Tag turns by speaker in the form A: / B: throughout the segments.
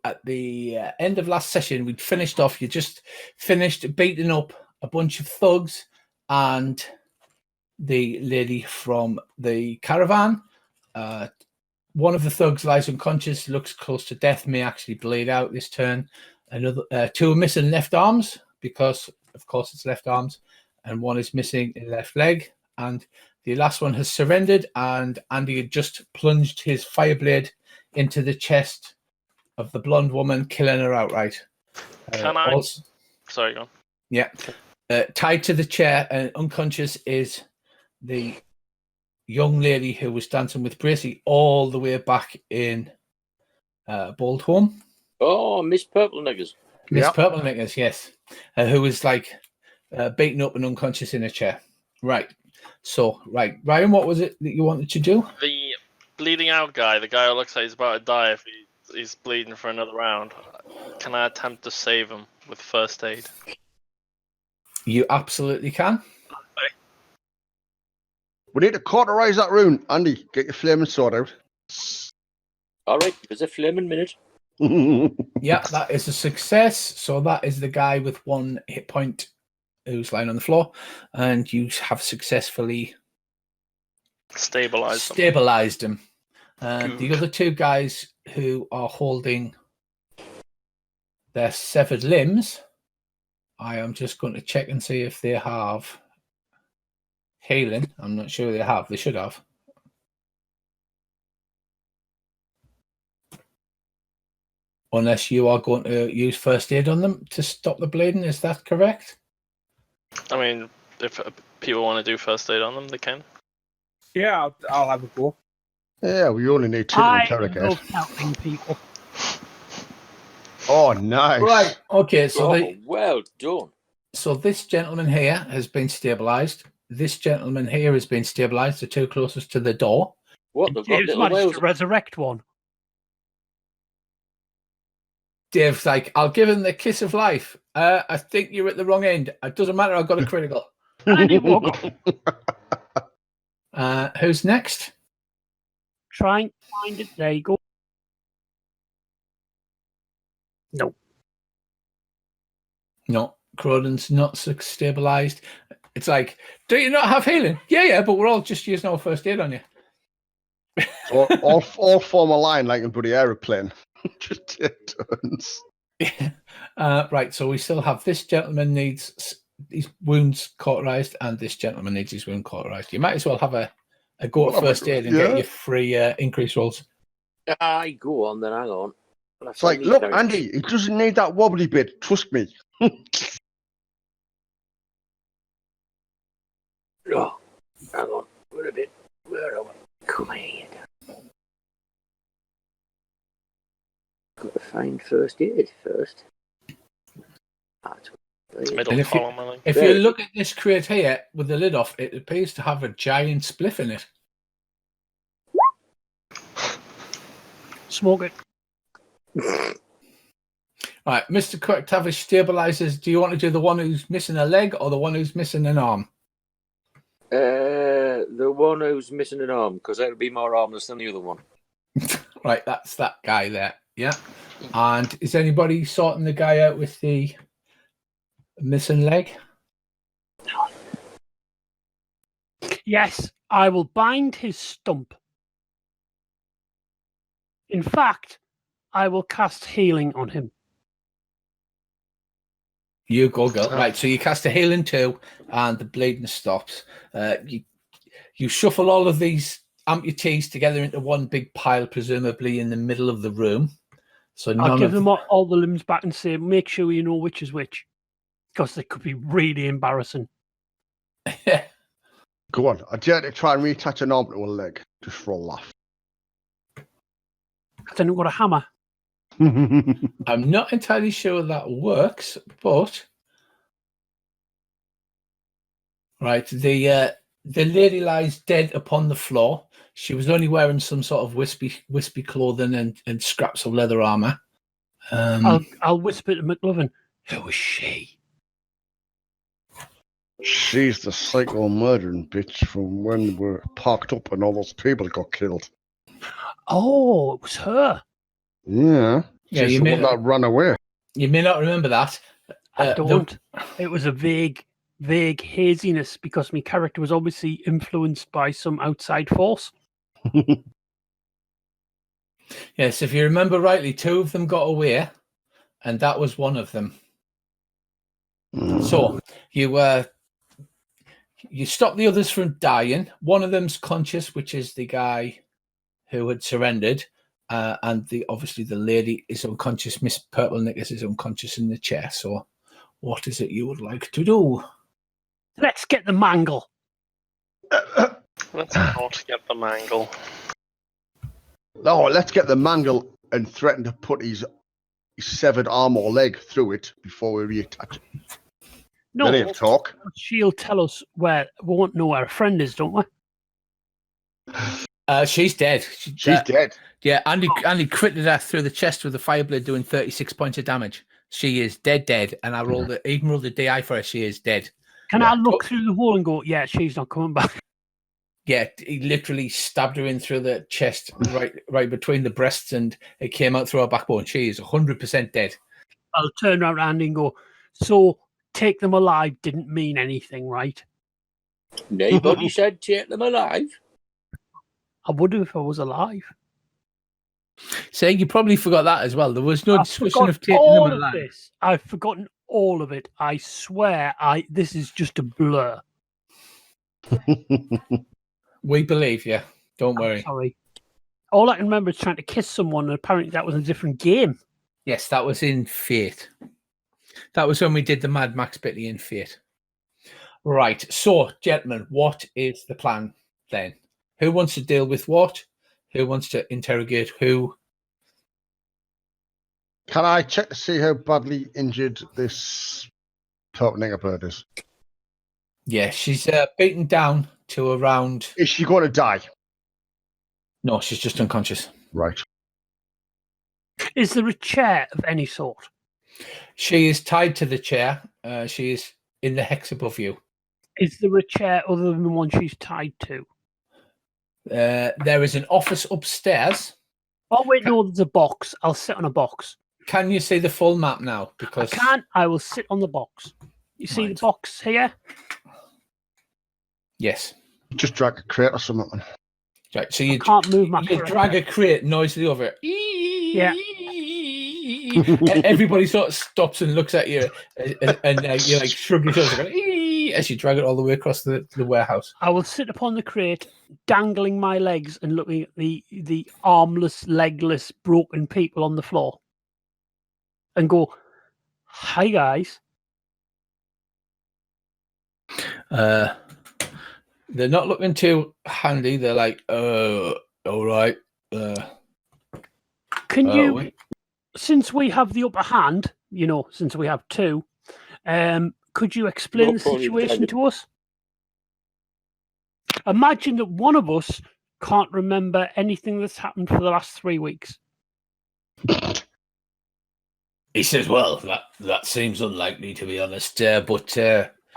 A: at the end of last session, we'd finished off. You just finished beating up a bunch of thugs and the lady from the caravan. One of the thugs lies unconscious, looks close to death, may actually bleed out this turn. Another two are missing left arms because, of course, it's left arms, and one is missing a left leg. And the last one has surrendered, and Andy had just plunged his fireblade into the chest of the blonde woman, killing her outright.
B: Can I? Also, sorry, go on.
A: Yeah. Tied to the chair and unconscious is the young lady who was dancing with Bracy all the way back in Boldholm.
C: Oh, Miss Purple Knickers.
A: Miss Purple Knickers, yes. Who was like beaten up and unconscious in a chair. Right. So, Ryan, what was it that you wanted to do?
B: The bleeding out guy, the guy who looks like he's about to die if he's bleeding for another round. Can I attempt to save him with first aid?
A: You absolutely can.
D: We need to cauterize that rune. Andy, get your flaming sword out.
C: All right, there's a flaming minute.
A: Yeah, that is a success. So that is the guy with 1 hit point who's lying on the floor, and you have successfully stabilized him. The other two guys who are holding their severed limbs, I am just going to check and see if they have healing. I'm not sure they have. They should have. Unless you are going to use first aid on them to stop the bleeding. Is that correct?
B: I mean, if people want to do first aid on them, they can.
E: Yeah, I'll have a go.
D: Yeah, we only need 2 characters.
F: I love helping people.
D: Oh, nice.
A: Right. Okay, so
C: well done.
A: So this gentleman here has been stabilized. This gentleman here has been stabilized, the two closest to the door.
C: What?
F: Dave's managed to resurrect one.
A: Dave's like, I'll give him the kiss of life. I think you're at the wrong end. It doesn't matter, I've got a critical. Who's next?
F: Try and find it. There you go.
A: No, Croden's not stabilized. It's like, do you not have healing? Yeah, but we're all just using our first aid on you.
D: So all form a line like a bloody aeroplane. Just take turns.
A: Right, so we still have this gentleman needs his wounds cauterized, and this gentleman needs his wound cauterized. You might as well have a go at first aid and get your free increase rolls.
C: Aye, go on then, hang on.
D: It's like, look, Andy, he doesn't need that wobbly bit. Trust me.
C: Oh, hang on. Wait a bit. Where are we? Come here. Got to find first aid first.
A: If you look at this crate here with the lid off, it appears to have a giant spliff in it.
F: Smoke it.
A: Right, Mr. Tavish stabilizes. Do you want to do the one who's missing a leg or the one who's missing an arm?
C: The one who's missing an arm, because that'll be more harmless than the other one.
A: Right, that's that guy there. Yeah. And is anybody sorting the guy out with the missing leg?
F: Yes, I will bind his stump. In fact, I will cast healing on him.
A: You go, girl. Right, so you cast a healing too, and the bleeding stops. You shuffle all of these amputees together into one big pile, presumably in the middle of the room. So
F: I'll give them all the limbs back and say, make sure you know which is which, because they could be really embarrassing.
D: Go on. I dare to try and reattach an arm to a leg, just for a laugh.
F: I don't got a hammer.
A: I'm not entirely sure that works, but right, the lady lies dead upon the floor. She was only wearing some sort of wispy clothing and scraps of leather armor.
F: I'll whisper to McLovin. Who is she?
D: She's the psycho murdering bitch from when we were parked up and all those people got killed.
F: Oh, it was her.
D: Yeah.
A: Yeah,
D: She's
A: you
D: the
A: may
D: one that ran away.
A: not remember that.
F: I don't. It was a vague haziness because my character was obviously influenced by some outside force.
A: Yes, if you remember rightly, 2 of them got away, and that was one of them. So you stop the others from dying. One of them's conscious, which is the guy who had surrendered, and obviously the lady is unconscious. Miss Purple Knickers is unconscious in the chair. So, what is it you would like to do?
F: Let's get the mangle.
B: Let's not get the mangle.
D: No, let's get the mangle and threaten to put his severed arm or leg through it before we reattach it.
F: No,
D: Then he'll talk.
F: she'll tell us where. We won't know where a friend is, don't we?
A: She's dead.
D: She's dead.
A: Yeah, Andy critted her through the chest with a fireblade, doing 36 points of damage. She is dead, and I rolled the DI for her. She is dead.
F: Can I look through the wall and go, yeah, she's not coming back?
A: Yeah, he literally stabbed her in through the chest, right between the breasts, and it came out through her backbone. She is 100% dead.
F: I'll turn around Andy and go, so take them alive didn't mean anything, right?
C: Nobody said take them alive.
F: I would have if I was alive.
A: So you probably forgot that as well. There was no
F: I've
A: discussion of
F: forgotten
A: taking them
F: all of
A: alive.
F: this. I've forgotten all of it. I swear, this is just a blur.
A: We believe you. Don't worry.
F: Sorry. All I can remember is trying to kiss someone, and apparently that was a different game.
A: Yes, that was in Fate. That was when we did the Mad Max Bitty in Fate. Right. So, gentlemen, what is the plan then? Who wants to deal with what? Who wants to interrogate who?
D: Can I check to see how badly injured this Purple Bird is?
A: Yeah, she's beaten down to around...
D: Is she going to die?
A: No, she's just unconscious.
D: Right.
F: Is there a chair of any sort?
A: She is tied to the chair. She is in the hex above you.
F: Is there a chair other than the one she's tied to?
A: There is an office upstairs.
F: Oh, wait, no, there's a box. I'll sit on a box.
A: Can you see the full map now? Because
F: I can't. I will sit on the box. You see the box here?
A: Yes.
D: Just drag a crate or something.
A: Right. So you
F: can't move my
A: you
F: character.
A: drag a crate noisily over it.
F: Yeah.
A: Everybody sort of stops and looks at you, and you like shrug your shoulders as you drag it all the way across the warehouse.
F: I will sit upon the crate, dangling my legs and looking at the armless, legless, broken people on the floor, and go, "Hi guys."
A: They're not looking too handy. They're like, all right.
F: Can you, since we have the upper hand, since we have 2, could you explain the situation to us? Imagine that one of us can't remember anything that's happened for the last 3 weeks.
A: He says, well, that seems unlikely, to be honest. But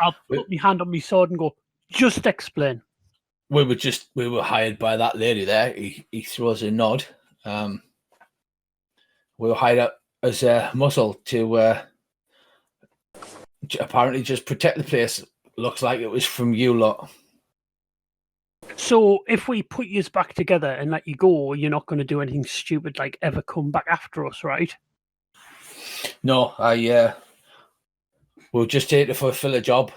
F: I'll put my hand on my sword and go, just explain.
A: We were hired by that lady there. He throws a nod. We were hired up as a muscle to apparently just protect the place. Looks like it was from you lot.
F: So if we put you back together and let you go, you're not going to do anything stupid like ever come back after us, right?
A: No, we'll just here to fulfill a job.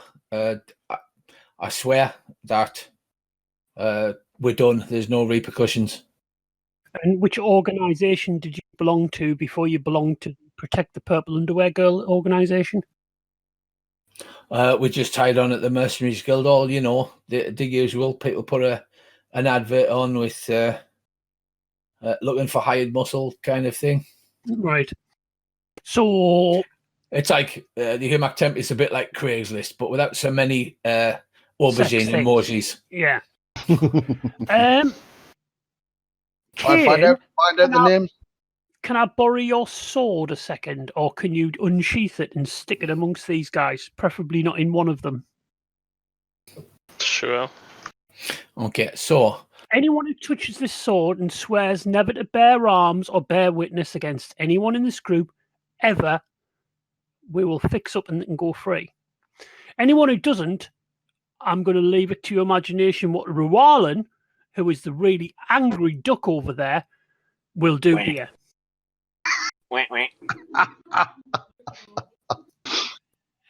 A: I swear that we're done. There's no repercussions.
F: And which organisation did you belong to before you belonged to Protect the Purple Underwear Girl organisation?
A: We just tied on at the Mercenaries Guildhall, the usual. People put an advert on with looking for hired muscle kind of thing.
F: Right. So
A: it's like the Humac Temp is a bit like Craigslist, but without so many aubergine emojis.
F: Yeah.
D: Find out the names.
F: Can I borrow your sword a second, or can you unsheath it and stick it amongst these guys? Preferably not in one of them.
B: Sure.
A: Okay, so
F: Anyone who touches this sword and swears never to bear arms or bear witness against anyone in this group ever, we will fix up and they can go free. Anyone who doesn't, I'm going to leave it to your imagination what Ruwalan, who is the really angry duck over there, will do to you.
C: Wait, wait.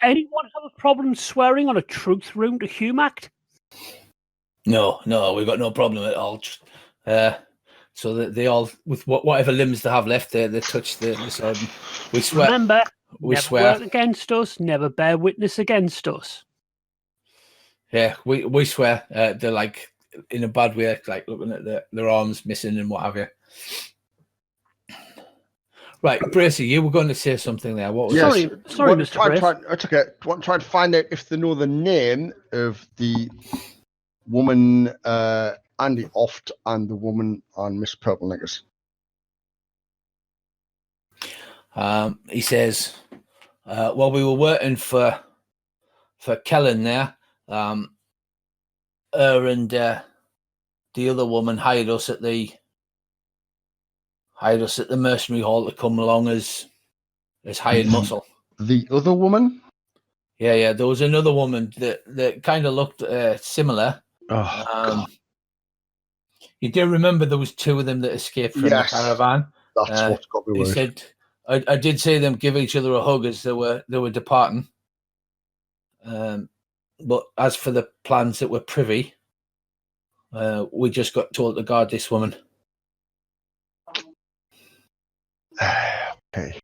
F: Anyone have a problem swearing on a truth rune to Humact?
A: No, we've got no problem at all. So that they all, with whatever limbs they have left, they touch the sword. We swear.
F: Remember,
A: We
F: never
A: swear.
F: work against us, never bear witness against us.
A: Yeah, we swear. They're like in a bad way, like looking at their arms missing and what have you. Right, Bracey, you were going to say something there. What was
D: Yes.
F: Sorry, Mr. Brace.
D: It's okay. Try to find out if they know the name of the woman Andy Oft and the woman on Miss Purple Knickers.
A: He says, while we were waiting for Kellen there, her and the other woman hired us at the mercenary hall to come along as hired muscle.
D: The other woman?
A: Yeah. There was another woman that kind of looked similar.
D: Oh, God.
A: You do remember there was two of them that escaped from the caravan.
D: That's what's got me
A: He
D: worried.
A: said, I did see them give each other a hug as they were departing. But as for the plans that were privy, we just got told to guard this woman.
D: Okay.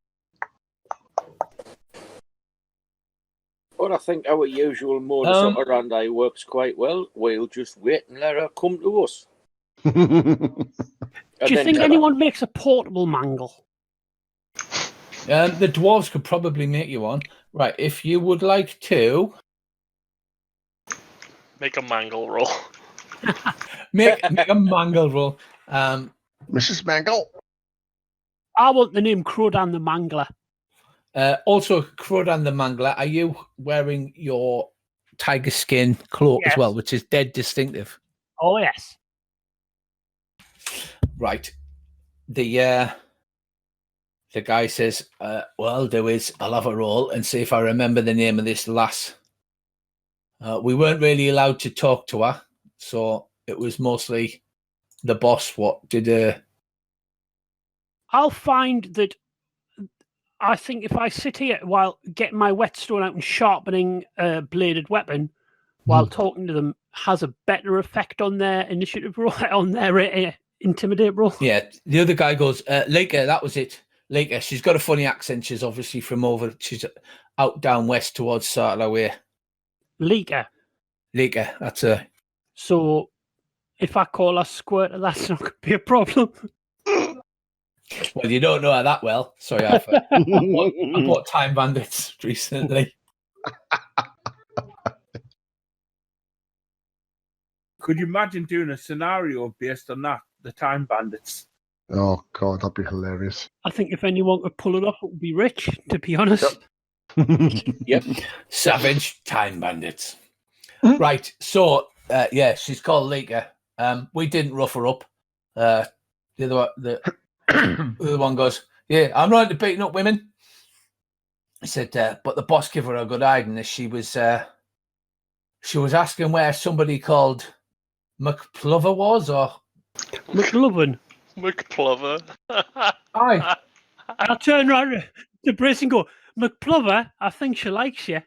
C: Well, I think our usual modus operandi works quite well. We'll just wait and let her come to us.
F: Do you think anyone makes a portable mangle?
A: The dwarves could probably make you one. Right, if you would like to...
B: Make a mangle roll.
A: make a mangle roll.
D: Mrs. Mangle?
F: I want the name Crodan the Mangler.
A: Also, Crodan the Mangler, are you wearing your tiger skin cloak as well, which is dead distinctive?
F: Oh, yes.
A: Right. The guy says, well, I'll have a roll and see if I remember the name of this lass. We weren't really allowed to talk to her, so it was mostly the boss what did.
F: I'll find that. I think if I sit here while getting my whetstone out and sharpening a bladed weapon while talking to them has a better effect on their initiative roll, on their intimidate roll.
A: Yeah, the other guy goes, Leica, that was it. Leica, she's got a funny accent. She's obviously from she's out down west towards Sartler way.
F: Leica,
A: that's her.
F: So if I call her Squirter, that's not going to be a problem.
A: Well, you don't know her that well. Sorry, I bought Time Bandits recently.
E: Could you imagine doing a scenario based on that, the Time Bandits?
D: Oh, God, that'd be hilarious.
F: I think if anyone could pull it off, it would be Rich, to be honest.
C: Yep.
A: Savage Time Bandits. Right, so, she's called Leica. We didn't rough her up. The other one goes, yeah, I'm right to beating up women. He said, but the boss gave her a good hiding as she was asking where somebody called McPlover was, or
F: McLovin.
B: McPlover.
A: Aye.
F: I'll turn around to Brace and go, McPlover, I think she likes you.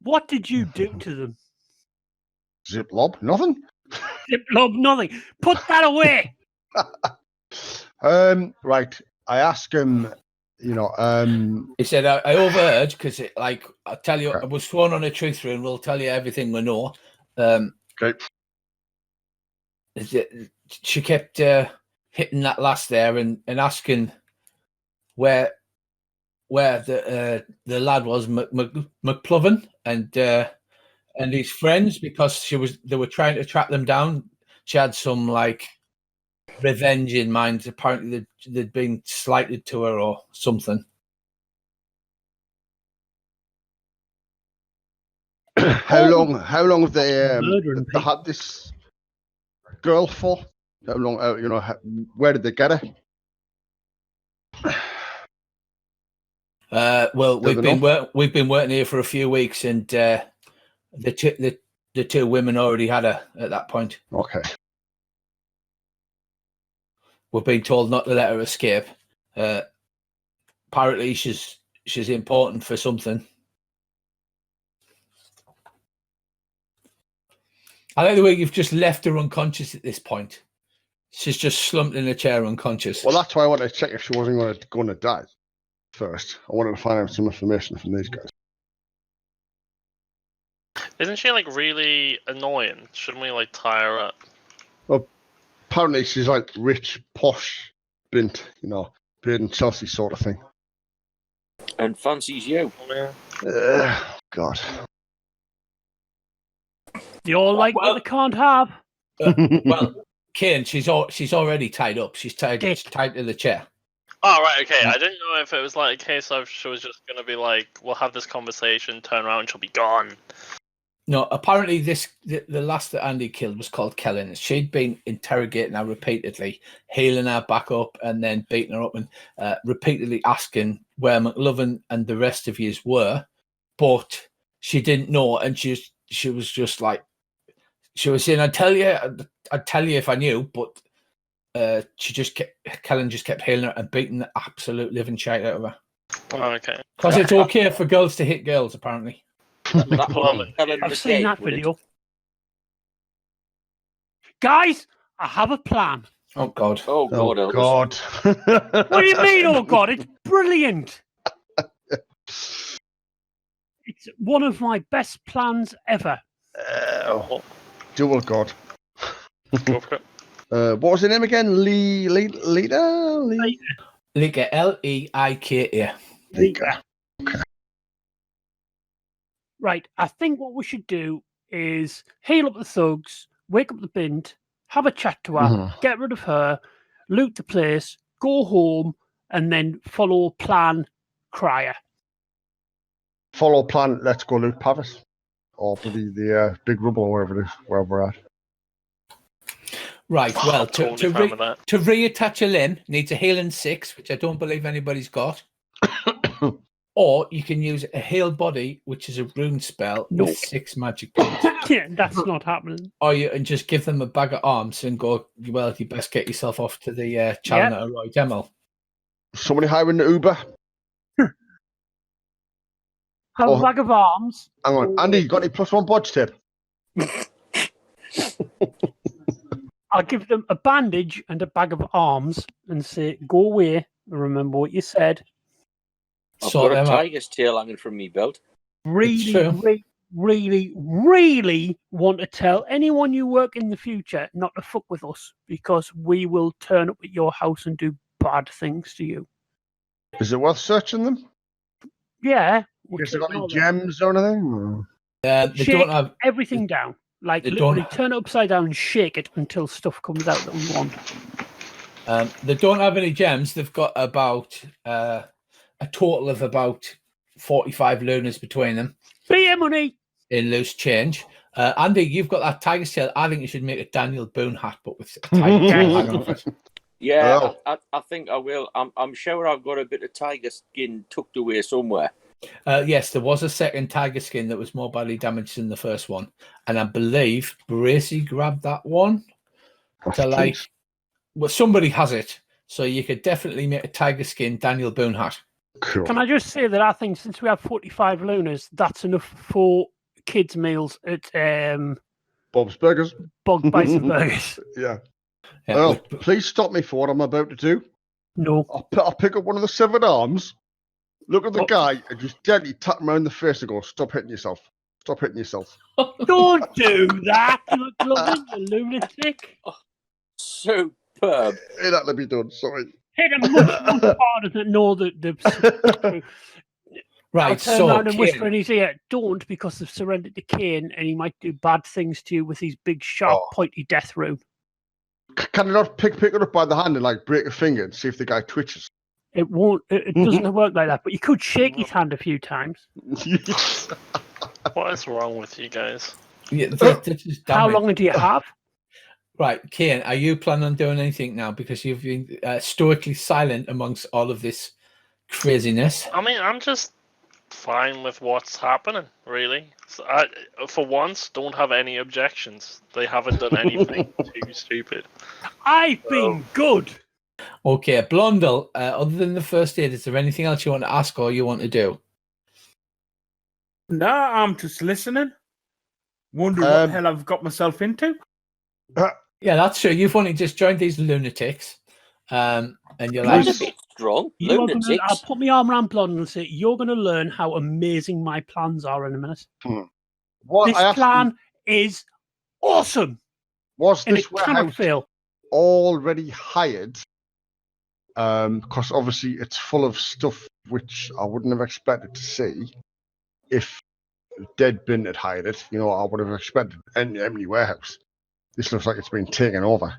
F: What did you do to them?
D: Zip lob, nothing.
F: Zip lob, nothing. Put that away.
D: Right. I asked him,
A: he said, I overheard because, I tell you, I was sworn on a truth rune. We'll tell you everything we know.
D: Okay.
A: She kept hitting that last there and asking where the lad was, McLovin and his friends, because they were trying to track them down. She had some revenge in mind. Apparently they'd been slighted to her or something.
D: How long have they
F: Murdering
D: had this girl for? How long? Where did they get her?
A: Well,
D: Good
A: we've been working here for a few weeks, and the two women already had her at that point.
D: Okay.
A: We've been told not to let her escape. Apparently, she's important for something. I like the way you've just left her unconscious at this point. She's just slumped in a chair unconscious.
D: Well, that's why I wanted to check if she wasn't going to die first. I wanted to find out some information from these guys.
B: Isn't she like really annoying? Shouldn't we like tie her up?
D: Well, apparently she's like rich, posh, bint, beard and Chelsea sort of thing.
C: And fancies you.
D: God.
F: They all like what they can't have.
A: Well, Kane, she's already tied up. She's tied to the chair.
B: Oh, right, okay. I didn't know if it was like a case of she was just going to be like, we'll have this conversation, turn around, and she'll be gone.
A: No, apparently the last that Andy killed was called Kellen. She'd been interrogating her repeatedly, healing her back up and then beating her up and repeatedly asking where McLovin and the rest of yous were, but she didn't know, and she was just like, she was saying, I'd tell you if I knew, but Kellen just kept healing her and beating the absolute living shit out of her.
B: Oh, okay.
A: Because it's okay for girls to hit girls, apparently.
F: I've seen that video. Guys, I have a plan.
A: Oh, God.
C: Oh, God.
D: Oh, God.
F: What do you mean, oh, God? It's brilliant. It's one of my best plans ever.
D: Dual God.
B: Go for it.
D: What was her name again? Lita?
A: Leika, Leika.
D: Leika. Okay.
F: Right, I think what we should do is heal up the thugs, wake up the bint, have a chat to her, get rid of her, loot the place, go home, and then follow plan Crier.
D: Follow plan, let's go loot Pavis. Or for the big rubble or wherever it is, where we're at.
A: Right, well,
B: Totally
A: to
B: fine with that.
A: reattach a limb, needs a healing 6, which I don't believe anybody's got. Or you can use a healed body, which is a rune spell with 6 magic points.
F: Yeah, that's not happening.
A: Or you and just give them a bag of arms and go, well, you best get yourself off to the Challenger Roy Demo.
D: Somebody hiring the Uber?
F: Have a bag of arms.
D: Hang on, Andy, you got any +1 bodge tip?
F: I'll give them a bandage and a bag of arms and say, go away. Remember what you said.
C: I've got a tiger's tail hanging from me belt.
F: Really want to tell anyone you work in the future not to fuck with us, because we will turn up at your house and do bad things to you.
D: Is it worth searching them?
F: Yeah.
D: Has they got any gems or anything?
A: They don't have
F: everything down. Like, literally turn it upside down and shake it until stuff comes out that we want.
A: They don't have any gems. They've got about a total of about 45 lunars between them.
F: Beer money!
A: In loose change. Andy, you've got that tiger's tail. I think you should make a Daniel Boone hat, but with a tiger tail hanging off it.
C: Yeah, I think I will. I'm sure I've got a bit of tiger skin tucked away somewhere.
A: Yes, there was a second tiger skin that was more badly damaged than the first one. And I believe Bracy grabbed that one. Well, somebody has it. So you could definitely make a tiger skin Daniel Boone hat.
D: Cool.
F: Can I just say that I think since we have 45 lunars, that's enough for kids' meals at
D: Bob's Burgers.
F: Bog Bison Burgers.
D: Yeah. Well, please stop me for what I'm about to do.
F: No.
D: I'll pick up one of the severed arms, look at the guy, and just gently tap him around the face and go, stop hitting yourself. Stop hitting yourself.
F: Don't do that, you McLovin, you lunatic.
C: Superb.
D: It had to be done, sorry.
F: Hit him much harder than know the
A: Right,
F: I'll turn around and whisper in his ear, don't, because they've surrendered to Cain and he might do bad things to you with his big, sharp, pointy death rune.
D: Can I not pick it up by the hand and like break a finger and see if the guy twitches?
F: It won't. It doesn't work like that. But you could shake his hand a few times.
B: What is wrong with you guys?
A: Yeah,
F: How long do you have?
A: Right, Kane, are you planning on doing anything now? Because you've been stoically silent amongst all of this craziness.
B: I mean, I'm just fine with what's happening, really. So I, for once, don't have any objections. They haven't done anything too stupid.
F: I've been good.
A: Okay, Blondel, other than the first aid, is there anything else you want to ask or you want to do?
E: No, I'm just listening. Wondering what the hell I've got myself into.
A: Yeah, that's true. You've only just joined these lunatics. And you're like,
C: That's a bit strong.
F: You are gonna,
C: Lunatics.
F: I'll put my arm around Blonde and say, you're going to learn how amazing my plans are in a minute.
D: What
F: This plan is awesome.
D: Was
F: And
D: this
F: it cannot
D: warehouse
F: fail.
D: already hired? Because obviously it's full of stuff which I wouldn't have expected to see if Deadbin had hired it. You know, I would have expected an empty warehouse. This looks like it's been taken over.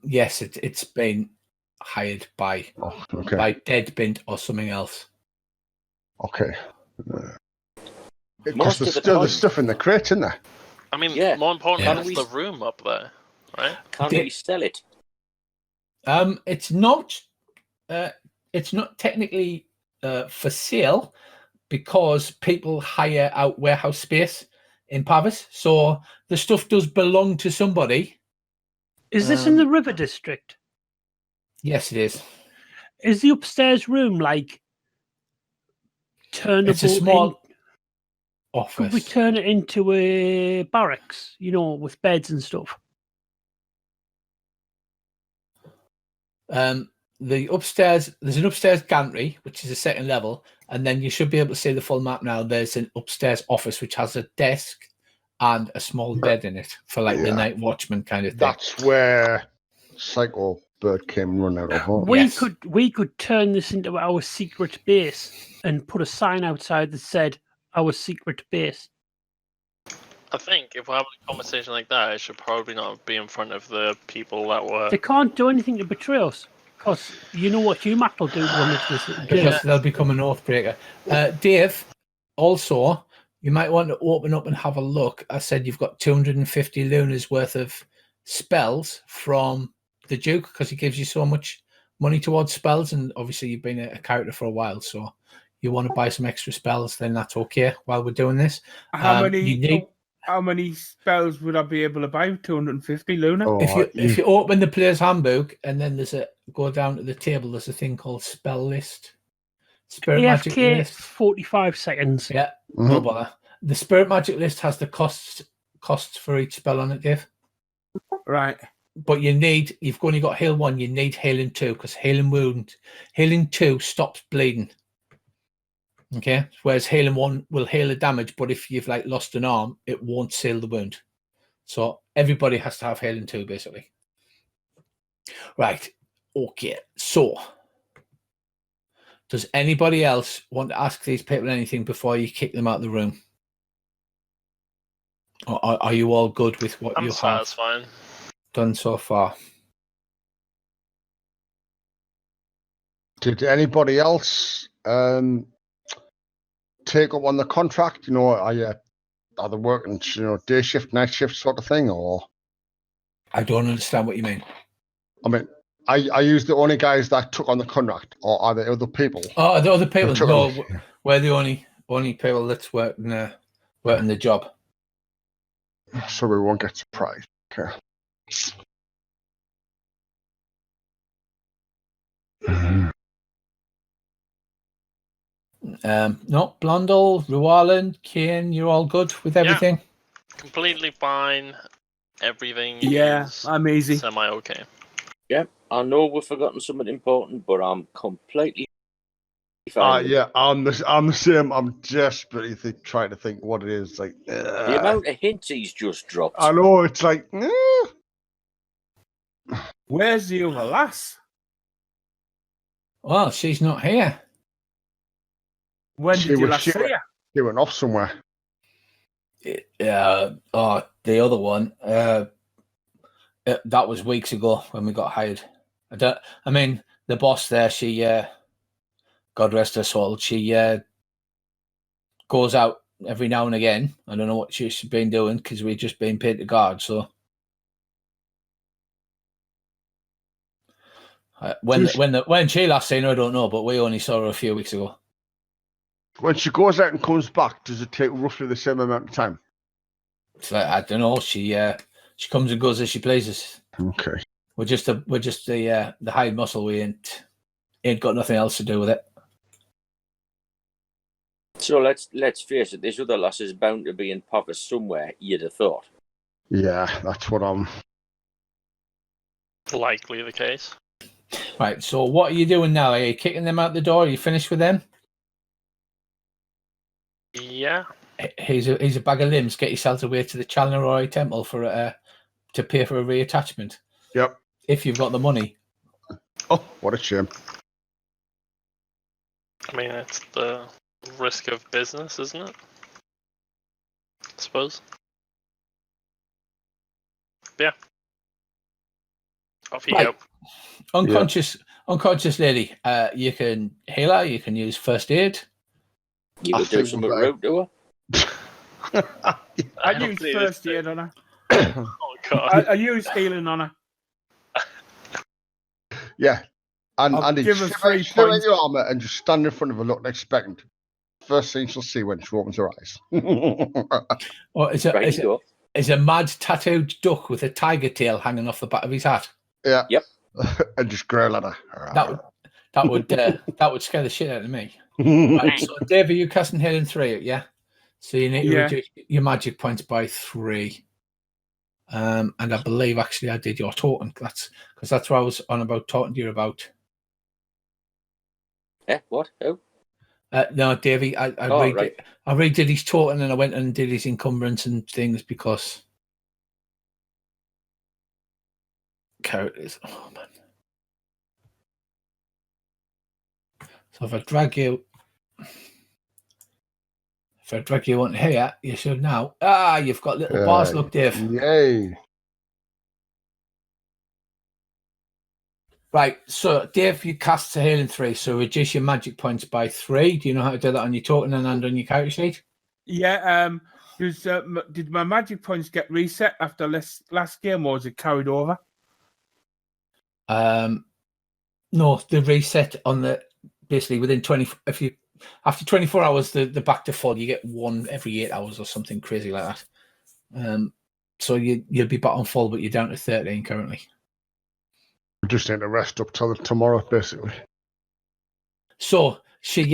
A: yes, it's been hired by Deadbin or something else.
D: Okay.
C: Most
D: Because
C: of the
D: there's
C: point-
D: stuff in the crate, isn't there?
B: I mean,
C: Yeah.
B: more importantly,
C: Can
B: it's
C: we-
B: the room up there, right?
C: Can we sell it?
A: It's not technically for sale because people hire out warehouse space in Pavis. So the stuff does belong to somebody.
F: Is this in the River District?
A: Yes, it is.
F: Is the upstairs room like turnable?
A: It's a small office.
F: Could we turn it into a barracks, you know, with beds and stuff?
A: The upstairs, there's an upstairs gantry, which is a second level, and then you should be able to see the full map now. There's an upstairs office which has a desk and a small bed in it for like the night watchman kind of thing.
D: That's where Psycho Bird came running out of home.
F: We could turn this into our secret base and put a sign outside that said our secret base.
B: I think if we're having a conversation like that, it should probably not be in front of the people that were.
F: They can't do anything to betray us because you know what Matt will do when it's this.
A: Because they'll become an oath breaker. Dave, also, you might want to open up and have a look. I said you've got 250 lunas worth of spells from the Duke because he gives you so much money towards spells, and obviously you've been a character for a while, so you want to buy some extra spells, then that's okay while we're doing this.
E: How many spells would I be able to buy? 250 Luna?
A: If you open the player's handbook and then go down to the table, there's a thing called spell list. Spirit magic list. 45
F: seconds.
A: Yeah, no bother. The spirit magic list has the costs for each spell on it, Dave.
E: Right.
A: But you've only got heal 1, you need healing 2, because healing 2 stops bleeding. Okay, whereas healing 1 will heal the damage, but if you've like lost an arm, it won't seal the wound. So everybody has to have healing 2, basically. Right. Okay. So, does anybody else want to ask these people anything before you kick them out of the room? Or are you all good with what you have done so far?
D: Did anybody else take up on the contract? You know, are they working, day shift, night shift sort of thing, or?
A: I don't understand what you mean.
D: I mean, are you the only guys that took on the contract, or are there other people?
A: Oh, the other people? No, we're the only people that's working the job.
D: So we won't get surprised. Okay.
A: No, Blondel, Rualan, Kane, you're all good with everything?
B: Yeah, completely fine. Everything
E: is I'm easy.
B: Semi-okay.
C: Yeah, I know we've forgotten something important, but I'm completely fine.
D: Yeah, I'm the same. I'm desperately trying to think what it is. Like
C: the amount of hints he's just dropped.
D: I know, it's like...
E: Where's the other lass?
A: Well, she's not here.
E: When did you last see her?
D: She went off somewhere.
A: The other one. That was weeks ago when we got hired. I mean, the boss there, she, God rest her soul, she goes out every now and again. I don't know what she's been doing because we've just been paid to guard. So When she last seen her, I don't know, but we only saw her a few weeks ago.
D: When she goes out and comes back, does it take roughly the same amount of time?
A: It's like, I don't know. She comes and goes as she pleases.
D: Okay.
A: We're just the hide muscle. We ain't got nothing else to do with it.
C: So let's face it. This other lass is bound to be in Pavis somewhere. You'd have thought.
D: Yeah, that's what I'm.
B: Likely the case.
A: Right. So what are you doing now? Are you kicking them out the door? Are you finished with them?
B: Yeah.
A: Here's a bag of limbs. Get yourselves away to the Chalneroi Temple for to pay for a reattachment.
D: Yep.
A: If you've got the money.
D: Oh, what a shame.
B: I mean, it's the risk of business, isn't it? I suppose. Yeah. Off you go.
A: Unconscious lady. You can heal her. You can use first aid.
C: You could do some route to her.
E: I use first aid on her.
B: Oh god.
E: I use healing on her.
D: Yeah. And
E: I'll
D: Andy,
E: give her
D: just
E: 3
D: show
E: points.
D: your armor and just stand in front of her looking expectant. First thing she'll see when she opens her eyes.
A: Or is a mad tattooed duck with a tiger tail hanging off the back of his hat.
D: Yeah.
C: Yep.
D: And just growl at her.
A: That would scare the shit out of me. Right, so Dave, are you casting Healing 3? Yeah. So you need to reduce your magic points by 3. And I believe actually I did your talking. That's because that's what I was on about talking to you about.
C: What? Who?
A: No, Davey, I redid his talking and I went and did his encumbrance and things because characters. Oh man. So if I drag you on here, you should now. You've got little bars. Look, Dave.
D: Yay.
A: Right, so Dave, you cast a Healing 3, so reduce your magic points by 3. Do you know how to do that on your token and on your character sheet?
E: Yeah. Did my magic points get reset after last game, or was it carried over?
A: No, the reset on the basically within 20. If you after 24 hours, the back to full, you get 1 every 8 hours or something crazy like that. So you'll be back on full, but you're down to 13 currently.
D: We just need to rest up till tomorrow, basically.
A: So she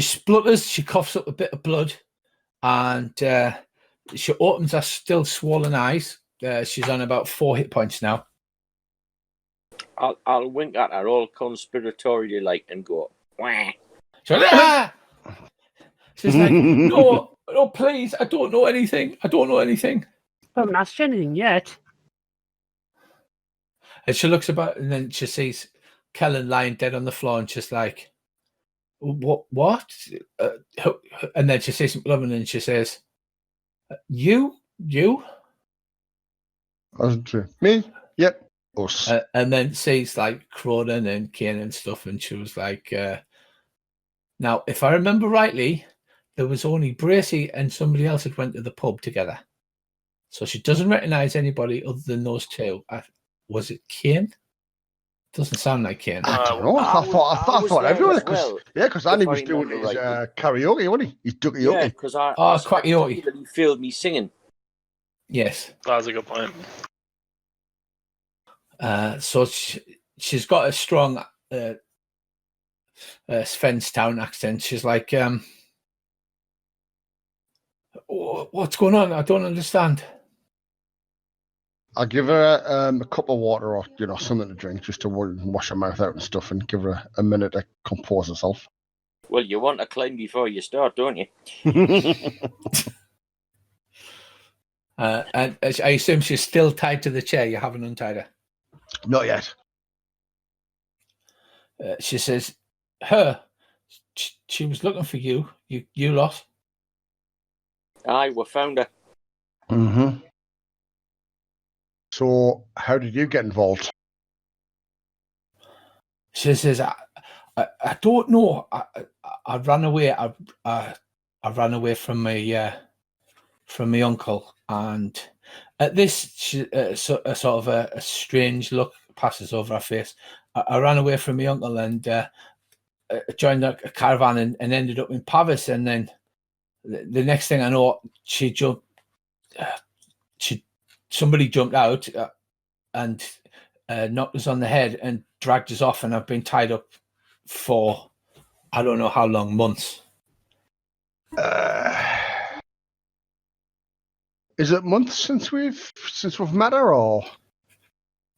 A: splutters, she coughs up a bit of blood, and she opens her still swollen eyes. She's on about 4 hit points now.
C: I'll wink at her all conspiratorially like and go, wah.
A: She's like, no, please, I don't know anything. I
F: haven't asked you anything yet.
A: And she looks about, and then she sees Kellen lying dead on the floor, and she's like, "What?" And then she sees McLovin, and she says, "You?"
D: Me? Yep. Us.
A: And then sees like Cronin and Kane and stuff, and she was like, "Now, if I remember rightly, there was only Bracey and somebody else that went to the pub together, so she doesn't recognize anybody other than those two." Was it Kane? Doesn't sound like Kane.
D: I don't know. I thought everyone. Because Andy was doing his karaoke, wasn't he? He's ducky.
C: Yeah, because I
A: karaoke.
C: He filmed me singing.
A: Yes.
B: That was a good point.
A: So she's got a strong Svenstown accent. She's like, what's going on? I don't understand.
D: I'll give her a cup of water or something to drink just to wash her mouth out and stuff, and give her a minute to compose herself.
C: Well, you want to climb before you start, don't you?
A: And I assume she's still tied to the chair. You haven't untied her.
D: Not yet.
A: She says, she was looking for you. You lost.
C: Aye, we found her.
D: Mm-hmm. So, how did you get involved?
A: She says, I don't know. I ran away. I ran away from my uncle, and At this, a sort of a strange look passes over her face. I ran away from my uncle and joined a caravan and ended up in Pavis. And then the next thing I know, she jumped. Somebody jumped out and knocked us on the head and dragged us off. And I've been tied up for I don't know how long, months.
D: Is it months since we've met her, or?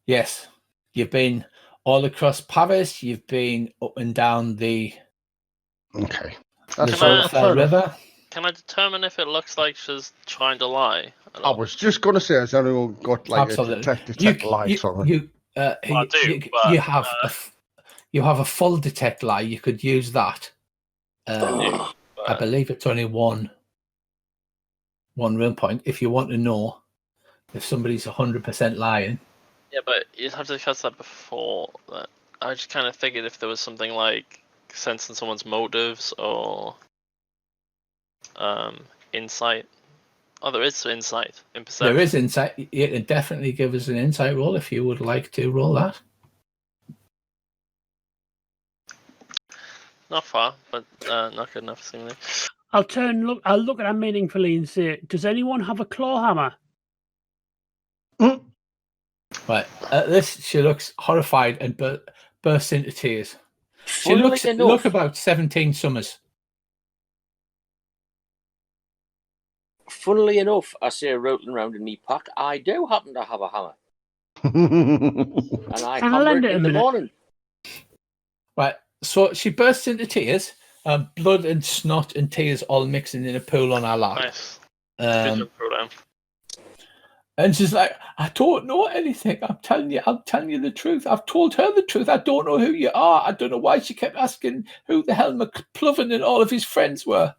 A: Yes, you've been all across Pavis. You've been up and down the River.
B: Can I determine if it looks like she's trying to lie?
D: I was just going to say, has anyone got like
A: Absolutely.
D: a detect lights on it?
A: You have a full detect lie. You could use that. I believe it's only one real point. If you want to know if somebody's 100% lying.
B: Yeah, but you'd have to discuss that before that. I just kind of figured if there was something like sensing someone's motives or insight. Oh, there is insight in perception.
A: There is insight. You can definitely give us an insight roll if you would like to roll that.
B: Not far, but not good enough seemingly.
F: I'll look at her meaningfully and say, does anyone have a claw hammer?
A: Right. At this, she looks horrified and bursts into tears. She look about 17 summers.
C: Funnily enough, I say rolling around in me pack, I do happen to have a hammer. And I hammer it in the morning.
A: Right. So she bursts into tears, blood and snot and tears all mixing in a pool on her lap.
B: Nice. Good job, program.
A: And she's like, I don't know anything. I'm telling you the truth. I've told her the truth. I don't know who you are. I don't know why she kept asking who the hell McLovin and all of his friends were.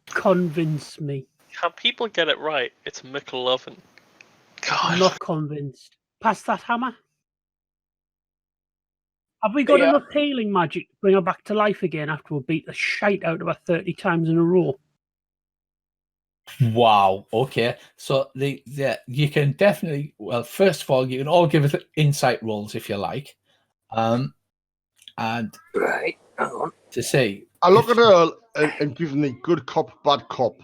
F: Convince me.
B: Can people get it right? It's McLovin. God.
F: I'm not convinced. Pass that hammer. Have we got enough healing magic to bring her back to life again after we beat the shite out of her 30 times in a row?
A: Wow. Okay. So you can definitely. Well, first of all, you can all give us insight rolls if you like, and
C: right. Hang on.
A: To say,
D: I look at her and give me good cop, bad cop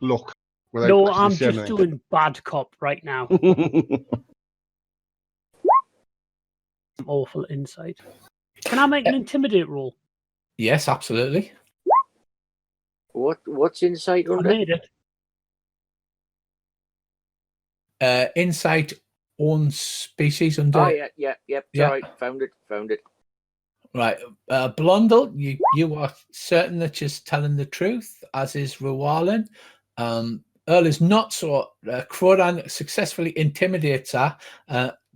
D: look.
F: No, I'm just doing bad cop right now. Awful insight. Can I make an intimidate roll?
A: Yes, absolutely.
C: What's insight under?
F: I made
A: it. Insight on species under.
C: Oh yeah. Right, found it.
A: Right, Blondel, you are certain that she's telling the truth, as is Ruwalin. Earl is not so. Crodan successfully intimidates her.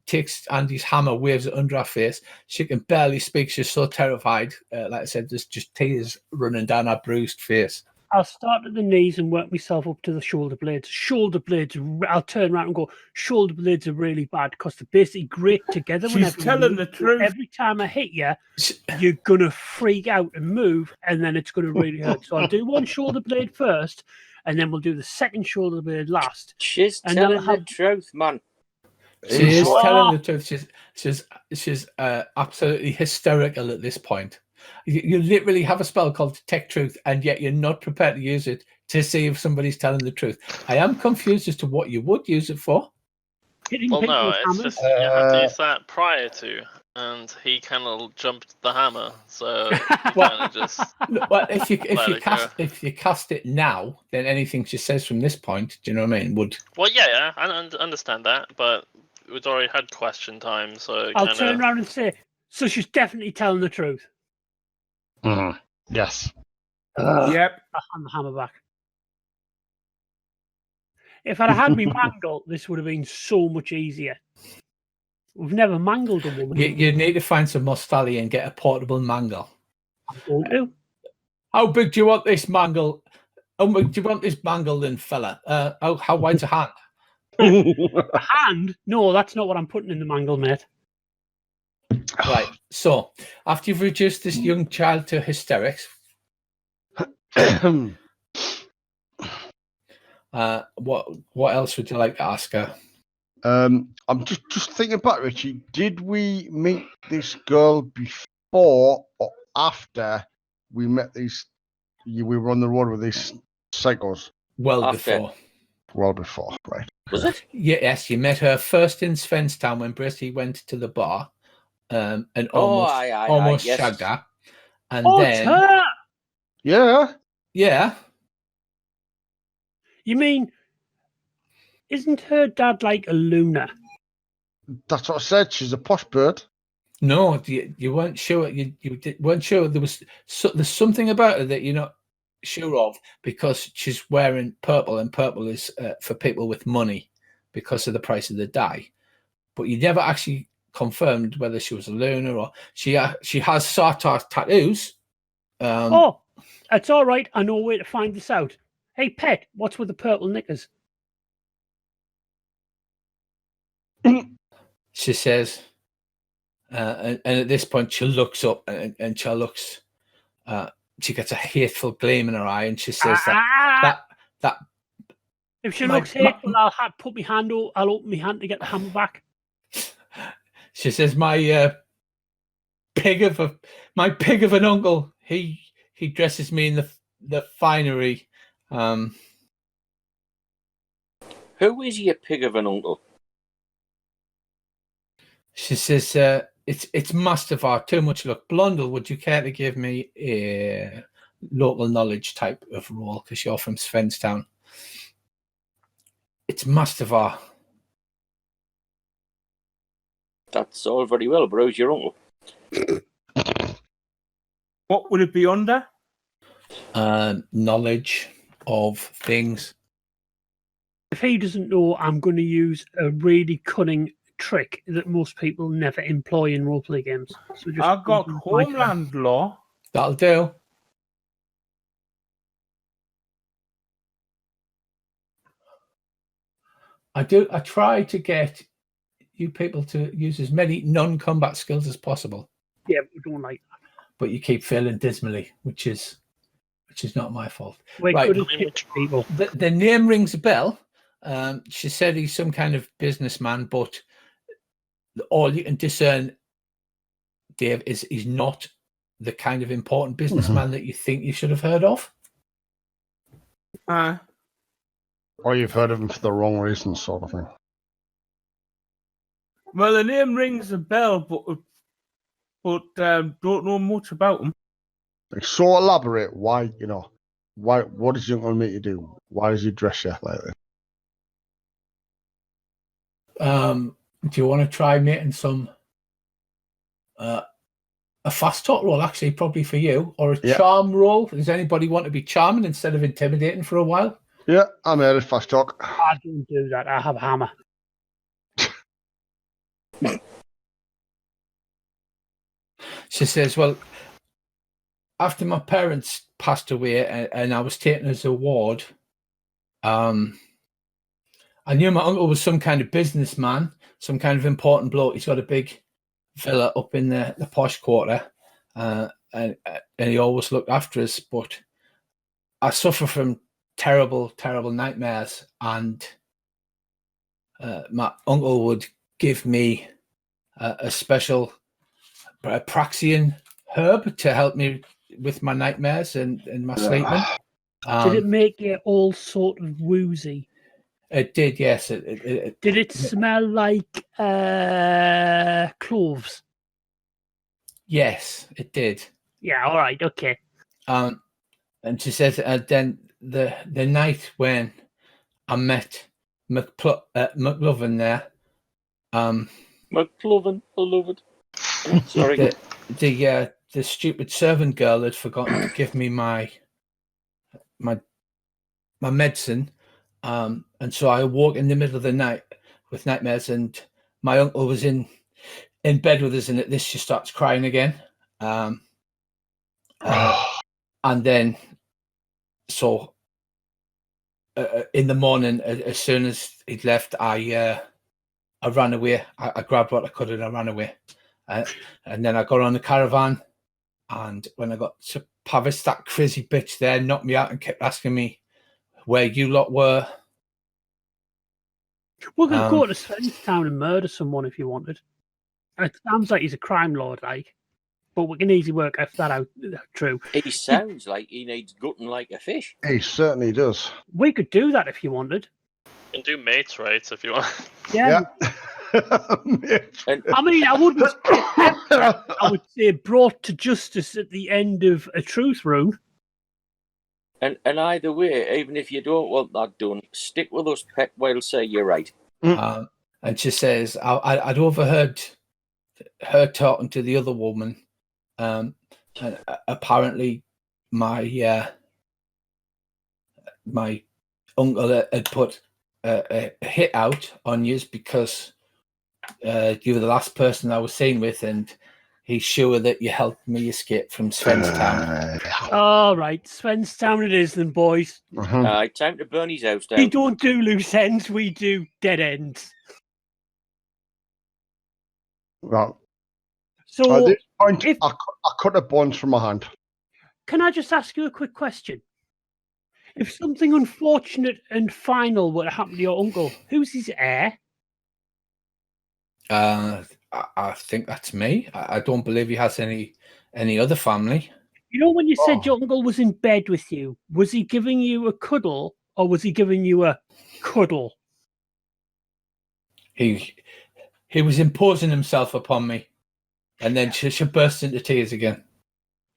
A: Takes Andy's hammer, waves it under her face. She can barely speak. She's so terrified. Like I said, there's just tears running down her bruised face.
F: I'll start at the knees and work myself up to the shoulder blades. Shoulder blades, I'll turn around and go, shoulder blades are really bad because they're basically grate together.
E: She's telling the truth.
F: Every time I hit you, you're going to freak out and move, and then it's going to really hurt. So I'll do one shoulder blade first, and then we'll do the second shoulder blade last.
C: She's telling the truth, man.
A: She is telling the truth. She's absolutely hysterical at this point. You literally have a spell called Detect Truth, and yet you're not prepared to use it to see if somebody's telling the truth. I am confused as to what you would use it for.
B: Well, no, it's just you have to use that prior to, and he kind of jumped the hammer, so kind of just.
A: Well, if you cast it now, then anything she says from this point, do you know what I mean? Would.
B: Well, yeah, I understand that, but we've already had question time, so.
F: I'll turn around and say, so she's definitely telling the truth.
D: Mm-hmm. Yes.
E: Yep.
F: I hand the hammer back. If I'd had me mangle, this would have been so much easier. We've never mangled a woman.
A: You need to find some more stally and get a portable mangle. How big do you want this mangle? How big do you want this mangle then, fella? How wide's a hand?
F: A hand? No, that's not what I'm putting in the mangle, mate.
A: Right. So, after you've reduced this young child to hysterics, what else would you like to ask her?
D: I'm just thinking back, Richie. Did we meet this girl before or after we met these? We were on the road with these psychos.
A: Well
C: After.
A: before.
D: Well before, right?
C: Was it?
A: Yes, you met her first in Svenstown when Brissy went to the bar and
C: Oh,
A: almost
C: yes.
A: shagged her. And
F: Oh, it's
A: then,
F: her!
D: Yeah.
A: yeah,
F: You mean, isn't her dad like a lunar?
D: That's what I said. She's a posh bird.
A: no, you weren't sure. Weren't sure. There's something about her that you're not sure of because she's wearing purple, and purple is for people with money because of the price of the dye. But you never actually confirmed whether she was a lunar or she has Sartar tattoos.
F: Oh, it's all right. I know where to find this out. Hey, Pet, what's with the purple knickers?
A: She says, and at this point she looks up and she looks. She gets a hateful gleam in her eye, and she says that
F: If she looks hateful, I'll put my hand out. I'll open my hand to get the hammer back.
A: she says my pig of an uncle. He dresses me in the finery.
C: Who is your pig of an uncle?
A: She says it's Mustafa. Too much luck. Blundell, would you care to give me a local knowledge type of role because you're from Svenstown? It's Mustafa.
C: That's all very well, but who's your uncle?
E: What would it be under?
A: Knowledge of things.
F: If he doesn't know, I'm going to use a really cunning trick that most people never employ in roleplay games. So just
E: I've got homeland law.
A: That'll do. I try to get you people to use as many non-combat skills as possible.
F: Yeah, we don't like that.
A: But you keep failing dismally, which is not my fault.
F: We're
A: Right.
F: good at pitch people.
A: The name rings a bell. She said he's some kind of businessman, but all you can discern, Dave, is he's not the kind of important businessman that you think you should have heard of.
D: Or you've heard of him for the wrong reasons, sort of thing.
E: Well, the name rings a bell, but don't know much about him.
D: Like, so elaborate. Why, what does your uncle make you do? Why does he dress you like this?
A: Do you want to try making some a fast talk roll, actually, probably for you, or a charm roll? Does anybody want to be charming instead of intimidating for a while?
D: Yeah, I'm here at fast talk.
F: I don't do that. I have a hammer.
A: She says, well, after my parents passed away and I was taken as a ward, I knew my uncle was some kind of businessman, some kind of important bloke. He's got a big villa up in the posh quarter, and he always looked after us. But I suffer from terrible, terrible nightmares, and my uncle would give me a special Praxian herb to help me with my nightmares and my sleeping.
F: Did it make you all sort of woozy?
A: It did, yes.
F: Did it smell like cloves?
A: Yes, it did.
F: Yeah, all right, okay.
A: And she says, then the night when I met McLovin there.
C: McLovin, I love it. Sorry.
A: The stupid servant girl had forgotten to give me my medicine, and so I awoke in the middle of the night with nightmares, and my uncle was in bed with us, and at this she starts crying again, and then so in the morning, as soon as he'd left, I ran away. I grabbed what I could and I ran away, and then I got on the caravan. And when I got to Pavis, that crazy bitch there knocked me out and kept asking me where you lot were.
F: We're going to go to Svenstown and murder someone if you wanted. It sounds like he's a crime lord, like, but we can easily work if that out. True.
C: He sounds like he needs gutting like a fish.
D: He certainly does.
F: We could do that if you wanted.
B: You can do mates rights if you want.
F: Yeah.
C: And
F: I mean, I wouldn't. I would say brought to justice at the end of a truth rune.
C: and either way, even if you don't want that done, stick with us, Pet. We'll say you're right.
A: And she says, I'd overheard her talking to the other woman. And apparently, my uncle had put a hit out on you because you were the last person I was seen with, and he's sure that you helped me escape from Svenstown.
F: All right, Svenstown it is then, boys.
C: Time to burn his house
F: We
C: down.
F: don't do loose ends, we do dead ends.
D: Well,
F: So,
D: at this point,
F: if-
D: I cut a bunch from my hand.
F: can I just ask you a quick question? If something unfortunate and final were to happen to your uncle, who's his heir?
A: I think that's me. I don't believe he has any other family.
F: You know, when you said your uncle was in bed with you, was he giving you a cuddle or was he giving you a cuddle?
A: He was imposing himself upon me, and then she burst into tears again.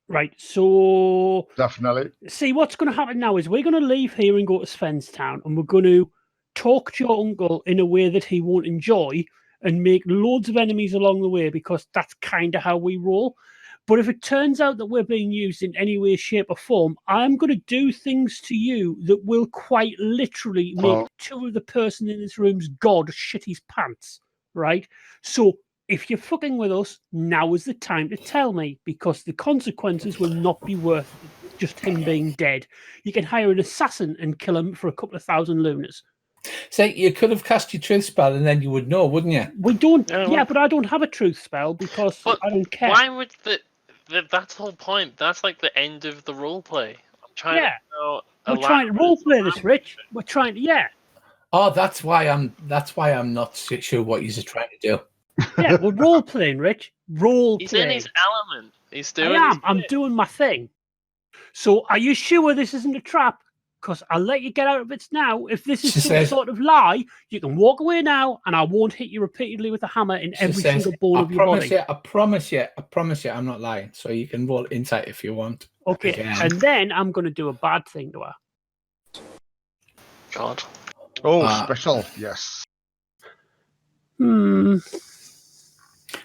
F: Right, so
D: Definitely.
F: see what's going to happen now is we're going to leave here and go to Svenstown, and we're going to talk to your uncle in a way that he won't enjoy and make loads of enemies along the way, because that's kind of how we roll. But if it turns out that we're being used in any way, shape, or form, I'm going to do things to you that will quite literally make two of the person in this room's god shit his pants, right? So if you're fucking with us, now is the time to tell me, because the consequences will not be worth just him being dead. You can hire an assassin and kill him for a couple of thousand lunas.
A: So you could have cast your truth spell, and then you would know, wouldn't you?
F: We don't,
B: Yeah,
F: but I don't have a truth spell because
B: But
F: I don't care.
B: Why would that's the whole point? That's like the end of the role play. I'm trying
F: Yeah.
B: to
F: We're trying to roleplay this, Rich. We're trying to, yeah.
A: Oh, that's why I'm not sure what you're trying to do.
F: Yeah, we're role playing, Rich. Role
B: He's in
F: playing.
B: his element. He's
F: I
B: doing.
F: am. I'm doing my thing. So, are you sure this isn't a trap? Because I'll let you get out of it now. If this is
A: She
F: some
A: says-
F: sort of lie, you can walk away now, and I won't hit you repeatedly with a hammer in
A: She
F: every
A: says,
F: single bone
A: I
F: of your
A: promise
F: body.
A: you, I promise you, I'm not lying. So you can roll insight if you want.
F: Okay,
A: Again.
F: and then I'm going to do a bad thing to her.
B: God.
D: Oh, special. Yes.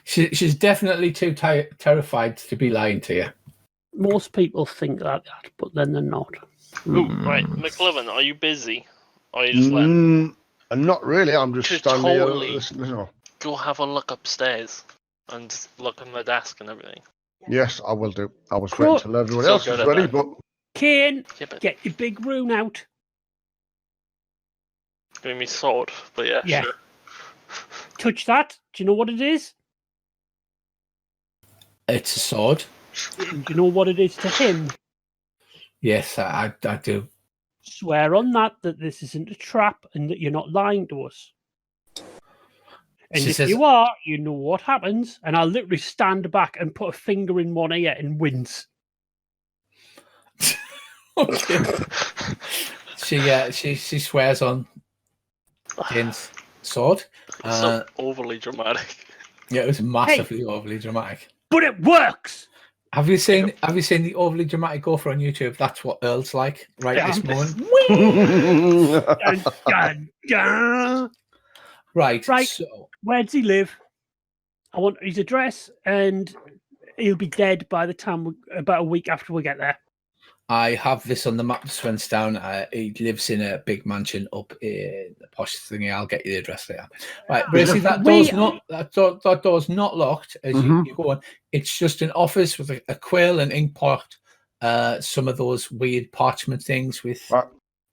A: She's definitely too terrified to be lying to you.
F: Most people think that, but then they're not.
B: Ooh, right, McLovin, are you busy? Or are you just like
D: Not really. I'm just
B: Could
D: standing here
B: totally-
D: listening.
B: go have a look upstairs and just look on the desk and everything?
D: Yes, I will do. I was
F: Cool.
D: waiting till everyone
B: So
D: else
B: good
D: was
B: at
D: ready,
B: that.
D: but
F: Kane,
B: Yeah, but
F: get your big rune out.
B: give me sword. But yeah,
F: Yeah.
B: sure.
F: Touch that. Do you know what it is?
A: It's a sword.
F: Do you know what it is to him?
A: Yes, I do.
F: Swear on that this isn't a trap and that you're not lying to us. And
A: She
F: if
A: says-
F: you are, you know what happens. And I'll literally stand back and put a finger in one ear and wince.
A: Okay. She swears on Kane's sword.
B: So overly dramatic.
A: Yeah, it was massively overly dramatic.
F: But it works!
A: Have you seen the overly dramatic gopher on YouTube? That's what Earl's like right this moment.
F: Dun, dun, dun.
A: Right.
F: Right.
A: So
F: Where does he live? I want his address, and he'll be dead by the time about a week after we get there.
A: I have this on the map of Svenstown. He lives in a big mansion up in the posh thingy. I'll get you the address later. Right, basically that door's not locked as you go on. It's just an office with a quill and ink pot, some of those weird parchment things with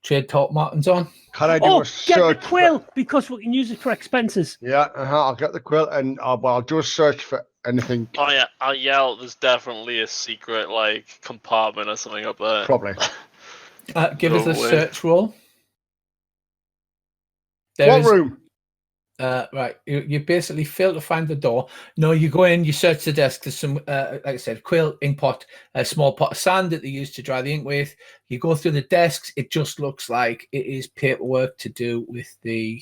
A: trade talk markings on.
D: Can I do
F: Oh,
D: a
F: get the
D: search?
F: quill, because we can use it for expenses.
D: Yeah, I'll get the quill and I'll do a search for anything.
B: Oh yeah, I'll yell. There's definitely a secret like compartment or something up there.
D: Probably.
A: Give us
B: No
A: a
B: way.
A: search roll.
D: What room?
A: Right, you basically fail to find the door. No, you go in, you search the desk. There's some, like I said, quill, ink pot, a small pot of sand that they use to dry the ink with. You go through the desks. It just looks like it is paperwork to do with the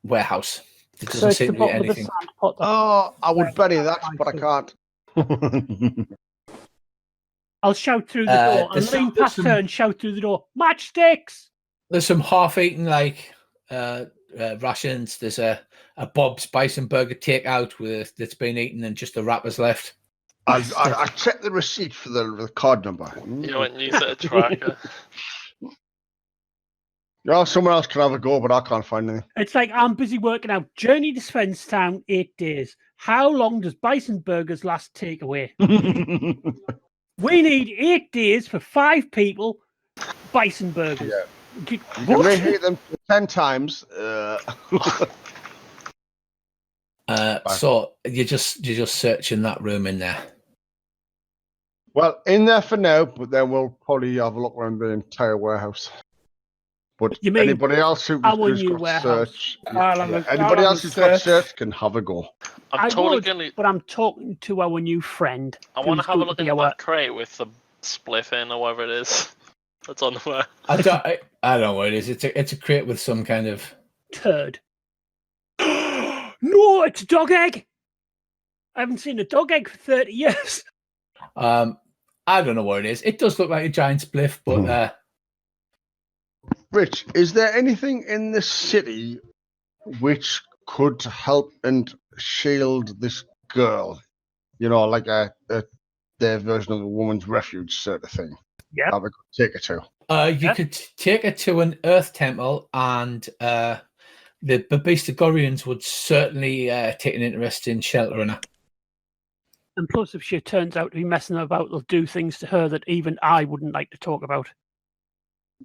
A: warehouse. There doesn't
F: Search
A: seem
F: the
A: to be
F: bottom of the
A: anything.
F: sand pot.
D: Oh, I would bury that, but I can't.
F: I'll shout through the door. I'll
A: there's
F: lean
A: some-
F: past
A: there's
F: her
A: some-
F: and shout through the door. Matchsticks!
A: There's some half-eaten rations. There's a Bob's Bison Burger takeout that's been eaten and just the wrappers left.
D: I checked the receipt for the card number.
B: You know, and use it a tracker.
D: Yeah, someone else can have a go, but I can't find anything.
F: It's like I'm busy working out. Journey to Svenstown, 8 days. How long does Bison Burgers last takeaway? We need 8 days for 5 people. Bison Burgers.
D: Yeah. You can
F: What?
D: reheat them 10 times.
A: So you're just searching that room in there.
D: Well, in there for now, but then we'll probably have a look around the entire warehouse. But
F: You mean
D: anybody else
F: our
D: who's
F: new
D: got
F: warehouse?
D: search,
E: I'll have a-
D: anybody
E: I'll
D: else
E: have
D: who's
E: a
D: got
E: search.
D: search can have a go.
B: I'm
F: I
B: totally
F: would,
B: gonna.
F: but I'm talking to our new friend.
B: I want to
F: who's
B: have a
F: going
B: look
F: to
B: in
F: be our
B: that crate with the spliff in or whatever it is. That's on the way.
A: I don't know what it is. It's a crate with some kind of.
F: turd. No, it's a dog egg. I haven't seen a dog egg for 30 years.
A: I don't know what it is. It does look like a giant spliff, but
D: Rich, is there anything in the city which could help and shield this girl? You know, like their version of a woman's refuge sort of thing.
F: Yep.
D: That we could take her to.
A: you could take it to an Earth temple, and the Babistagorians would certainly take an interest in sheltering her.
F: And plus, if she turns out to be messing about, they'll do things to her that even I wouldn't like to talk about.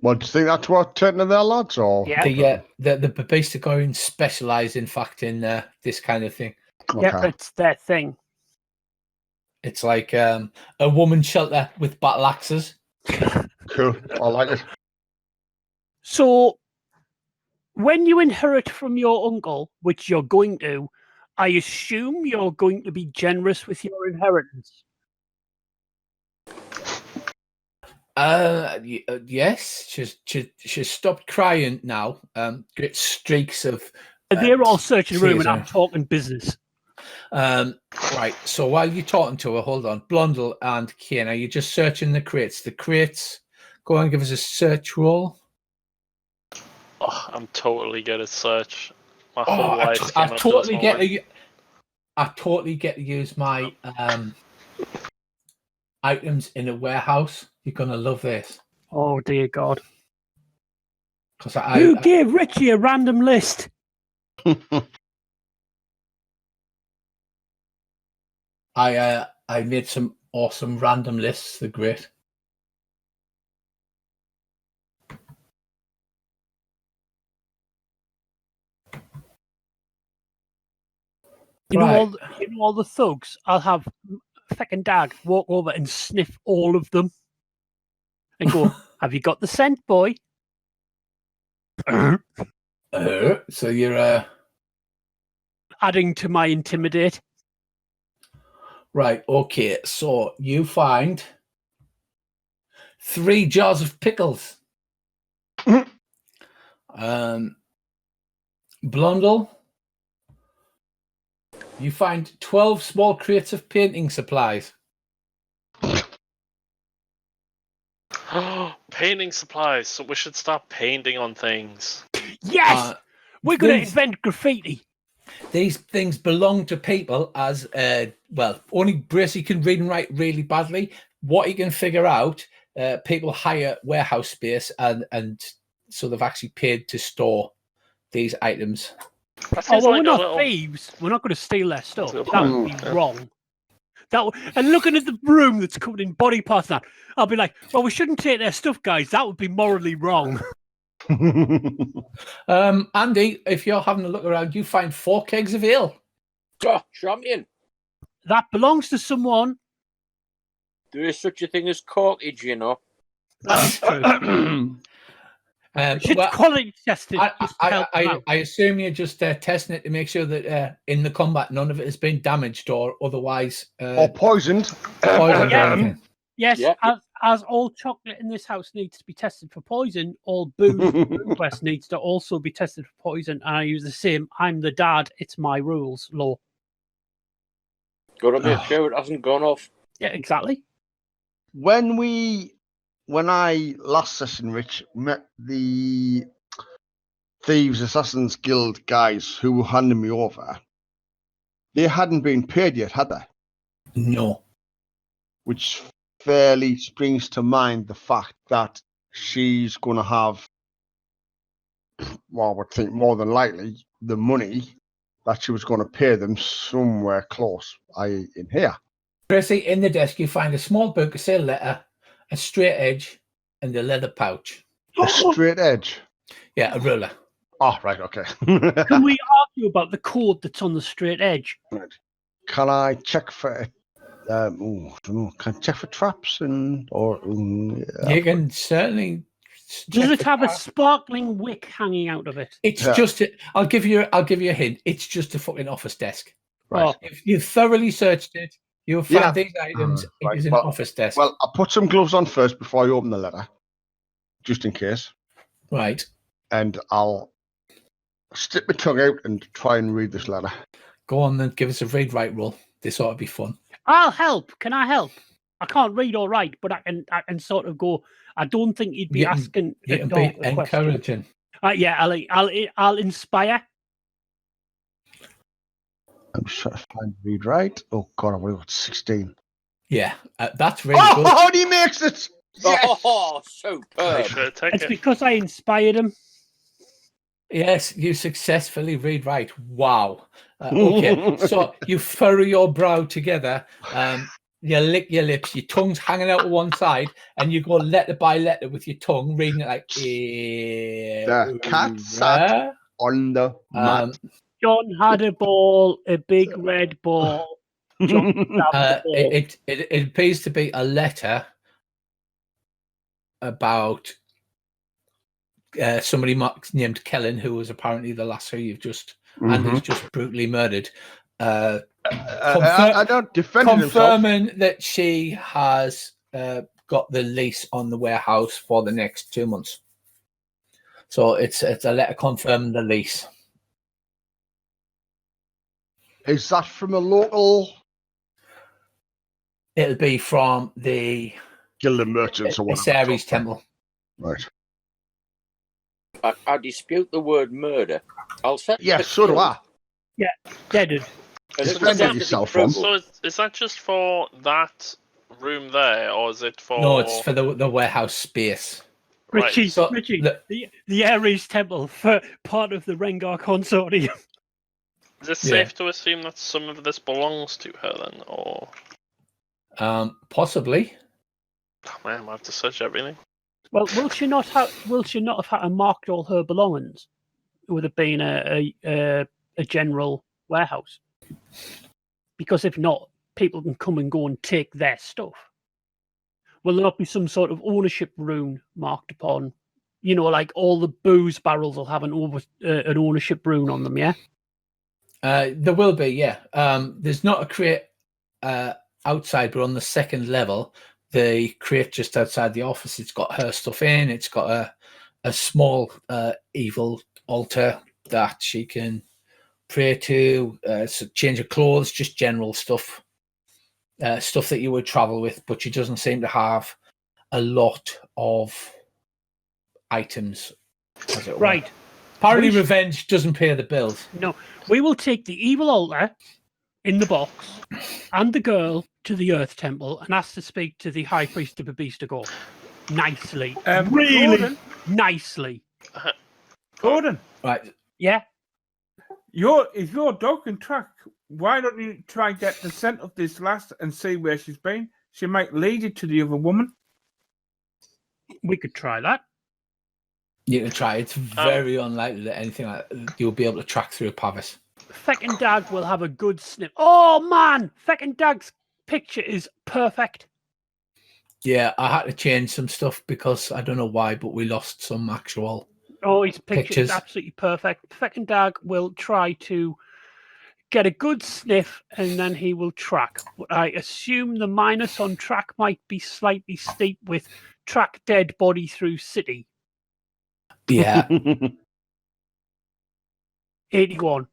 D: Well, do you think that's what turning to their lads, or
F: Yeah.
A: The Babistagorians specialize, in fact, in this kind of thing.
F: Yep,
D: Okay.
F: it's their thing.
A: It's like a woman shelter with battle axes.
D: Cool. I like it.
F: So, when you inherit from your uncle, which you're going to, I assume you're going to be generous with your inheritance.
A: Yes, she's stopped crying now. Great streaks of.
F: They're all searching the room,
A: tears
F: and I'm
A: in.
F: talking business.
A: Right. So while you're talking to her, hold on, Blondel and Kane, are you just searching the crates? The crates. Go on, give us a search roll.
B: Oh, I'm totally good at search. My whole life.
A: I totally get to use my items in a warehouse. You're gonna love this
F: Oh dear God!
A: because
F: Who gave Richie a random list?
A: I made some awesome random lists. They're great.
F: You know,
A: Right.
F: all the thugs. I'll have fucking Dag walk over and sniff all of them, and go, "Have you got the scent, boy?"
A: So you're
F: Adding to my intimidate.
A: right. Okay. So you find 3 jars of pickles. Blondel, you find 12 small crates of painting supplies.
B: Painting supplies. So we should start painting on things.
F: Yes, we're going to
A: these-
F: invent graffiti.
A: These things belong to people as only Bracey can read and write really badly. What he can figure out, people hire warehouse space and so they've actually paid to store these items.
B: That
F: Oh
B: seems
F: well,
B: like
F: we're
B: a
F: not
B: little.
F: thieves. We're not going to steal their stuff.
B: That's a
F: That
B: good
F: would be
B: point, yeah.
F: wrong. And looking at the room that's covered in body parts, now I'll be like, "Well, we shouldn't take their stuff, guys. That would be morally wrong."
A: Andy, if you're having a look around, you find 4 kegs of ale.
C: Oh, champion.
F: That belongs to someone.
C: There is such a thing as corkage, you know.
F: That's true. Shit's
A: well,
F: quality tested. just to help them out.
A: I assume you're just testing it to make sure that in the combat none of it has been damaged or otherwise
D: Or poisoned.
A: poisoned or
F: Yeah.
A: anything.
F: Yes,
C: Yeah.
F: as all chocolate in this house needs to be tested for poison, all booze in Runequest needs to also be tested for poison. And I use the same. I'm the dad. It's my rules law.
C: Got to make sure it hasn't gone off.
F: Yeah, exactly.
D: When I last session, Rich, met the Thieves Assassins Guild guys who were handing me over, they hadn't been paid yet, had they?
A: No.
D: Which fairly springs to mind the fact that she's going to have, well, I would think more than likely, the money that she was going to pay them somewhere close, i.e. in here.
A: Tracy, in the desk you find a small book, a sale letter, a straight edge, and a leather pouch.
D: A straight edge.
A: Yeah, a ruler.
D: Oh, right, okay.
F: Can we argue about the code that's on the straight edge?
D: Can I check for I don't know. Can I check for traps you
A: can certainly.
F: Does
A: check
F: it
A: for
F: have a
A: traps.
F: sparkling wick hanging out of it?
A: It's
D: Yeah.
A: just. I'll give you a hint. It's just a fucking office desk.
D: Right.
F: Oh,
A: If you thoroughly searched it, you'll find
D: Yeah.
A: these items.
D: Right,
A: It is an
D: well-
A: office desk.
D: Well, I'll put some gloves on first before I open the letter, just in case.
A: Right.
D: And I'll stick my tongue out and try and read this letter.
A: Go on then. Give us a read write roll. This ought to be fun.
F: I'll help. Can I help? I can't read or write, but I can sort of go. I don't think you'd be
A: You can-
F: asking
A: You
F: a
A: can
F: dog
A: be
F: a question.
A: encouraging.
F: Yeah, I'll inspire.
D: I'm just trying to find read right. Oh God, I've only got 16.
A: Yeah, that's really good.
D: Oh, he makes it! Yes!
C: Oh,
B: Make
C: superb.
B: sure to take
F: It's
B: it.
F: because I inspired him.
A: Yes, you successfully read right. Wow. Okay, so you furrow your brow together, you lick your lips, your tongue's hanging out to one side, and you go letter by letter with your tongue, reading it like.
D: The cat sat on the mat.
F: John had a ball, a big red ball. John stabbed the ball.
A: It appears to be a letter about somebody named Kellen, who was apparently the lasso you've just and is just brutally murdered.
D: I don't defend himself.
A: Confirming that she has got the lease on the warehouse for the next 2 months. So it's a letter confirming the lease.
D: Is that from a local
A: It'll be from the
D: Guild of Merchants or whatever?
A: Ares Temple.
D: Right.
C: I dispute the word murder. I'll set.
D: Yeah, so do I.
F: Deaded.
C: And it's
D: Defend
C: definitely
D: yourself,
C: brutal.
B: So is that just for that room there, or is it for?
A: No, it's for the warehouse space.
B: Right.
F: Richie,
A: So
F: Richie,
A: the-
F: the Ares Temple for part of the Rengar Consortium.
B: Is it
A: Yeah.
B: safe to assume that some of this belongs to her then, or?
A: Possibly.
B: Oh, man, I have to search everything.
F: Well, will she not have had to marked all her belongings? It would have been a general warehouse. Because if not, people can come and go and take their stuff. Will there not be some sort of ownership rune marked upon? You know, like all the booze barrels will have an ownership rune on them, yeah?
A: There will be, yeah. There's not a crate outside, but on the second level, the crate just outside the office, it's got her stuff in. It's got a small evil altar that she can pray to, so change of clothes, just general stuff. Stuff that you would travel with, but she doesn't seem to have a lot of items. As it were.
F: Right.
A: Apparently,
F: We sh-
A: revenge doesn't pay the bills.
F: No, we will take the evil altar in the box and the girl to the Earth Temple and ask to speak to the High Priest of Babistago. Nicely. Really
E: Gordon,
F: nicely.
E: Gordon,
A: Right.
F: Yeah?
E: if your dog can track, why don't you try and get the scent of this lass and see where she's been? She might lead you to the other woman.
F: We could try that.
A: You can try. It's very unlikely that anything like that you'll be able to track through Pavis.
F: Feck and Dag will have a good snip. Oh, man! Feck and Dag's picture is perfect.
A: Yeah, I had to change some stuff because I don't know why, but we lost some actual.
F: Oh, his picture
A: Pictures.
F: is absolutely perfect. Second Dag will try to get a good sniff and then he will track. But I assume the minus on track might be slightly steep with track dead body through city.
A: Yeah,
F: 81.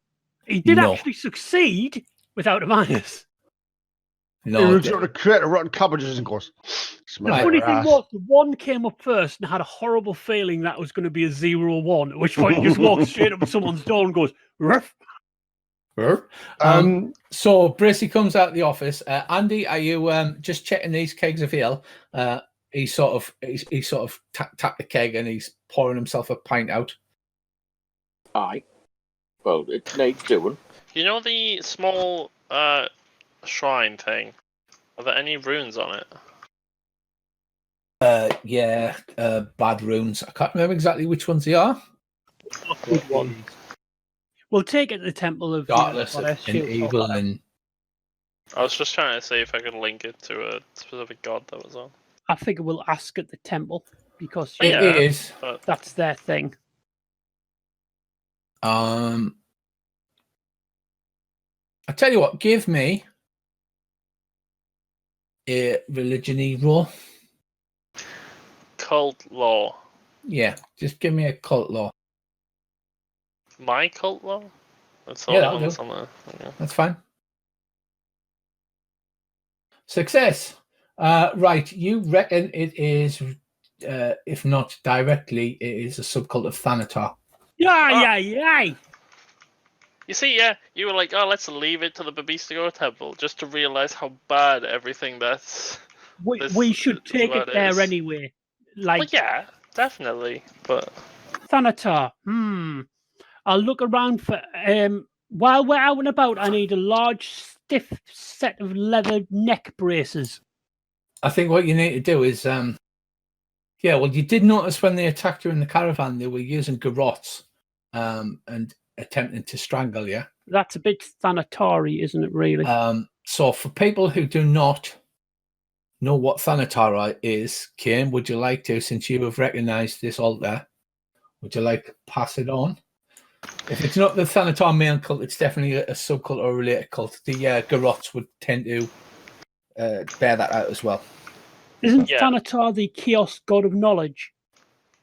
F: He did
A: No.
F: actually succeed without a minus.
D: He
A: no.
D: runs out to create a rotten cabbages and goes, smell
A: Right.
F: The funny
D: your
F: thing
D: ass.
F: was, the one came up first and I had a horrible feeling that was going to be a 0-1, at which point he just walks straight up to someone's door and goes, ruff.
A: So Bracey comes out of the office. Andy, are you just checking these kegs of ale? He sort of tapped the keg and he's pouring himself a pint out.
C: Aye. Well, it needs doing.
B: You know the small shrine thing? Are there any runes on it?
A: Bad runes. I can't remember exactly which ones they are.
F: Good one. We'll take it to the temple of
A: Darkness
F: the
A: and evil and
B: I was just trying to see if I could link it to a specific god that was on.
F: I figure we'll ask at the temple because
A: it
B: Yeah.
A: is.
B: But
F: that's their thing.
A: I tell you what, give me a religion-y roll.
B: cult law.
A: Yeah, just give me a cult law.
B: My cult law? That's all
A: Yeah,
B: yeah,
A: that'll do.
B: somewhere. Okay.
A: That's fine. Success. Right, you reckon it is, if not directly, it is a subcult of Thanatar.
F: Yeah.
B: You see, yeah, you were like, oh, let's leave it to the Babista temple, just to realise how bad everything that's...
F: We should take it there anyway. Like,
B: well, yeah, definitely, but...
F: Thanatar. I'll look around for... while we're out and about, I need a large, stiff set of leather neck braces.
A: I think what you need to do is, you did notice when they attacked you in the caravan, they were using garrots and attempting to strangle you.
F: That's a bit Thanatari, isn't it, really?
A: So for people who do not know what Thanatara is, Kane, would you like to, since you have recognised this altar, would you like to pass it on? If it's not the Thanatar main cult, it's definitely a subcult or a related cult. The garrots would tend to bear that out as well.
F: Isn't Thanatar the chaos god of knowledge?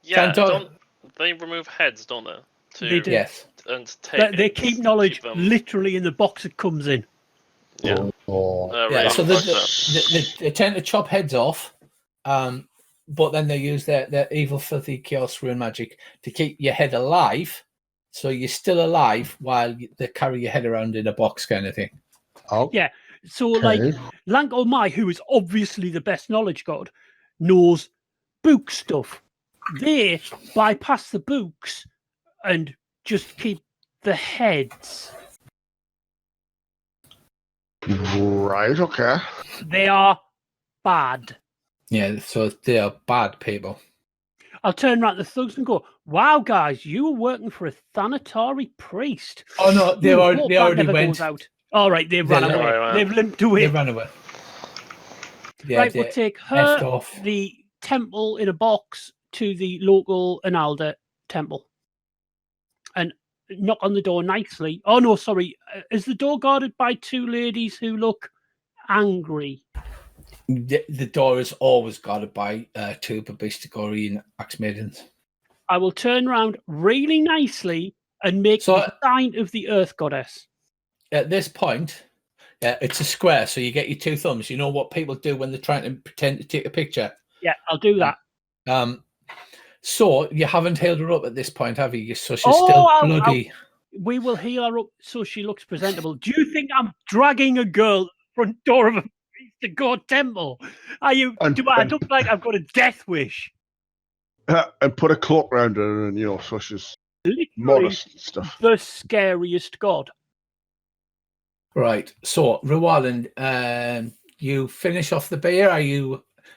B: Yeah,
A: Thanatar...
B: they remove heads, don't they?
F: They do.
A: Yes.
B: And take
F: they keep knowledge literally in the box it comes in.
B: Yeah.
A: Yeah, so they tend to chop heads off, but then they use their evil, filthy chaos rune magic to keep your head alive, so you're still alive while they carry your head around in a box kind of thing.
D: Oh.
F: Yeah, so like Lank Omai, who is obviously the best knowledge god, knows book stuff. They bypass the books and just keep the heads.
D: Right, okay.
F: They are bad.
A: Yeah, so they are bad people.
F: I'll turn around to the thugs and go, wow, guys, you were working for a Thanatari priest.
A: Oh, no, they already went.
F: Goes out. All right, they've run away. They've limped away.
A: They ran away. Yeah,
F: right, we'll take her, the temple in a box, to the local Analda temple. And knock on the door nicely. Oh, no, sorry. Is the door guarded by two ladies who look angry?
A: The door is always guarded by two Babistigori and Axe Maidens.
F: I will turn around really nicely and make the sign of the Earth Goddess. At
A: this point, it's a square, so you get your two thumbs. You know what people do when they're trying to pretend to take a picture?
F: Yeah, I'll do that.
A: So you haven't healed her up at this point, have you? So she's still bloody.
F: We will heal her up so she looks presentable. Do you think I'm dragging a girl to the front door of a to go temple? Are you? Do I look like I've got a death wish?
D: And put a cloak around her, and so she's
F: literally
D: modest and stuff.
F: The scariest god.
A: Right. So, Rewalland, you finish off the beer.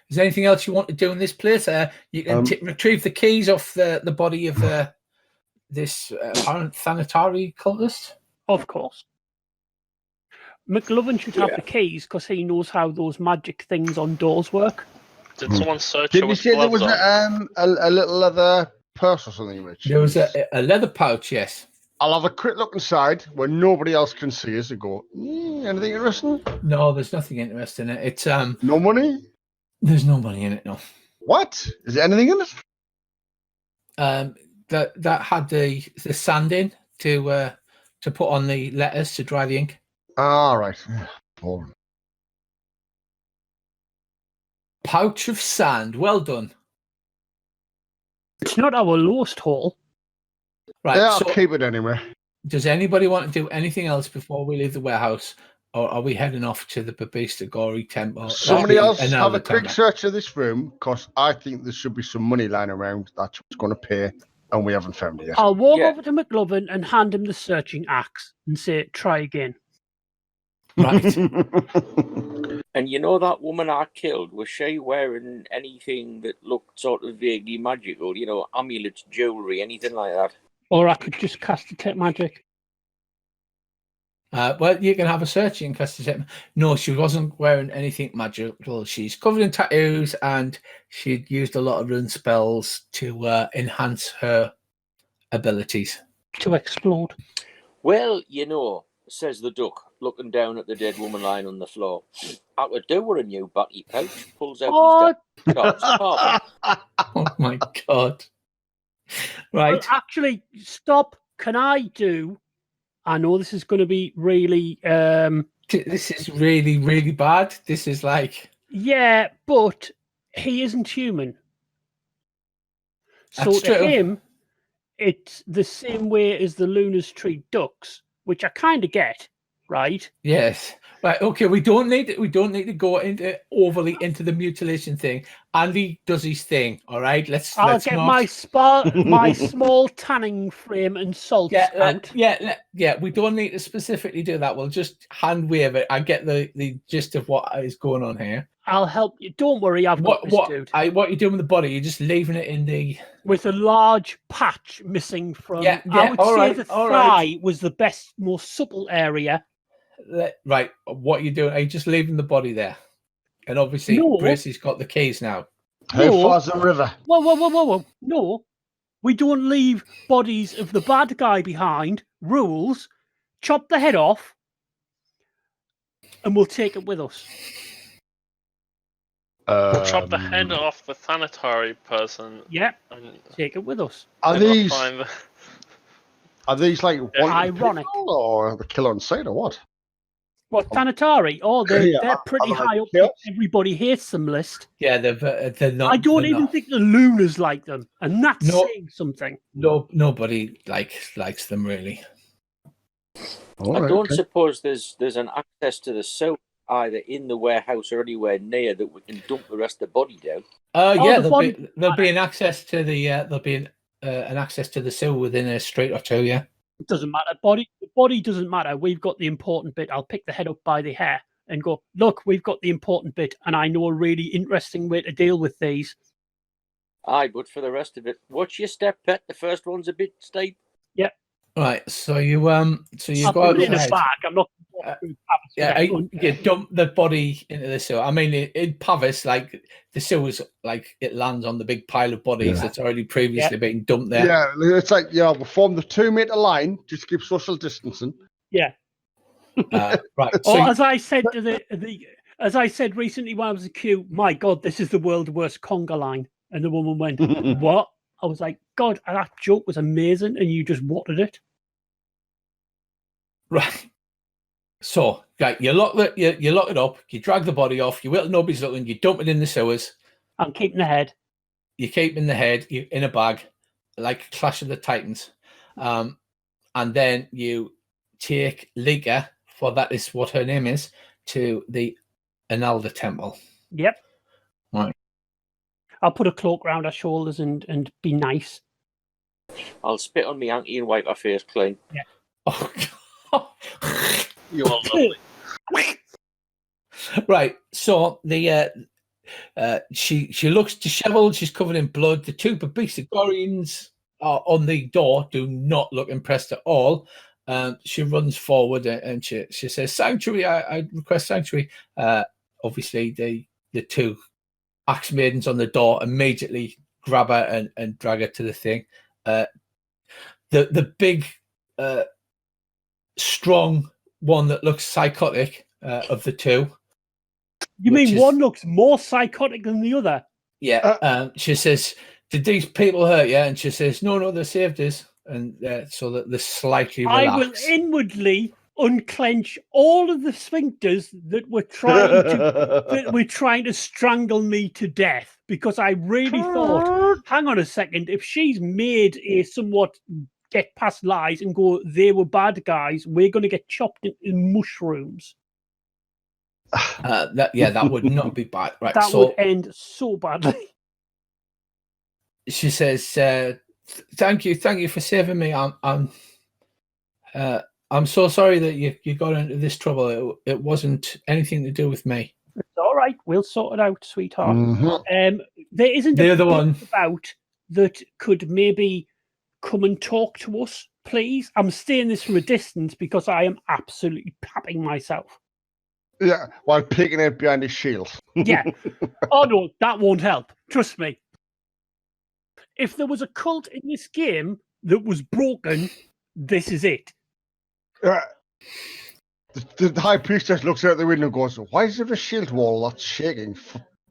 A: Is there anything else you want to do in this place? You can retrieve the keys off the body of this apparent Thanatari cultist.
F: Of course. McLovin should have the keys because he knows how those magic things on doors work.
B: Did someone search
D: Did
B: her
D: you
B: with
D: say there
B: gloves
D: was
B: on?
D: a little leather purse or something, Rich?
A: There was a leather pouch, yes.
D: I'll have a quick look inside where nobody else can see us and go, anything interesting?
A: No, there's nothing interesting in it. It's
D: No money?
A: there's no money in it, no.
D: What? Is there anything in it?
A: That had the sand in to put on the letters to dry the ink.
D: Ah, right. Boring.
A: Pouch of sand. Well done.
F: It's not our lowest haul.
A: Right.
D: Yeah, I'll
A: So,
D: keep it anyway.
A: does anybody want to do anything else before we leave the warehouse, or are we heading off to the Babista Gori temple?
D: Somebody else have
A: Another
D: a quick
A: temple.
D: search of this room, because I think there should be some money lying around that's what's going to pay, and we haven't found it yet.
F: I'll walk
C: Yeah.
F: over to McLovin and hand him the searching axe and say, try again.
A: Right.
C: And you know that woman I killed, was she wearing anything that looked sort of vaguely magical? You know, amulets, jewellery, anything like that?
F: Or I could just cast detect magic.
A: Well, you can have a search in case no, she wasn't wearing anything magical. She's covered in tattoos, and she'd used a lot of rune spells to enhance her abilities.
F: To explode.
C: Well, you know, says the duck, looking down at the dead woman lying on the floor. I could do with a new batty pouch. Pulls out
F: Oh,
C: his cards.
A: Oh my god! Right.
F: well, actually, stop. Can I do? I know this is going to be really.
A: This is really, really bad. This is like.
F: Yeah, but he isn't human. So
A: That's
F: to
A: true.
F: him, it's the same way as the Luna's Tree ducks, which I kind of get, right?
A: Yes. Right. Okay. We don't need to go into overly into the mutilation thing. Andy does his thing. All right. Let's
F: get
A: not...
F: my small tanning frame and salts out.
A: Yeah. We don't need to specifically do that. We'll just hand wave it. I get the gist of what is going on here.
F: I'll help you. Don't worry, I've got this, dude.
A: What you doing with the body? You're just leaving it in the
F: with a large patch missing from.
A: Yeah,
F: I would say the
A: all
F: thigh
A: right.
F: was the best, more supple area.
A: Right. What are you doing? Are you just leaving the body there? And obviously,
F: No.
A: Bracey's got the keys now.
D: How far's the river?
F: Whoa. No, we don't leave bodies of the bad guy behind. Rules. Chop the head off, and we'll take it with us.
B: Chop the head off the Thanatari person.
F: Yeah,
B: And
F: take it with us.
D: Are
B: they're not
D: these
B: fine.
D: like
F: Ironic.
D: or the kill on sight or what?
F: What, Thanatari? Oh, they're pretty
D: are they
F: high up.
D: kills?
F: Everybody hates them list.
A: Yeah, they're not.
F: I don't
A: they're
F: even
A: not.
F: think the Lunas like them, and that's
A: No.
F: saying something.
A: No, nobody likes them really.
C: I don't suppose there's an access to the sewer either in the warehouse or anywhere near that we can dump the rest of the body down.
A: Yeah,
F: the
A: there'll be an access to the an access to the sewer within a street or two. Yeah.
F: It doesn't matter. The body doesn't matter. We've got the important bit. I'll pick the head up by the hair and go, look, we've got the important bit, and I know a really interesting way to deal with these.
C: Aye, but for the rest of it, watch your step, pet. The first one's a bit steep.
F: Yep.
A: Right. So you
F: I'll
A: go
F: put it in a
A: outside.
F: bag. I'm not.
A: You dump the body into the sewer. I mean, in Pavis, like the sewer's like it lands on the big pile of bodies that's already previously been dumped there.
D: Yeah, it's like we form the 2-meter line just to keep social distancing.
F: Yeah.
A: Right.
F: Or as I said to as I said recently when I was a queue, my God, this is the world's worst conga line. And the woman went, what? I was like, God, that joke was amazing, and you just watered it.
A: Right. So, right, you lock it up, you drag the body off, you wait till nobody's looking, you dump it in the sewers.
F: I'm keeping the head.
A: You keep in the head, you in a bag, like Clash of the Titans. And then you take Lika, for that is what her name is, to the Analda Temple.
F: Yep.
A: Right.
F: I'll put a cloak round her shoulders and be nice.
C: I'll spit on me auntie and wipe her face clean.
F: Yeah.
A: Oh, God.
B: You are lovely.
A: Right. So the she looks dishevelled. She's covered in blood. The two Babisagorians are on the door. Do not look impressed at all. She runs forward and she says, "Sanctuary. I request sanctuary." Obviously, the two axe maidens on the door immediately grab her and drag her to the thing. The big, strong one that looks psychotic of the two.
F: You mean one looks more psychotic than the other?
A: Yeah. She says, "Did these people hurt you?" And she says, "No, they saved us." And so that they're slightly relaxed.
F: I will inwardly unclench all of the sphincters that were trying to strangle me to death, because I really thought, hang on a second, if she's made a somewhat get past lies and go, they were bad guys, we're going to get chopped into mushrooms.
A: That would not be bad, right?
F: That would end so badly.
A: She says, "Thank you for saving me. I'm so sorry that you got into this trouble. It wasn't anything to do with me."
F: It's all right. We'll sort it out, sweetheart. There isn't
A: the other one
F: about that could maybe come and talk to us, please. I'm staying this from a distance because I am absolutely papping myself.
D: Yeah, while peeking it behind his shield.
F: Yeah. Oh no, that won't help. Trust me. If there was a cult in this game that was broken, this is it.
D: The high priestess looks out the window and goes, "Why is there a shield wall that's shaking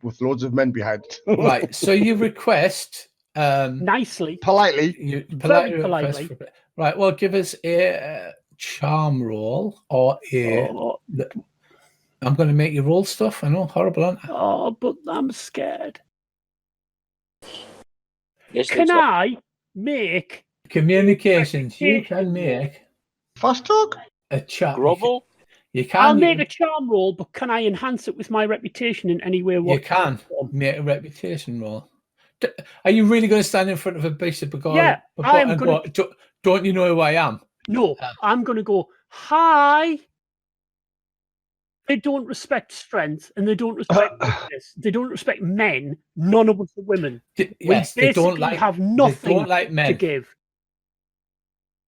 D: with loads of men behind it?"
A: Right, so you request...
F: nicely.
D: Politely.
F: Very politely.
A: Right, well, give us a charm roll or a... I'm going to make you roll stuff. I know, horrible, aren't I?
F: Oh, but I'm scared.
C: Yes,
F: Can I make...
A: Communications. You can make...
D: Fast talk?
A: A charm.
C: Grovel?
A: You can.
F: I'll make a charm roll, but can I enhance it with my reputation in any way?
A: You can make a reputation roll. Are you really going to stand in front of a bishop?
F: Yeah, I am going
A: to... Don't you know who I am?
F: No, I'm going to go, "Hi." They don't respect strength, and they don't respect weakness. They don't respect men. None of us are women.
A: Yes,
F: we basically have nothing to give.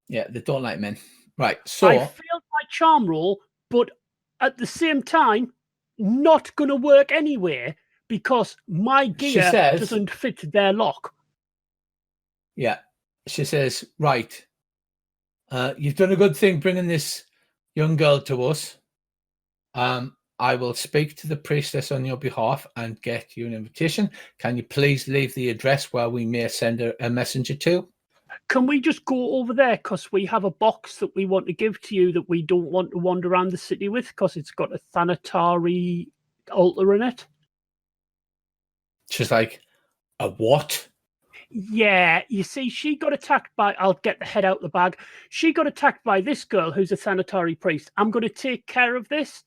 A: Yeah, they don't like men. Right, so...
F: I failed my charm roll, but at the same time, not going to work anyway, because my gear doesn't fit their lock.
A: Yeah, she says, "Right, you've done a good thing bringing this young girl to us. I will speak to the priestess on your behalf and get you an invitation. Can you please leave the address where we may send a messenger to?"
F: Can we just go over there, because we have a box that we want to give to you that we don't want to wander around the city with, because it's got a Thanatari altar in it?
A: She's like, "A what?"
F: Yeah, you see, she got attacked by... I'll get the head out the bag. She got attacked by this girl who's a Thanatari priest. I'm going to take care of this,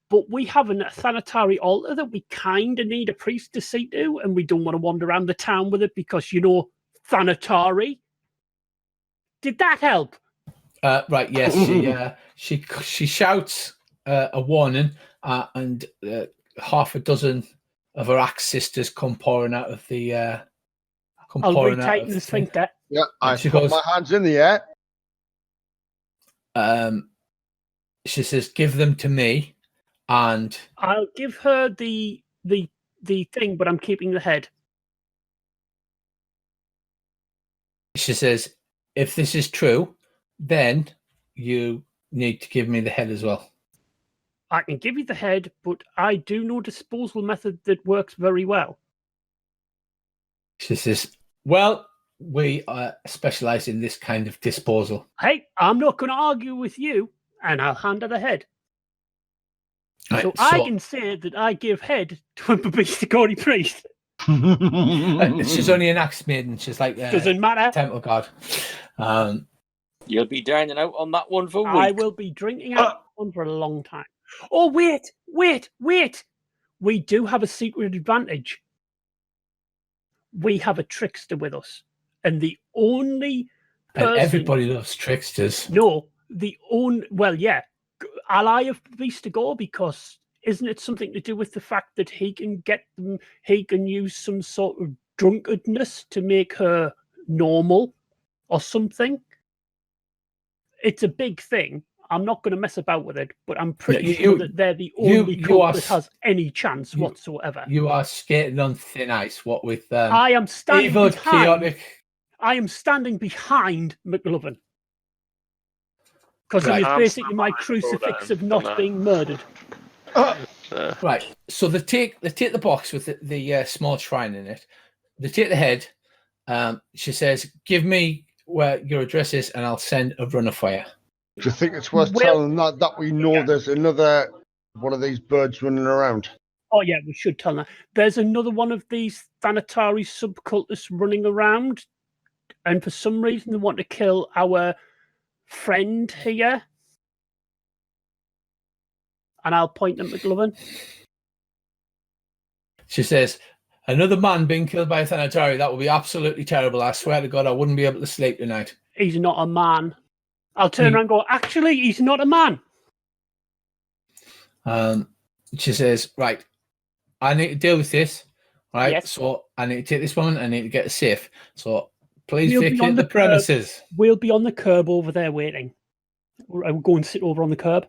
F: but we have a Thanatari altar that we kind of need a priest to see to, and we don't want to wander around the town with it because, you know, Thanatari. Did that help?
A: Right, yes. She shouts a warning, and half a dozen of her axe sisters come pouring out of the...
F: I'll retighten the sphincter.
D: Yeah, I put my hands in the air.
A: She says, "Give them to me," and...
F: I'll give her the thing, but I'm keeping the head.
A: She says, "If this is true, then you need to give me the head as well."
F: I can give you the head, but I do know a disposal method that works very well.
A: She says, "Well, we specialize in this kind of disposal."
F: Hey, I'm not going to argue with you, and I'll hand her the head.
A: Right,
F: so I can say that I give head to a Babistakori priest.
A: She's only an axe maiden. She's like
F: doesn't matter.
A: Temple god.
C: You'll be dining out on that one for weeks.
F: I will be drinking out on for a long time. Oh, wait. We do have a secret advantage. We have a trickster with us. And the only person...
A: And everybody loves tricksters.
F: No, ally of Beast-to-Go, because isn't it something to do with the fact that he can get them, he can use some sort of drunkenness to make her normal or something? It's a big thing. I'm not going to mess about with it, but I'm pretty
A: you-
F: sure that they're the only
A: you
F: cult
A: are
F: that has any chance whatsoever.
A: You are skating on thin ice. What with
F: I am standing
A: evil,
F: behind.
A: chaotic.
F: I am standing behind McLovin because
A: Right.
F: he is
B: I'm
F: basically my
B: standing
F: crucifix
B: behind
F: of not
B: him.
F: being murdered.
A: Right. So they take the box with the small shrine in it. They take the head. She says, "Give me where your address is, and I'll send a runner for you."
D: Do you think it's worth
F: Well-
D: telling that we know there's another one of these birds running around?
F: Oh yeah, we should tell that. There's another one of these Thanatari subcultists running around, and for some reason they want to kill our friend here. And I'll point at McLovin.
A: She says, "Another man being killed by a Thanatari. That would be absolutely terrible. I swear to God, I wouldn't be able to sleep tonight."
F: He's not a man. I'll turn around and go, actually, he's not a man.
A: She says, "Right, I need to deal with this. Right,
F: Yes.
A: so I need to take this woman. I need to get her safe. So please
F: We'll be
A: vacate
F: on
A: the
F: the curb.
A: premises."
F: We'll be on the curb over there waiting. We'll go and sit over on the curb.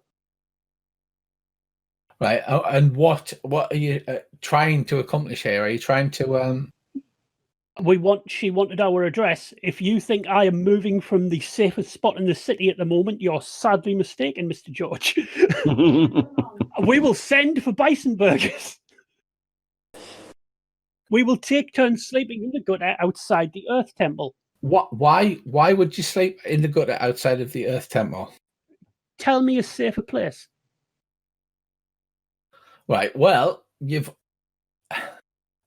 A: Right, and what are you trying to accomplish here? Are you trying to
F: She wanted our address. If you think I am moving from the safest spot in the city at the moment, you're sadly mistaken, Mr. George. We will send for bison burgers. We will take turns sleeping in the gutter outside the Earth Temple.
A: Why would you sleep in the gutter outside of the Earth Temple?
F: Tell me a safer place.
A: Right. Well,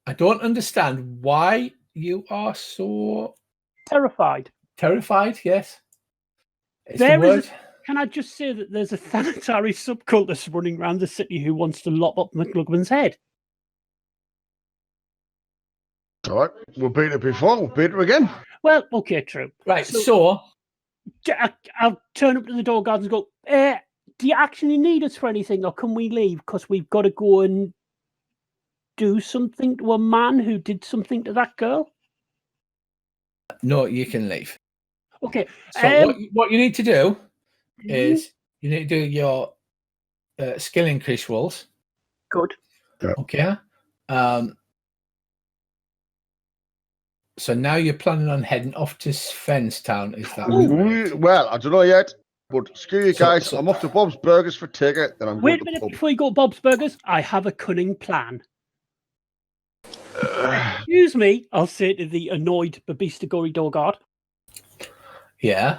A: I don't understand why you are so
F: Terrified.
A: terrified. Yes. It's the
F: There is
A: word.
F: Can I just say that there's a Thanatari subcultist running around the city who wants to lop up McLovin's head?
D: All right, we'll beat it before. We'll beat it again.
F: Well, okay, true.
A: Right. So
F: I'll turn up to the door guards and go, do you actually need us for anything, or can we leave? Because we've got to go and do something to a man who did something to that girl.
A: no, you can leave.
F: Okay.
A: So what you need to do is you need to do your skill increase rolls.
F: Good.
A: Okay. So now you're planning on heading off to Svenstown, is that correct?
D: Well, I don't know yet, but screw you
A: So-
D: guys.
A: so-
D: I'm off to Bob's Burgers for ticket, then I'm
F: Wait a
D: going to
F: minute
D: pub.
F: before you go to Bob's Burgers. I have a cunning plan. Excuse me, I'll say to the annoyed Babista door guard.
A: Yeah.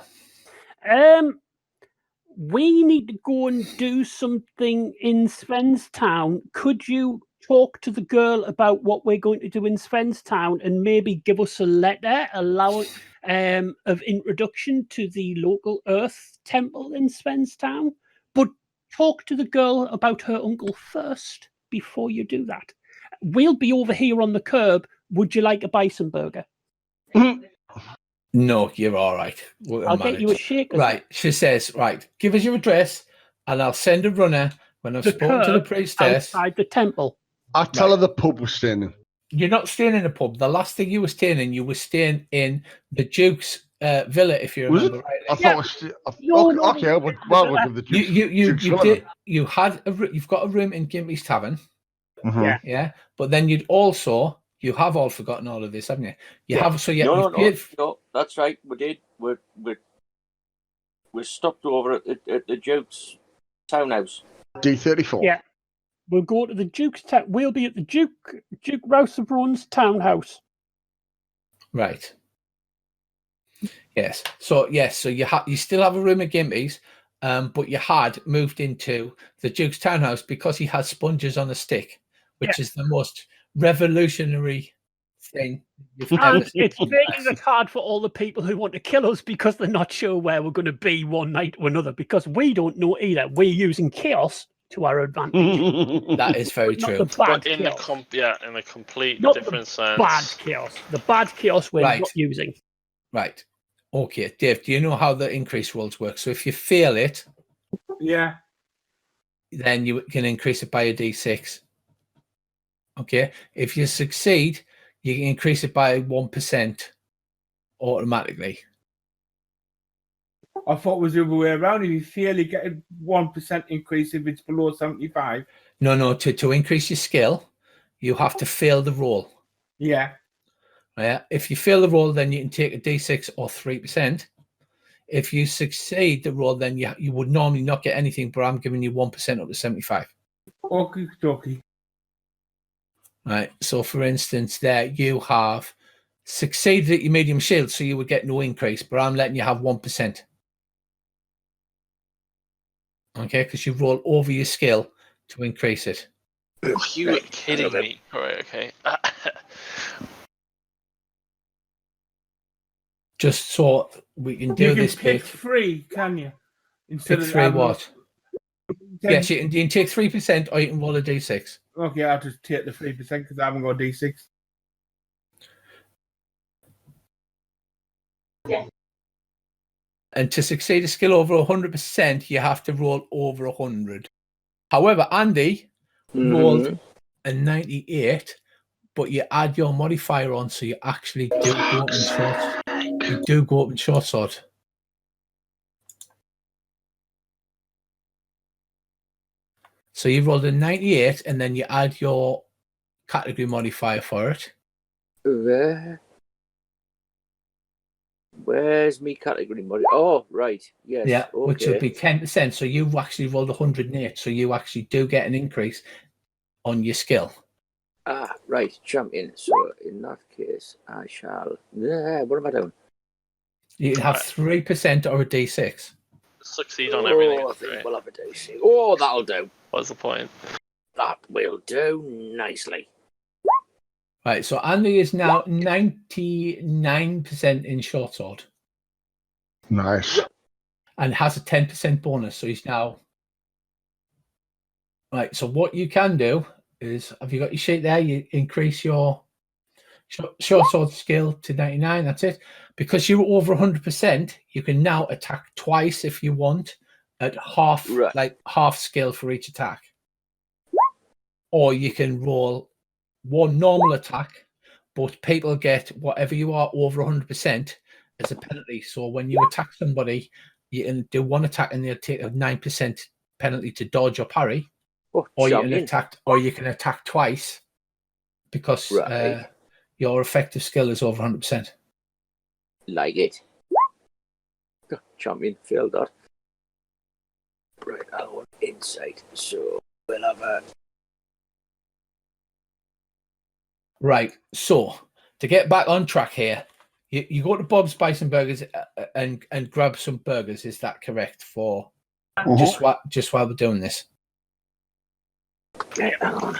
F: We need to go and do something in Svenstown. Could you talk to the girl about what we're going to do in Svenstown and maybe give us a letter of introduction to the local Earth Temple in Svenstown? But talk to the girl about her uncle first before you do that. We'll be over here on the curb. Would you like a bison burger?
A: No, you're all right.
F: I'll get you a shake.
A: Right. She says, right, give us your address and I'll send a runner when I've spoken to the priestess.
F: Outside the temple.
D: I tell her the pub was staying in.
A: You're not staying in a pub. The last thing you were staying in, you were staying in the Duke's villa, if you
D: Was
A: remember
D: it?
A: rightly.
D: I thought it was.
F: No,
D: Okay, we'll give the Duke's.
A: You you've got a room in Gimpy's Tavern,
F: Yeah.
A: yeah. But then you have all forgotten all of this, haven't you?
C: No, that's right. We did. We stopped over at the Duke's townhouse.
D: D34.
F: Yeah. We'll go to the Duke's we'll be at the Duke Rouse of Rowan's townhouse.
A: Right. Yes. So you still have a room at Gimpy's, but you had moved into the Duke's townhouse because he has sponges on a stick, which is the most revolutionary thing you've ever
F: And
A: seen.
F: it's making it hard for all the people who want to kill us because they're not sure where we're going to be one night or another because we don't know either. We're using chaos to our advantage.
A: That is very
F: Not
A: true.
F: the bad
B: But in
F: chaos.
B: in a complete
F: Not
B: different
F: the
B: sense.
F: bad chaos. The bad chaos we're
A: Right.
F: not using.
A: Right. Okay, Dave, do you know how the increase rolls work? So if you fail it,
E: Yeah.
A: then you can increase it by a d6. Okay. If you succeed, you can increase it by 1% automatically.
E: I thought it was the other way around. If you fail, you get a 1% increase if it's below 75.
A: No. To increase your skill, you have to fail the roll.
E: Yeah.
A: Yeah. If you fail the roll, then you can take a D6 or 3%. If you succeed the roll, then you would normally not get anything, but I'm giving you 1% up to 75.
E: Okie dokie.
A: Right. So, for instance, there you have succeeded at your medium shield, so you would get no increase, but I'm letting you have 1%. Okay, because you roll over your skill to increase it.
B: Are you kidding me? All right, okay.
A: Just so we can do
E: You can
A: this
E: pick
A: bit.
E: 3, can you? Instead
A: Pick
E: of
A: 3
E: having
A: what?
E: 10.
A: Yes, you can take 3% or you can roll a D6.
E: Okay, I'll just take the 3% because I haven't got a D6.
A: And to succeed a skill over 100%, you have to roll over 100. However, Andy rolled a 98, but you add your modifier on, so you actually do go up in short. You do go up in short sword. So you rolled a 98, and then you add your category modifier for it.
C: Where's me category modifier? Oh, right. Yes.
A: Yeah,
C: okay.
A: which would be 10%. So you've actually rolled 108, so you actually do get an increase on your skill.
C: Ah, right, champion. So in that case, I shall. What am I doing?
A: You can have 3% or a D6.
B: Succeed on everything.
C: I think
B: Right.
C: we'll have a D6. Oh, that'll do.
B: What's the point?
C: That will do nicely.
A: Right, so Andy is now 99% in short sword
D: Nice.
A: and has a 10% bonus. So he's now right. So what you can do is, have you got your sheet there? You increase your short sword skill to 99. That's it. Because you're over 100%, you can now attack twice if you want at half, like half skill for each attack. Or you can roll one normal attack, but people get whatever you are over 100% as a penalty. So when you attack somebody, you can do one attack and they'll take a 9% penalty to dodge or parry.
C: Oh,
A: or you can attack twice because your effective skill is over 100%.
C: Like it. Champion failed that. Right, I want insight. So we'll have a.
A: Right, so to get back on track here, you go to Bob's Bison Burgers and grab some burgers. Is that correct? For just while we're doing this.
C: Right, hang on.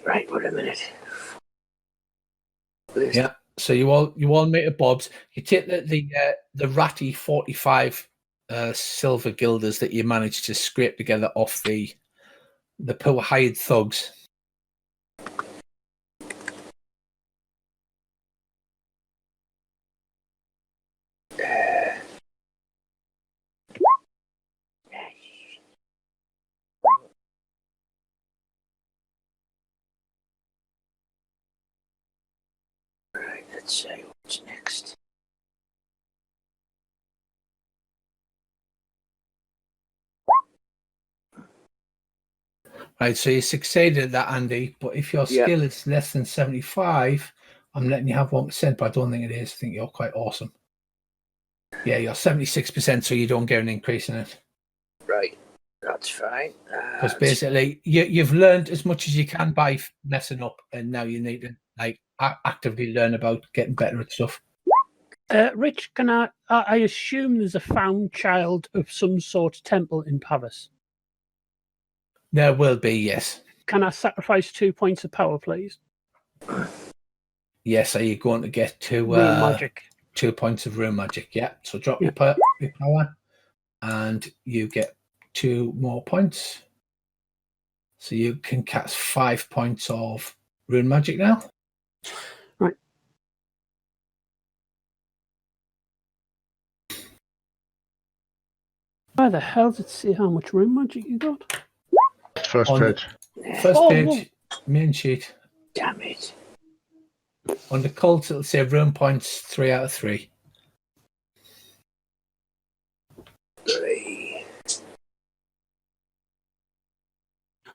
C: Right, wait a minute.
A: Yeah. So you all meet at Bob's. You take the ratty 45 silver guilders that you managed to scrape together off the poor hired thugs.
C: Right, let's see what's next.
A: Right, so you succeeded at that, Andy, but if your skill is less than 75, I'm letting you have 1%, but I don't think it is. I think you're quite awesome. Yeah, you're 76%, so you don't get an increase in it.
C: Right, that's fine.
A: Because basically, you've learned as much as you can by messing up, and now you need to actively learn about getting better at stuff.
F: Rich, can I assume there's a found child of some sort of temple in Pavis?
A: There will be, yes.
F: Can I sacrifice 2 points of power, please?
A: Yes, are you going to get to
F: rune magic?
A: 2 points of rune magic? Yeah. So drop your power, and you get 2 more points. So you can cast 5 points of rune magic now.
F: Right. Where the hell did it see how much rune magic you got?
D: First page.
A: First page, main sheet.
C: Damn it.
A: On the cult, it'll say room points 3 out of 3.
C: 3.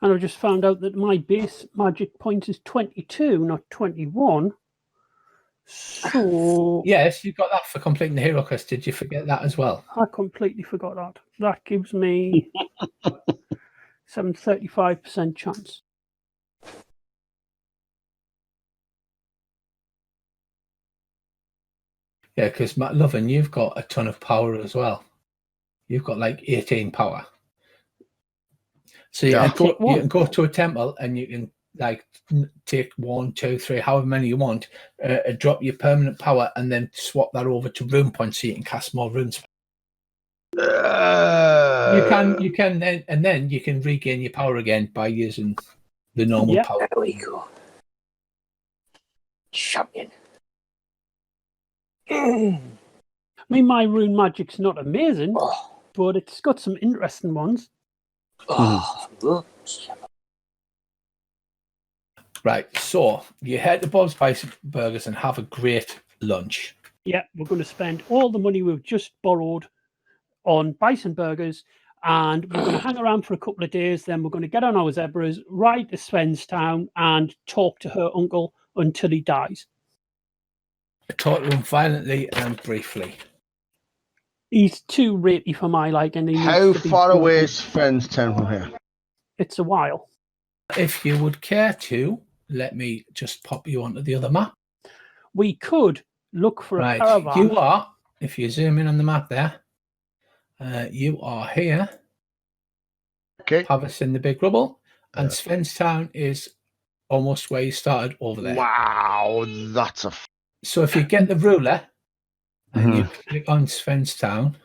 F: And I just found out that my base magic point is 22, not 21. So
A: Yes, you got that for completing the hero quest. Did you forget that as well?
F: I completely forgot that. That gives me 35% chance.
A: Yeah, because McLovin, you've got a ton of power as well. You've got like 18 power. So you,
D: Yeah.
A: you can go to a temple and you can like take 1, 2, 3, however many you want, drop your permanent power, and then swap that over to rune points so you can cast more runes. You can, and then you can regain your power again by using the normal power.
C: There we go. Champion.
F: I mean, my rune magic's not amazing,
C: Oh.
F: but it's got some interesting ones.
C: Oh.
A: Right, so you head to Bob's Bison Burgers and have a great lunch.
F: Yeah, we're going to spend all the money we've just borrowed on bison burgers, and we're going to hang around for a couple of days. Then we're going to get on our zebras, ride to Svenstown, and talk to her uncle until he dies.
A: Talk to him violently and briefly.
F: He's too rapey for my liking.
D: How far away is Svenstown from here?
F: It's a while.
A: If you would care to, let me just pop you onto the other map.
F: We could look for a caravan.
A: You are, if you zoom in on the map there, you are here.
D: Okay.
A: Pavis in the big rubble, and Svenstown is almost where you started over there.
D: Wow, that's a.
A: So if you get the ruler and you click on Svenstown,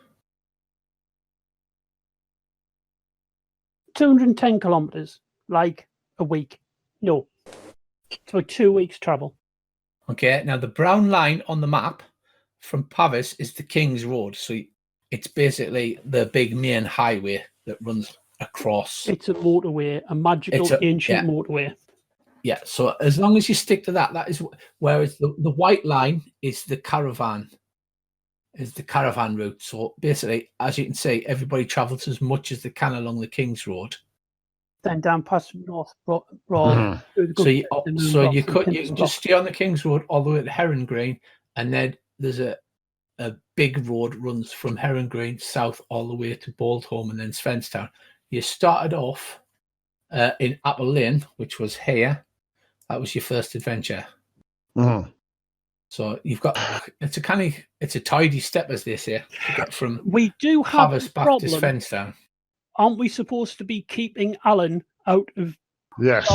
F: 210 kilometers, like a week. No, it's about 2 weeks travel.
A: okay. Now the brown line on the map from Pavis is the King's Road, so it's basically the big main highway that runs across.
F: It's a motorway, a magical ancient motorway.
A: Yeah, so as long as you stick to that, that is whereas the white line is the caravan route. So basically, as you can see, everybody travels as much as they can along the King's Road.
F: Then down past North Broad.
A: So you can just stay on the King's Road all the way to Heron Green, and then there's a big road runs from Heron Green south all the way to Boldholm and then Svenstown. You started off in Apple Lane, which was here. That was your first adventure. So you've got it's a tidy step, as they say, to get from
F: we do have
A: Pavis back to Svenstown.
F: Aren't we supposed to be keeping Alan out of?
D: Yes.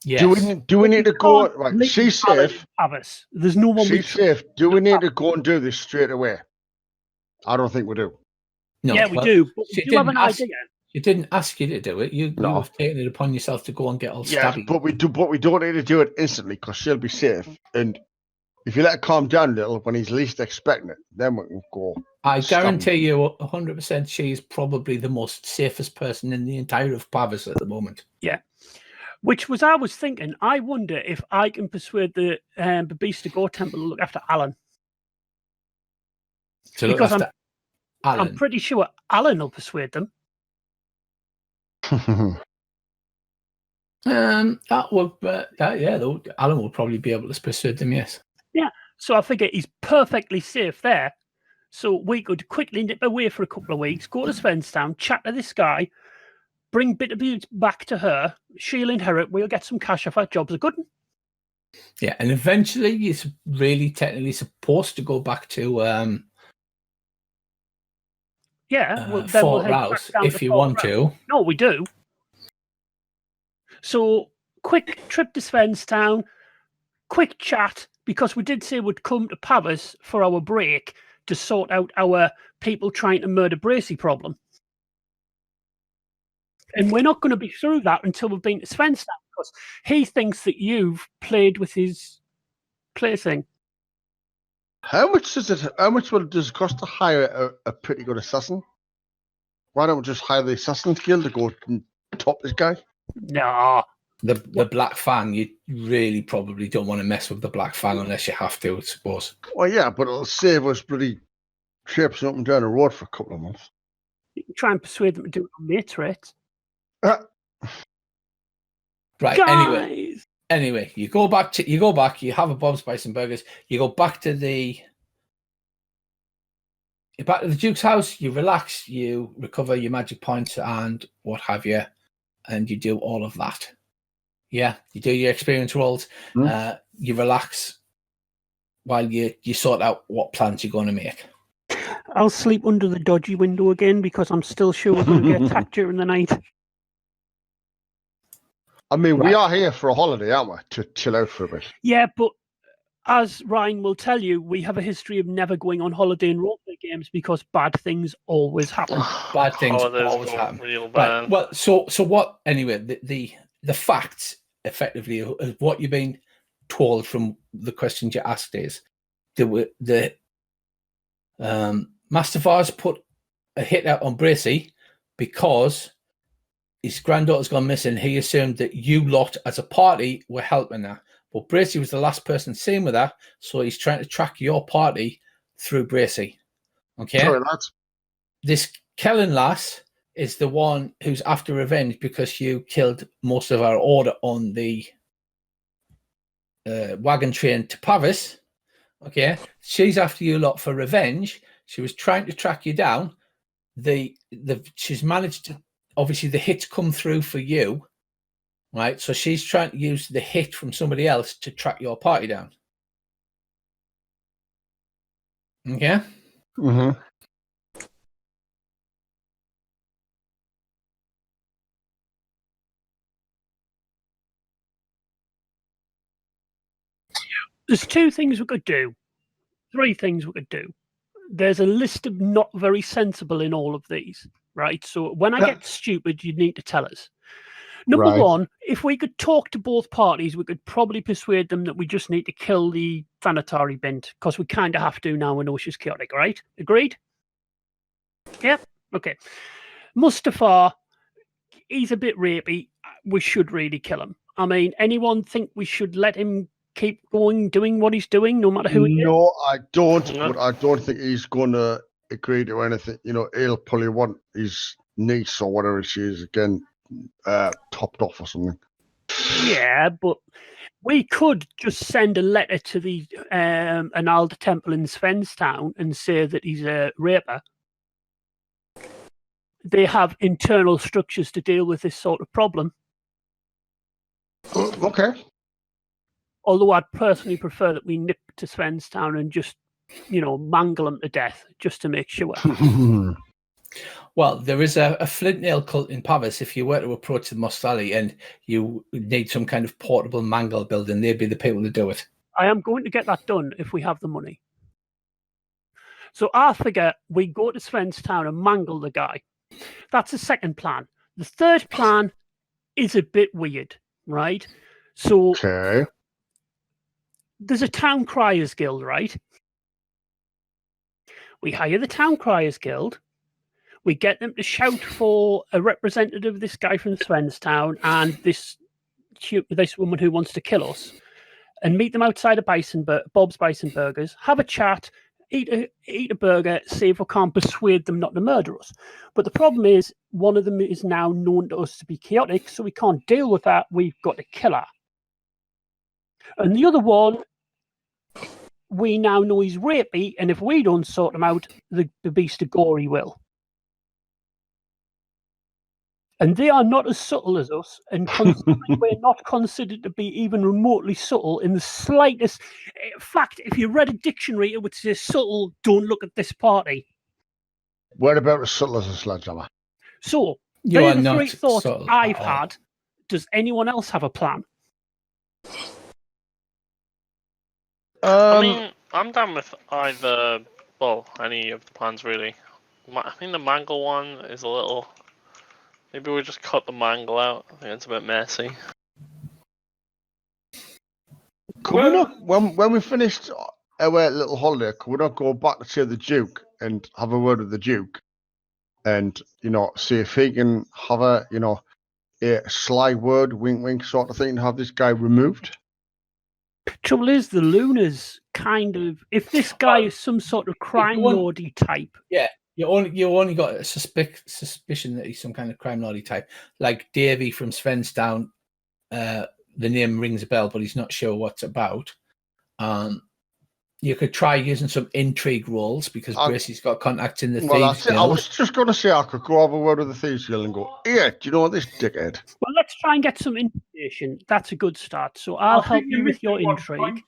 A: Yes.
D: Do we need to go? Right, she's safe.
F: Pavis. There's no one.
D: She's safe. Do we need to go and do this straight away? I don't think we do.
F: No. Yeah, we do. But we do have an idea.
A: She didn't ask you to do it. You have taken it upon yourself to go and get all stabby.
D: But we don't need to do it instantly because she'll be safe. And if you let her calm down a little when he's least expecting it, then we can go.
A: I guarantee you 100% she's probably the most safest person in the entire of Pavis at the moment.
F: Yeah. Which was I was thinking, I wonder if I can persuade the Beast to Go Temple to look after Alan. I'm pretty sure Alan will persuade them.
A: Alan will probably be able to persuade them, yes.
F: Yeah, so I figure he's perfectly safe there. So we could quickly nip away for a couple of weeks, go to Svenstown, chat to this guy, bring Bitterbeard back to her, she'll inherit, we'll get some cash off our jobs are good.
A: Yeah, and eventually you're really technically supposed to go back to Fort Rouse if you want to.
F: No, we do. So, quick trip to Svenstown, quick chat, because we did say we'd come to Pavis for our break to sort out our people trying to murder Bracy problem. And we're not going to be through that until we've been to Svenstown, because he thinks that you've played with his plaything.
D: How much does it cost to hire a pretty good assassin? Why don't we just hire the Assassin's Guild to go and top this guy?
F: No,
A: The Black Fang, you really probably don't want to mess with the Black Fang unless you have to, I suppose.
D: Well, yeah, but it'll save us bloody trips up and down the road for a couple of months.
F: You can try and persuade them to do it on mate rates.
A: Right.
F: Guys!
A: Anyway, you go back. You have a Bob's Bison Burgers. You go back to the Duke's house. You relax. You recover your magic points and what have you, and you do all of that. Yeah, you do your experience rolls. You relax while you sort out what plans you're going to make.
F: I'll sleep under the dodgy window again because I'm still sure we're going to get attacked during the night.
D: I mean, we
A: Right.
D: are here for a holiday, aren't we? To chill out for a bit.
F: Yeah, but as Ryan will tell you, we have a history of never going on holiday in roleplay games because bad things always happen.
A: Bad things
B: Holidays
A: always
B: go
A: happen.
B: real bad.
A: Right. Well, so what? Anyway, the facts effectively of what you've been told from the questions you asked is the Master Vars put a hit out on Bracy because his granddaughter's gone missing. He assumed that you lot as a party were helping her, but Bracy was the last person seen with her, so he's trying to track your party through Bracy. Okay.
D: Sorry, lads.
A: This Kellen lass is the one who's after revenge because you killed most of our order on the wagon train to Pavis. Okay, she's after you lot for revenge. She was trying to track you down. She's managed to, obviously the hits come through for you, right? So she's trying to use the hit from somebody else to track your party down. Okay.
D: Mm-hmm.
F: There's two things we could do. Three things we could do. There's a list of not very sensible in all of these, right? So when I get stupid, you need to tell us. Number one, if we could talk to both parties, we could probably persuade them that we just need to kill the Thanatari bint because we kind of have to now. We know she's chaotic, right? Agreed? Yep. Okay. Mustafa, he's a bit rapey. We should really kill him. I mean, anyone think we should let him keep going, doing what he's doing, no matter who he is?
D: No, I don't.
B: No.
D: But I don't think he's going to agree to anything. You know, he'll probably want his niece or whatever she is again topped off or something.
F: Yeah, but we could just send a letter to the Analda Temple in Svenstown and say that he's a raper. They have internal structures to deal with this sort of problem.
D: Okay.
F: Although I'd personally prefer that we nip to Svenstown and just, mangle him to death just to make sure.
A: Well, there is a flint nail cult in Pavis. If you were to approach the Mostali and you need some kind of portable mangle building, they'd be the people to do it.
F: I am going to get that done if we have the money. So I figure we go to Svenstown and mangle the guy. That's the second plan. The third plan is a bit weird, right? So
D: Okay.
F: there's a town criers guild, right? We hire the town criers guild. We get them to shout for a representative of this guy from Svenstown and this woman who wants to kill us, and meet them outside of Bob's Bison Burgers, have a chat, eat a burger, see if we can't persuade them not to murder us. But the problem is, one of them is now known to us to be chaotic, so we can't deal with that. We've got to kill her. And the other one, we now know he's rapey, and if we don't sort him out, the beast of Gory will. And they are not as subtle as us, and we're not considered to be even remotely subtle in the slightest. In fact, if you read a dictionary, it would say subtle, don't look at this party.
D: What about as subtle as a sledgehammer?
F: So,
A: You
F: they're
A: are
F: the
A: not
F: three thoughts
A: subtle
F: I've
A: at all.
F: had. Does anyone else have a plan?
B: I mean, I'm down with either, any of the plans really. I think the mangle one is a little. Maybe we just cut the mangle out. I think it's a bit messy.
D: Could we not, when we finished our little holiday, could we not go back to see the Duke and have a word with the Duke and, see if he can have a, a sly word, wink, wink, sort of thing, to have this guy removed?
F: Trouble is, the Luna's kind of. If this guy is some sort of crime lordy type,
A: you only got a suspicion that he's some kind of crime lordy type, like Davy from Svensdown. The name rings a bell, but he's not sure what's about. You could try using some intrigue rolls because Bracey's got contacts in the Thieves Guild.
D: I was just going to say I could go have a word with the Thieves Guild and go, yeah, do you know what, this dickhead?
F: Well, let's try and get some information. That's a good start. So I'll help you with your intrigue.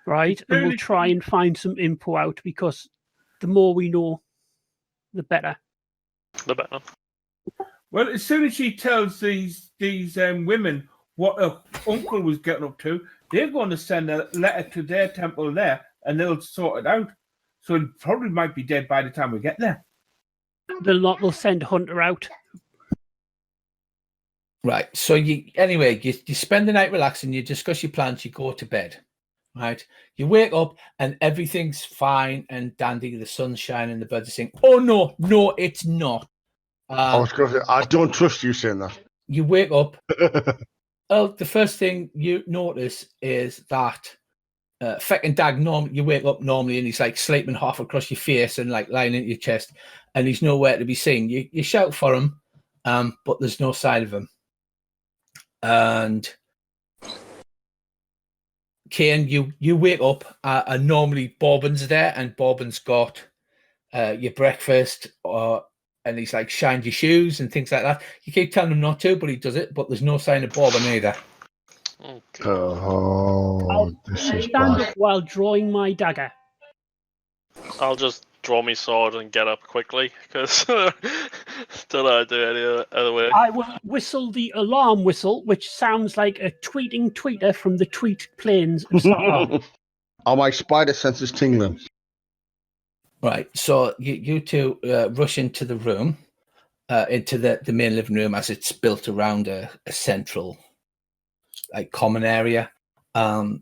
F: Right, and we'll try and find some info out because the more we know, the better.
B: The better.
E: Well, as soon as she tells these women what her uncle was getting up to, they're going to send a letter to their temple there, and they'll sort it out. So it probably might be dead by the time we get there.
F: They'll send Hunter out.
A: Right. So you spend the night relaxing, you discuss your plans, you go to bed. Right. You wake up and everything's fine and dandy. The sun's shining, the birds are singing. Oh no, it's not.
D: I was going to say, I don't trust you saying that.
A: You wake up. Well, the first thing you notice is that feckin' Dag, you wake up normally and he's like sleeping half across your face and like lying into your chest and he's nowhere to be seen. You shout for him, but there's no sign of him. And Kane, you wake up and normally Bobbin's there and Bobbin's got your breakfast and he's like shined your shoes and things like that. You keep telling him not to, but he does it. But there's no sign of Bobbin either.
D: Oh, this is
F: Stand
D: bad.
F: up while drawing my dagger.
B: I'll just draw my sword and get up quickly because don't know how to do any other way.
F: I will whistle the alarm whistle, which sounds like a tweeting tweeter from the tweet plains of Sahara.
D: Are my spider senses tingling?
A: Right, so you two rush into the room, into the main living room as it's built around a central, like common area. Do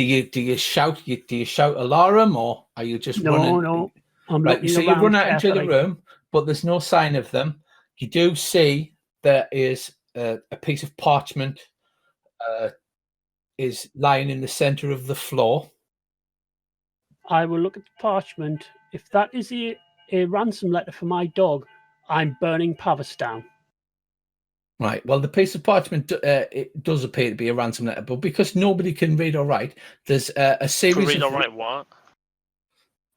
A: you shout? Do you shout alarm, or are you just running?
F: No. I'm
A: right, so you run out into the
F: carefully.
A: room, but there's no sign of them. You do see there is a piece of parchment is lying in the center of the floor.
F: I will look at the parchment. If that is a ransom letter for my dog, I'm burning Pavis down.
A: Right. Well, the piece of parchment it does appear to be a ransom letter, but because nobody can read or write, there's a series.
B: Can read or write what?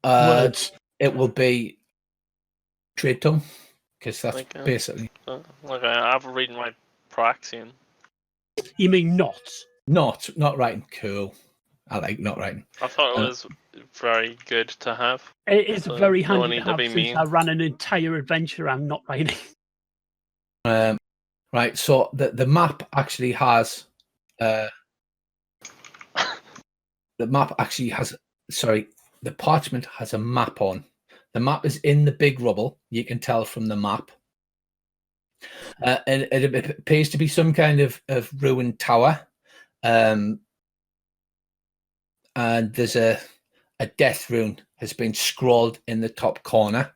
F: Words.
A: It will be trade tongue, because that's basically.
B: Okay, I have a read and write Praxian.
F: You mean knots?
A: Not writing. Cool. I like not writing.
B: I thought it was very good to have.
F: It is very handy
B: need
F: to have
B: to be
F: since
B: mean.
F: I ran an entire adventure I'm not writing.
A: Right, so the map actually has the parchment has a map on. The map is in the big rubble. You can tell from the map. And it appears to be some kind of ruined tower. And there's a death rune has been scrawled in the top corner.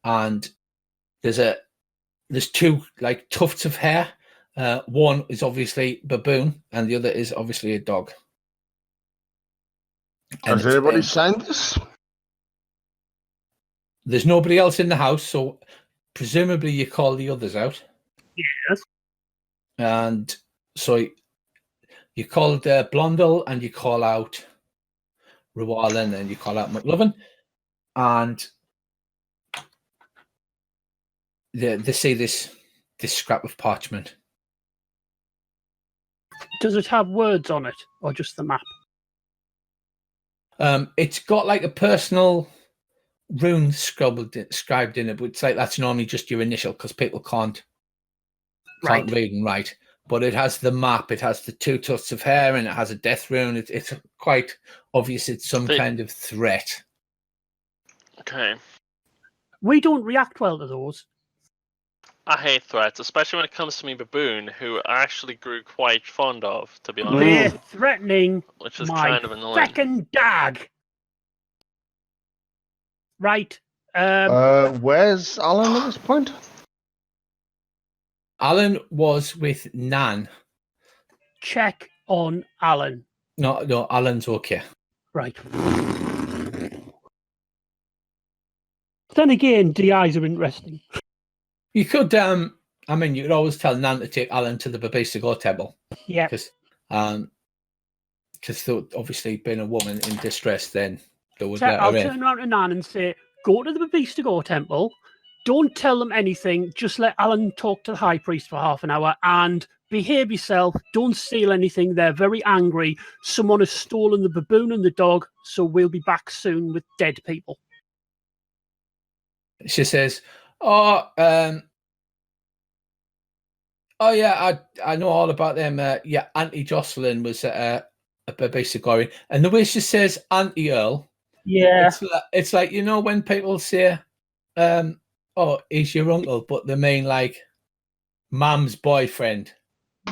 A: And there's two like tufts of hair. One is obviously baboon, and the other is obviously a dog.
D: Has anybody signed this?
A: There's nobody else in the house, so presumably you call the others out.
F: Yes.
A: And so you called Blondel, and you call out Rewallen, and you call out McLovin, and they see this scrap of parchment.
F: Does it have words on it, or just the map?
A: It's got like a personal rune scribed in it, but it's like that's normally just your initial because people can't read and write. But it has the map, it has the two tufts of hair, and it has a death rune. It's quite obvious it's some kind of threat.
B: Okay.
F: We don't react well to those.
B: I hate threats, especially when it comes to me baboon, who I actually grew quite fond of, to be
F: They're
B: honest.
F: threatening
B: Which is
F: my
B: kind of annoying.
F: second dag. Right.
D: Where's Alan at this point?
A: Alan was with Nan.
F: Check on Alan.
A: No, Alan's okay.
F: Right. Then again, DIs are interesting.
A: You could, you could always tell Nan to take Alan to the Babisa Go temple.
F: Yeah.
A: Because obviously being a woman in distress, then they would let
F: I'll
A: her in.
F: turn around to Nan and say, go to the Babista Go temple. Don't tell them anything. Just let Alan talk to the high priest for half an hour and behave yourself. Don't steal anything. They're very angry. Someone has stolen the baboon and the dog, so we'll be back soon with dead people.
A: She says, "Oh yeah, I know all about them. Yeah, Auntie Jocelyn was a Babisa Goring, and the way she says Auntie Earl,
F: yeah,
A: it's like you know when people say, oh, he's your uncle, but they mean like Mum's boyfriend.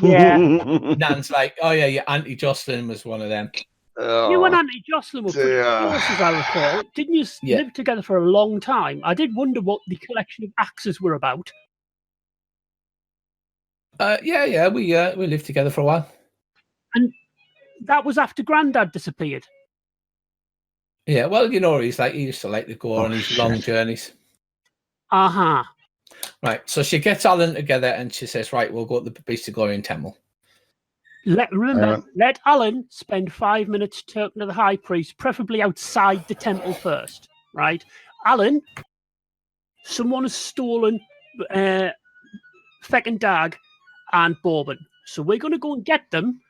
F: Yeah,
A: Nan's like, oh yeah, your Auntie Jocelyn was one of them.
F: You and Auntie Jocelyn were pretty
D: dear.
F: close, as I recall. Didn't you live together for a long time? I did wonder what the collection of axes were about.
A: Yeah, we lived together for a while.
F: And that was after Grandad disappeared.
A: Yeah, well, you know, he used to like to go on his long journeys.
F: Uh-huh.
A: Right, so she gets Alan together and she says, right, we'll go to the Babisa Goring temple.
F: Remember, let Alan spend 5 minutes talking to the high priest, preferably outside the temple first, right? Alan, someone has stolen Feck and Dag and Bourbon. So we're going to go and get them,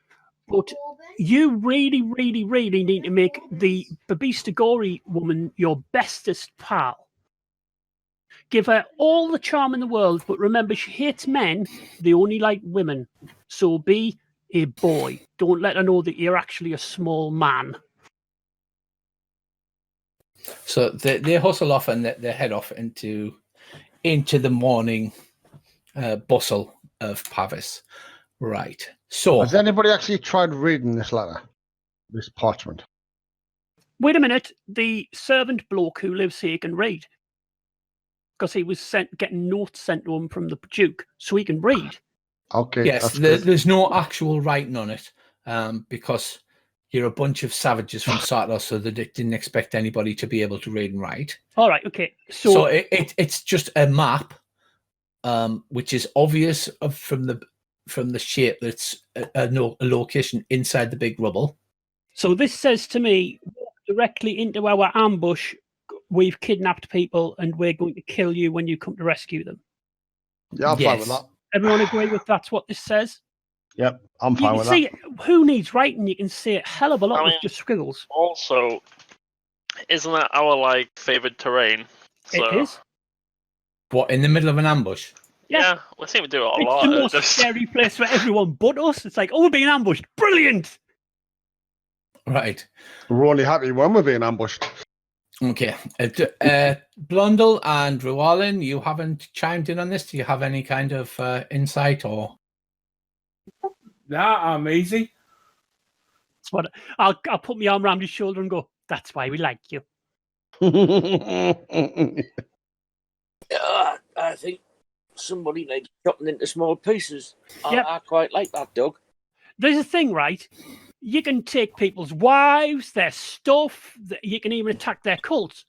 F: but you really, really, really need to make the Babista Goring woman your bestest pal. Give her all the charm in the world, but remember, she hates men. They only like women. So be a boy. Don't let her know that you're actually a small man.
A: So they hustle off and they head off into the morning bustle of Pavis. Right. So
D: has anybody actually tried reading this letter, this parchment?
F: Wait a minute. The servant bloke who lives here can read. Because he was getting notes sent to him from the Duke, so he can read.
D: Okay.
A: Yes, there's no actual writing on it, because you're a bunch of savages from Sartor, so they didn't expect anybody to be able to read and write.
F: All right, okay.
A: So it's just a map, which is obvious from the shape. That's a location inside the big rubble.
F: So this says to me, walk directly into our ambush. We've kidnapped people, and we're going to kill you when you come to rescue them.
D: Yeah, I'm fine with that.
F: Everyone agree with that's what this says?
D: Yep, I'm fine with that.
F: Who needs writing? You can see a hell of a lot with just squiggles.
B: Also, isn't that our favoured terrain? So,
F: it is.
A: What, in the middle of an ambush?
B: Yeah, we seem to do it a
F: it's
B: lot.
F: It's the most scary place for everyone but us. It's like, oh, we're being ambushed. Brilliant.
A: Right.
D: We're only happy when we're being ambushed.
A: Okay. Blundell and Rualin, you haven't chimed in on this. Do you have any kind of insight or?
E: Nah, I'm easy.
F: That's what I'll put my arm around his shoulder and go, that's why we like you.
C: I think somebody likes chopping into small pieces. I quite like that, Doug.
F: There's a thing, right? You can take people's wives, their stuff. You can even attack their cults,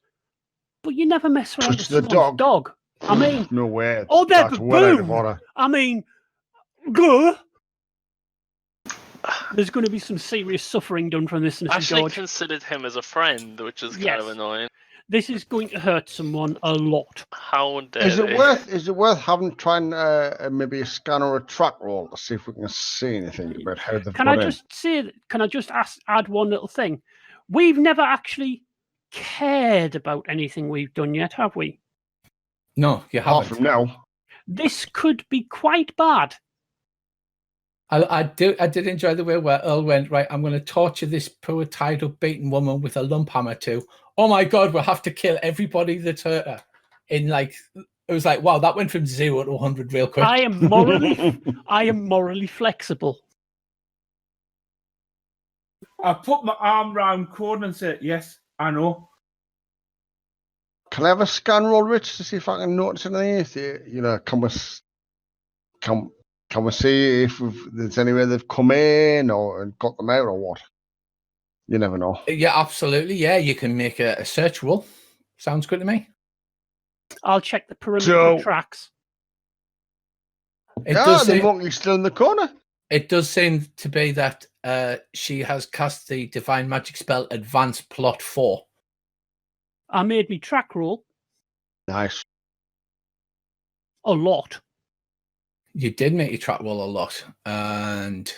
F: but you never mess around with someone's dog. I mean,
D: no way.
F: Oh, they're baboon. I mean, there's going to be some serious suffering done from this.
B: I actually considered him as a friend, which is kind of annoying.
F: This is going to hurt someone a lot.
B: How dare
D: is it worth trying maybe a scan or a track roll to see if we can see anything about how they've
F: Can I just add one little thing? We've never actually cared about anything we've done yet, have we?
A: No, you haven't.
D: From now.
F: This could be quite bad.
A: I did enjoy the way where Earl went, right, I'm going to torture this poor, tied up, beaten woman with a lump hammer too. Oh my God, we'll have to kill everybody that's hurt her. It was like, wow, that went from 0 to 100 real quick.
F: I am morally flexible.
E: I put my arm round Corden and said, yes, I know.
D: Can I have a scan roll, Rich, to see if I can notice anything? If you come with can we see if there's anywhere they've come in or and got them out or what? You never know.
A: Yeah, absolutely. Yeah, you can make a search roll. Sounds good to me.
F: I'll check the perimeter
D: So-
F: for tracks.
A: It
D: Ah,
A: does
D: the
A: seem,
D: monkey's still in the corner.
A: it does seem to be that she has cast the divine magic spell Advanced Plot 4.
F: I made me track roll
D: Nice.
F: a lot.
A: You did make your track roll a lot, and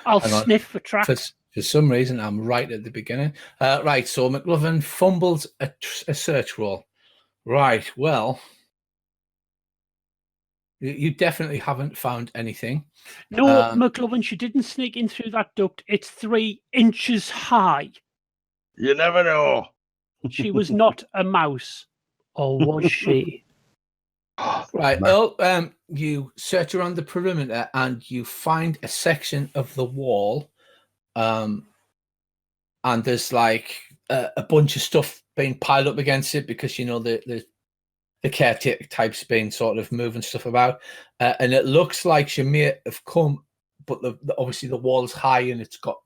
F: I'll
A: hang on.
F: sniff for tracks.
A: for some reason I'm right at the beginning. Right, so McLovin fumbles a search roll. Right, well, you definitely haven't found anything.
F: No, McLovin, she didn't sneak in through that duct. It's 3 inches high.
D: You never know.
F: She was not a mouse. Or was she?
A: Right, Earl, you search around the perimeter and you find a section of the wall, and there's like a bunch of stuff being piled up against it because you know the caretaker type's been sort of moving stuff about, and it looks like she may have come, but obviously the wall's high and it's got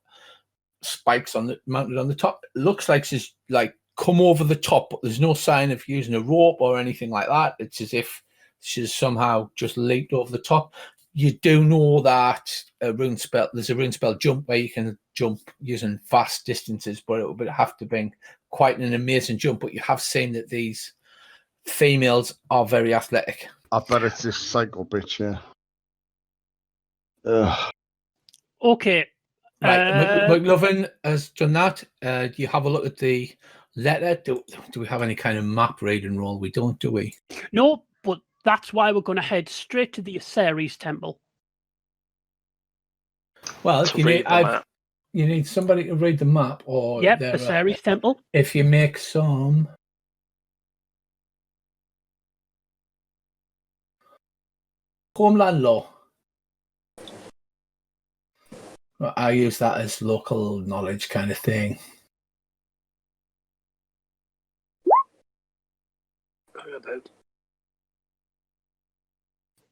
A: spikes mounted on the top. It looks like she's like come over the top, but there's no sign of using a rope or anything like that. It's as if she's somehow just leaped over the top. You do know that there's a rune spell jump where you can jump using vast distances, but it would have to be quite an amazing jump. But you have seen that these females are very athletic.
D: I bet it's this psycho bitch, yeah. Ugh.
F: Okay.
A: Right, McLovin has done that. You have a look at the letter. Do we have any kind of map reading roll? We don't, do we?
F: No, but that's why we're going to head straight to the Aseres temple.
A: Well,
B: To read the map.
A: you need somebody to read the map, or
F: Yep, Aseres temple.
A: if you make some homeland law. Well, I use that as local knowledge kind of thing.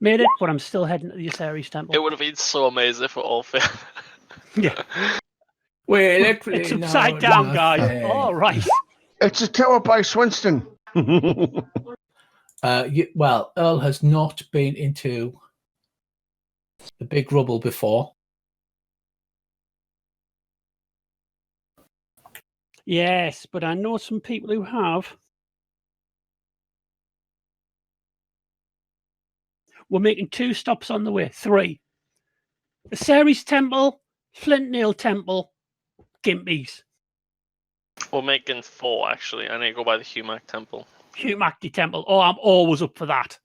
F: Made it, but I'm still heading to the Aseres temple.
B: It would have been so amazing if it all fit.
F: Yeah.
A: Wait,
F: It's upside down, guys. All right.
D: It's a tower by Swinston.
A: Well, Earl has not been into the big rubble before.
F: Yes, but I know some people who have. We're making 2 stops on the way. 3. Aseres temple, Flint Nail temple, Gimpies.
B: We're making 4 actually. I need to go by the Humac Temple.
F: Humakti temple. Oh, I'm always up for that.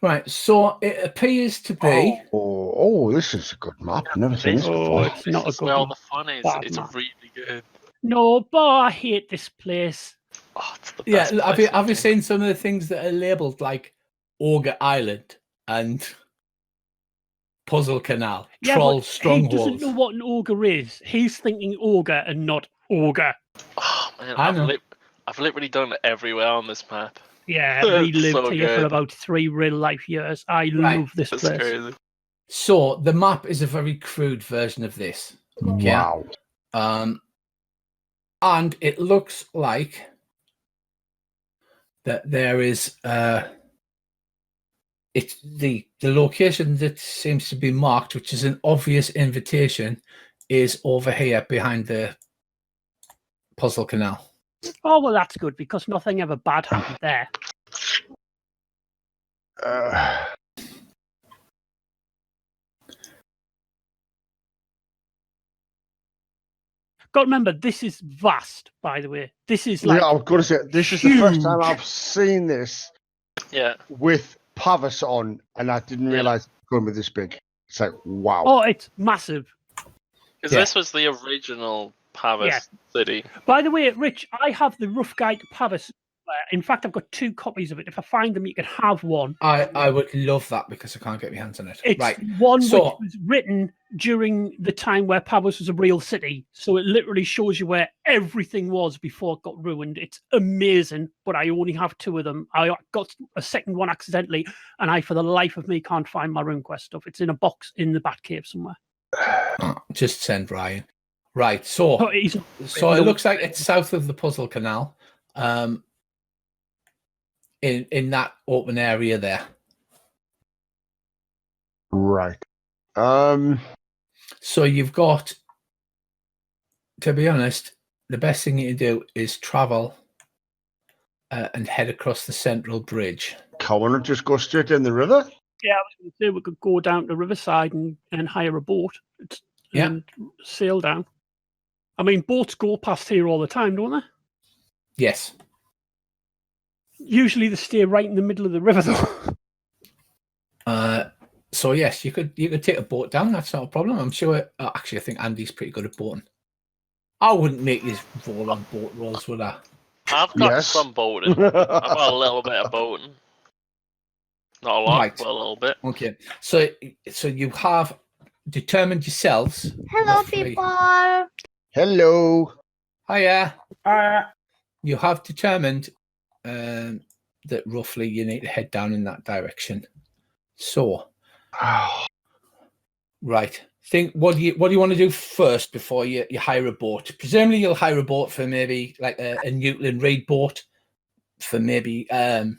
A: Right, so it appears to be.
D: Oh, this is a good map. I've never seen this before.
F: It's not a
B: This is
F: good
B: where all
F: one.
B: the fun is.
F: Bad
B: It's
F: map.
B: really good.
F: No, but I hate this place.
B: Oh, it's the
A: Yeah,
B: best
A: have
B: place
A: you
B: in the game.
A: seen some of the things that are labelled like Ogre Island and Puzzle Canal,
F: Yeah,
A: Troll
F: but he
A: Strongholds?
F: doesn't know what an ogre is. He's thinking ogre and not ogre.
B: Oh man,
A: I know.
B: I've literally done it everywhere on this map.
F: Yeah,
B: It's
F: we lived
B: so
F: here for
B: good.
F: about 3 real life years. I
A: Right,
F: love this
B: That's
F: place.
B: crazy.
A: So the map is a very crude version of this.
D: Wow.
A: And it looks like that there is it's the location that seems to be marked, which is an obvious invitation, is over here behind the Puzzle Canal.
F: Oh, well, that's good because nothing ever bad happened there. Got to remember, this is vast, by the way. This is like
D: yeah, I was going to say, this is the first time
F: huge.
D: I've seen this
B: Yeah.
D: with Pavis on, and I didn't realise it was going to be this big. It's like, wow.
F: Oh, it's massive.
B: Because
A: Yeah.
B: this was the original Pavis
F: Yeah.
B: city.
F: By the way, Rich, I have the rough guide to Pavis In fact, I've got 2 copies of it. If I find them, you can have one.
A: I would love that because I can't get my hands on it.
F: It's
A: Right.
F: one
A: So-
F: which was written during the time where Pavis was a real city. So it literally shows you where everything was before it got ruined. It's amazing, but I only have 2 of them. I got a second one accidentally, and I, for the life of me, can't find my Runequest stuff. It's in a box in the Batcave somewhere.
A: Just send Ryan. Right. So
F: Oh, he's not-
A: so it looks like it's south of the Puzzle Canal. In that open area there.
D: Right.
A: So you've got, to be honest, the best thing you can do is travel and head across the central bridge.
D: Can't we not just go straight in the river?
F: Yeah, I was going to say we could go down to Riverside and hire a boat and sail down. I mean, boats go past here all the time, don't they?
A: Yes.
F: Usually they stay right in the middle of the river, though.
A: So yes, you could take a boat down. That's not a problem. I'm sure. Actually, I think Andy's pretty good at boating. I wouldn't make you roll on boat rolls, would I?
B: I've got
D: Yes.
B: some boating. I've got a little bit of boating. Not a lot,
A: Right.
B: but a little bit.
A: Okay. So you have determined yourselves.
G: Hello,
A: roughly-
G: people.
D: Hello.
A: Hiya.
E: Uh,
A: You have determined that roughly you need to head down in that direction. So, right. Think what do you want to do first before you hire a boat? Presumably you'll hire a boat for maybe like a Newtland Reed boat for maybe 30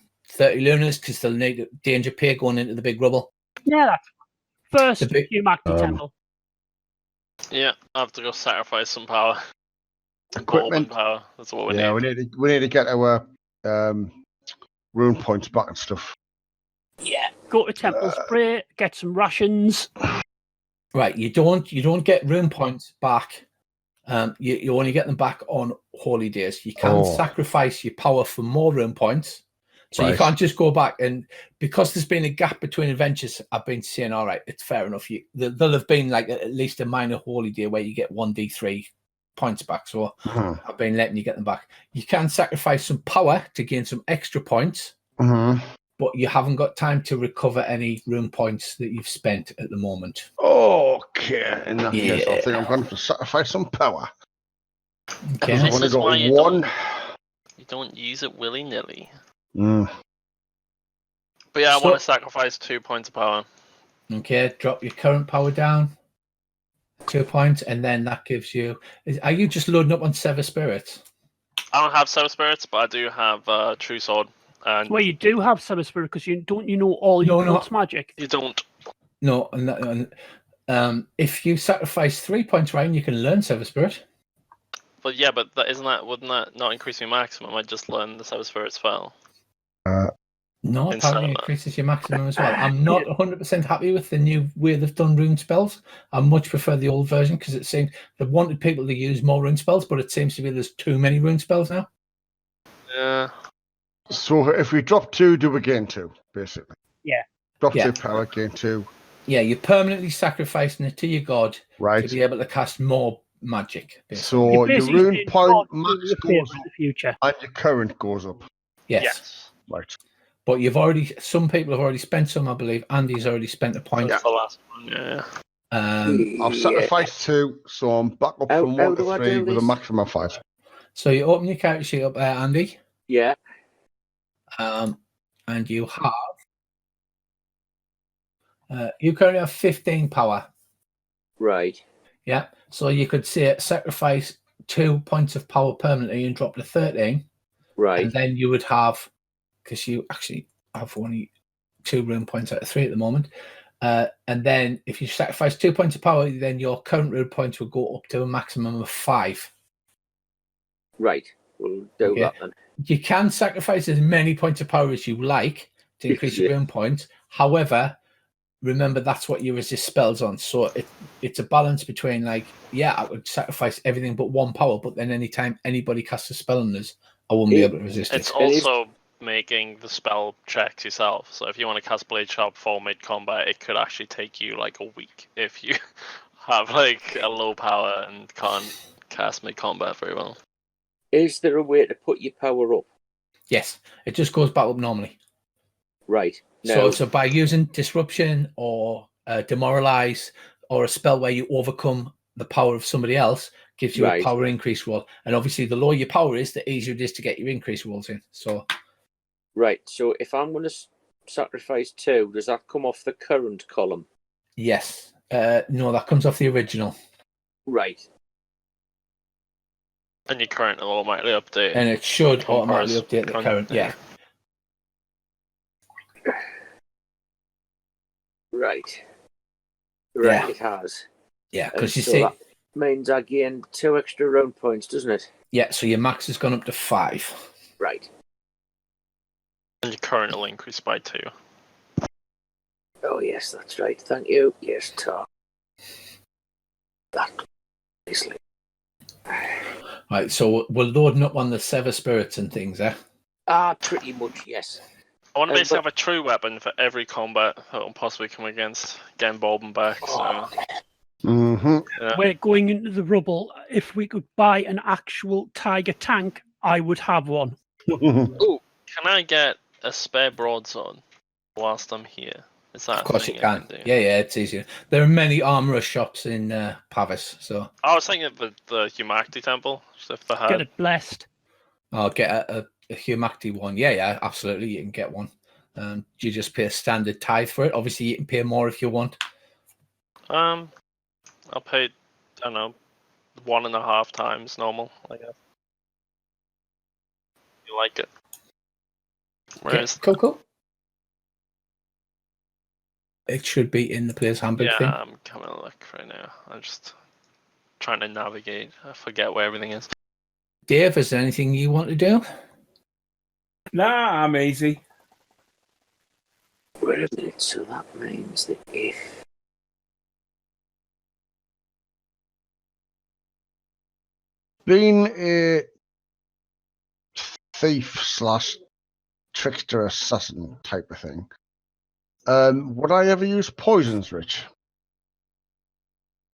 A: lunars because they'll need a danger pay going into the big rubble.
F: Yeah, that's first
A: The big-
F: Humanity Temple.
B: Yeah, I have to go sacrifice some power.
D: Equipment.
B: Golden power. That's what we
D: Yeah,
B: need.
D: we need to get our rune points back and stuff.
C: Yeah.
F: Go to Temple Spray, get some rations.
A: Right, you don't get rune points back. You only get them back on holy days. You can sacrifice your power for more rune points. So you
D: Right.
A: can't just go back, and because there's been a gap between adventures, I've been saying, all right, it's fair enough. There'll have been like at least a minor holy day where you get 1d3 points back. So I've been letting you get them back. You can sacrifice some power to gain some extra points, but you haven't got time to recover any rune points that you've spent at the moment.
D: Okay. In that case, I
A: Yeah.
D: think I'm going to sacrifice some power.
A: Okay.
D: I
B: This
D: want to
B: is
D: go
B: why you
D: one.
B: You don't use it willy-nilly.
D: Mm.
B: But yeah, I
A: So-
B: want to sacrifice 2 points of power.
A: Okay, drop your current power down 2 points, and then that gives you. Are you just loading up on Sever Spirits?
B: I don't have Seven Spirits, but I do have True Sword. And
F: Well, you do have Sever Spirit because you know all your
A: No.
F: plus magic.
B: you don't.
A: No, if you sacrifice 3 points, Ryan, you can learn Sever Spirit.
B: But yeah, but wouldn't that not increase my maximum? I just learn the Seven Spirit spell.
A: No,
B: Instead
A: apparently
B: of that.
A: increases your maximum as well. I'm not 100% happy with the new way they've done rune spells. I much prefer the old version because it seems they wanted people to use more rune spells, but it seems to be there's too many rune spells now.
B: Yeah.
D: So if we drop 2, do we gain 2, basically?
F: Yeah.
D: Drop
A: Yeah.
D: 2 power, gain 2.
A: Yeah, you're permanently sacrificing it to your god
D: Right.
A: to be able to cast more magic. Basically.
D: So
F: You
D: your
F: basically
D: rune
F: did
D: point
F: God
D: max
F: do you a
D: goes
F: favour in
D: up
F: the future.
D: and your current goes up.
A: Yes.
D: Right.
A: But some people have already spent some, I believe. Andy's already spent a point.
B: That's the last one. Yeah.
D: I've sacrificed 2, so I'm back up
C: How-
D: from
C: how
D: 1
C: do
D: to
C: I
D: 3
C: do
D: with a
C: this?
D: maximum of 5.
A: So you open your character sheet up there, Andy,
C: Yeah.
A: and you have you currently have 15 power.
C: Right.
A: Yeah. So you could say sacrifice 2 points of power permanently and drop to 13.
C: Right.
A: And then you would have, because you actually have only 2 rune points out of 3 at the moment. And then if you sacrifice 2 points of power, then your current rune points will go up to a maximum of 5.
C: Right. We'll do
A: Okay.
C: that then.
A: You can sacrifice as many points of power as you like to increase your
C: Yeah.
A: rune points. However, remember that's what you resist spells on. So it's a balance between like, yeah, I would sacrifice everything but 1 power, but then anytime anybody casts a spell on us, I wouldn't be able to resist
B: It's
A: it.
B: also making the spell checks yourself. So if you want to cast Blade Sharp before mid combat, it could actually take you like a week if you have like a low power and can't cast mid combat very well.
C: Is there a way to put your power up?
A: Yes, it just goes back up normally.
C: Right. No.
A: So by using disruption or demoralize or a spell where you overcome the power of somebody else gives you a power increase roll. And obviously, the lower your power is, the easier it is to get your increase rolls in. So.
C: Right. So if I'm going to sacrifice 2, does that come off the current column?
A: Yes. No, that comes off the original.
C: Right.
B: And your current will automatically update.
A: And it should automatically update the current, yeah.
C: Right.
A: Yeah.
C: It has.
A: Yeah, because you
C: so
A: see...
C: that means I gain 2 extra round points, doesn't it?
A: Yeah, so your max has gone up to 5.
C: Right.
B: And your current will increase by 2.
C: Oh, yes, that's right. Thank you. Yes, Tom. That, obviously.
A: Right, so we're loading up on the Sever Spirits and things, eh?
C: Pretty much, yes.
B: I want to basically have a true weapon for every combat that will possibly come against getting Bolden back. So. Yeah.
F: We're going into the rubble. If we could buy an actual Tiger tank, I would have one.
B: Ooh, can I get a spare broadsword whilst I'm here? Is that
A: Of course
B: a
A: you
B: thing I
A: can.
B: do?
A: Yeah, it's easier. There are many armourer shops in Pavis, so...
B: I was thinking of the Humanity Temple, just if they had.
F: Get it blessed.
A: I'll get a Humanity one. Yeah, absolutely, you can get one. You just pay a standard tithe for it. Obviously, you can pay more if you want.
B: I'll pay, I don't know, 1.5 times normal, I guess. You like it? Where is
A: Cool. It should be in the player's handbook thing.
B: Yeah, I'm coming to look right now. I'm just trying to navigate. I forget where everything is.
A: Dave, is there anything you want to do?
E: Nah, I'm easy.
C: Wait a minute, so that means that if...
D: Being a thief / trickster assassin type of thing, would I ever use poisons, Rich?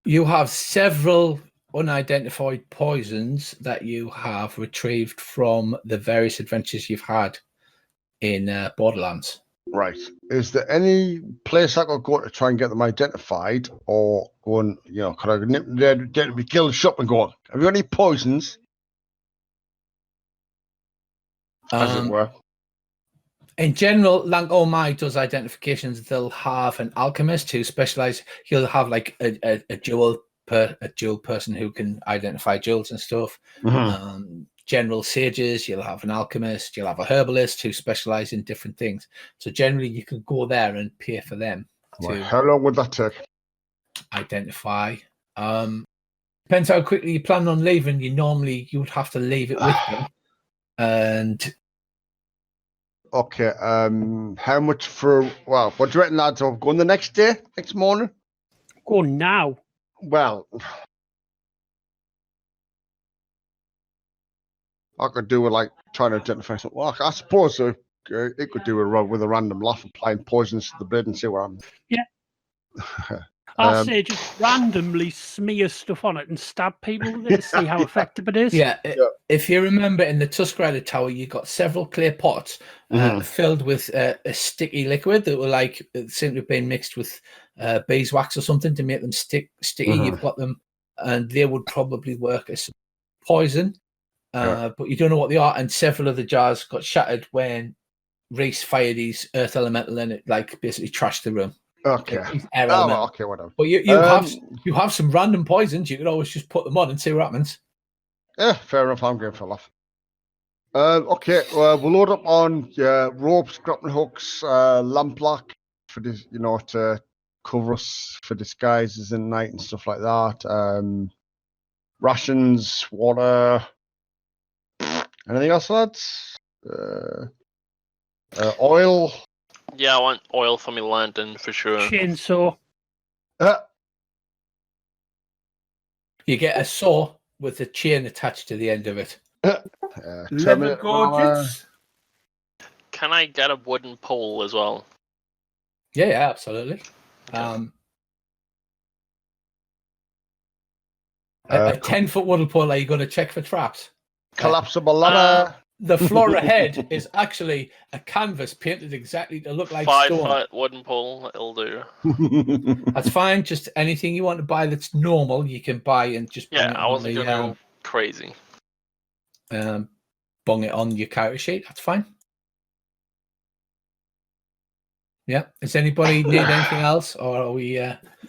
A: You have several unidentified poisons that you have retrieved from the various adventures you've had in Borderlands.
D: Right. Is there any place I could go to try and get them identified, or go and, could I nip there, get to my guild shop and go, have you got any poisons? As it were.
A: In general, Lang Omai does identifications. They'll have an alchemist who specialize. He'll have like a jewel person who can identify jewels and stuff. General sages, you'll have an alchemist. You'll have a herbalist who specialize in different things. So generally, you can go there and pay for them.
D: How long would that take?
A: Identify. Depends how quickly you plan on leaving. You would have to leave it with them. And
D: okay, how much for? Well, what do you reckon, lads? I'll go on the next day, next morning.
F: Go now.
D: Well, I could do with trying to identify something. Well, I suppose it could do with a random laugh, applying poisons to the blade and see what happens.
F: Yeah. I say just randomly smear stuff on it and stab people with it to see how effective it is.
A: Yeah, if you remember in the Tusk Rider Tower, you got several clay pots filled with a sticky liquid that were seemed to have been mixed with beeswax or something to make them sticky. You've got them, and they would probably work as poison, but you don't know what they are. And several of the jars got shattered when Reese fired his earth elemental and it basically trashed the room.
D: Okay.
A: Okay,
D: whatever.
A: But you have some random poisons. You could always just put them on and see what happens.
D: Yeah, fair enough. I'm going for a laugh. Okay, we'll load up on ropes, grappling hooks, lamplight for this, to cover us for disguises in night and stuff like that. Rations, water. Anything else, lads? Oil.
B: Yeah, I want oil for my lantern for sure.
F: Chainsaw.
A: You get a saw with a chain attached to the end of it.
E: Leather gorgets.
B: Can I get a wooden pole as well?
A: Yeah, absolutely.
B: Okay.
A: A 10-foot wooden pole. Are you going to check for traps?
D: Collapsible ladder.
A: the floor ahead is actually a canvas painted exactly to look like
B: 5
A: stone.
B: foot wooden pole, it'll do.
A: That's fine. Just anything you want to buy that's normal, you can buy and just bung
B: Yeah,
A: it
B: I
A: on
B: wasn't
A: the,
B: gonna go crazy.
A: bung it on your character sheet. That's fine. Yeah. Does anybody need anything else, or are we?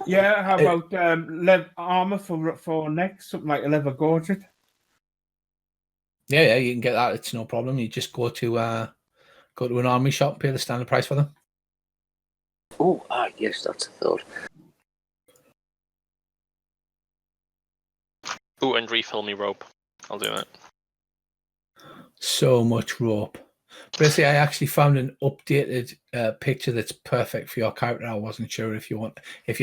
E: Yeah, how about leather armor for next? Something like a leather gorget.
A: Yeah, you can get that. It's no problem. You just go to an army shop, pay the standard price for them.
C: Oh, yes, that's a thought.
B: Ooh, and refill me rope. I'll do it.
A: So much rope. Basically, I actually found an updated picture that's perfect for your character. I wasn't sure if you're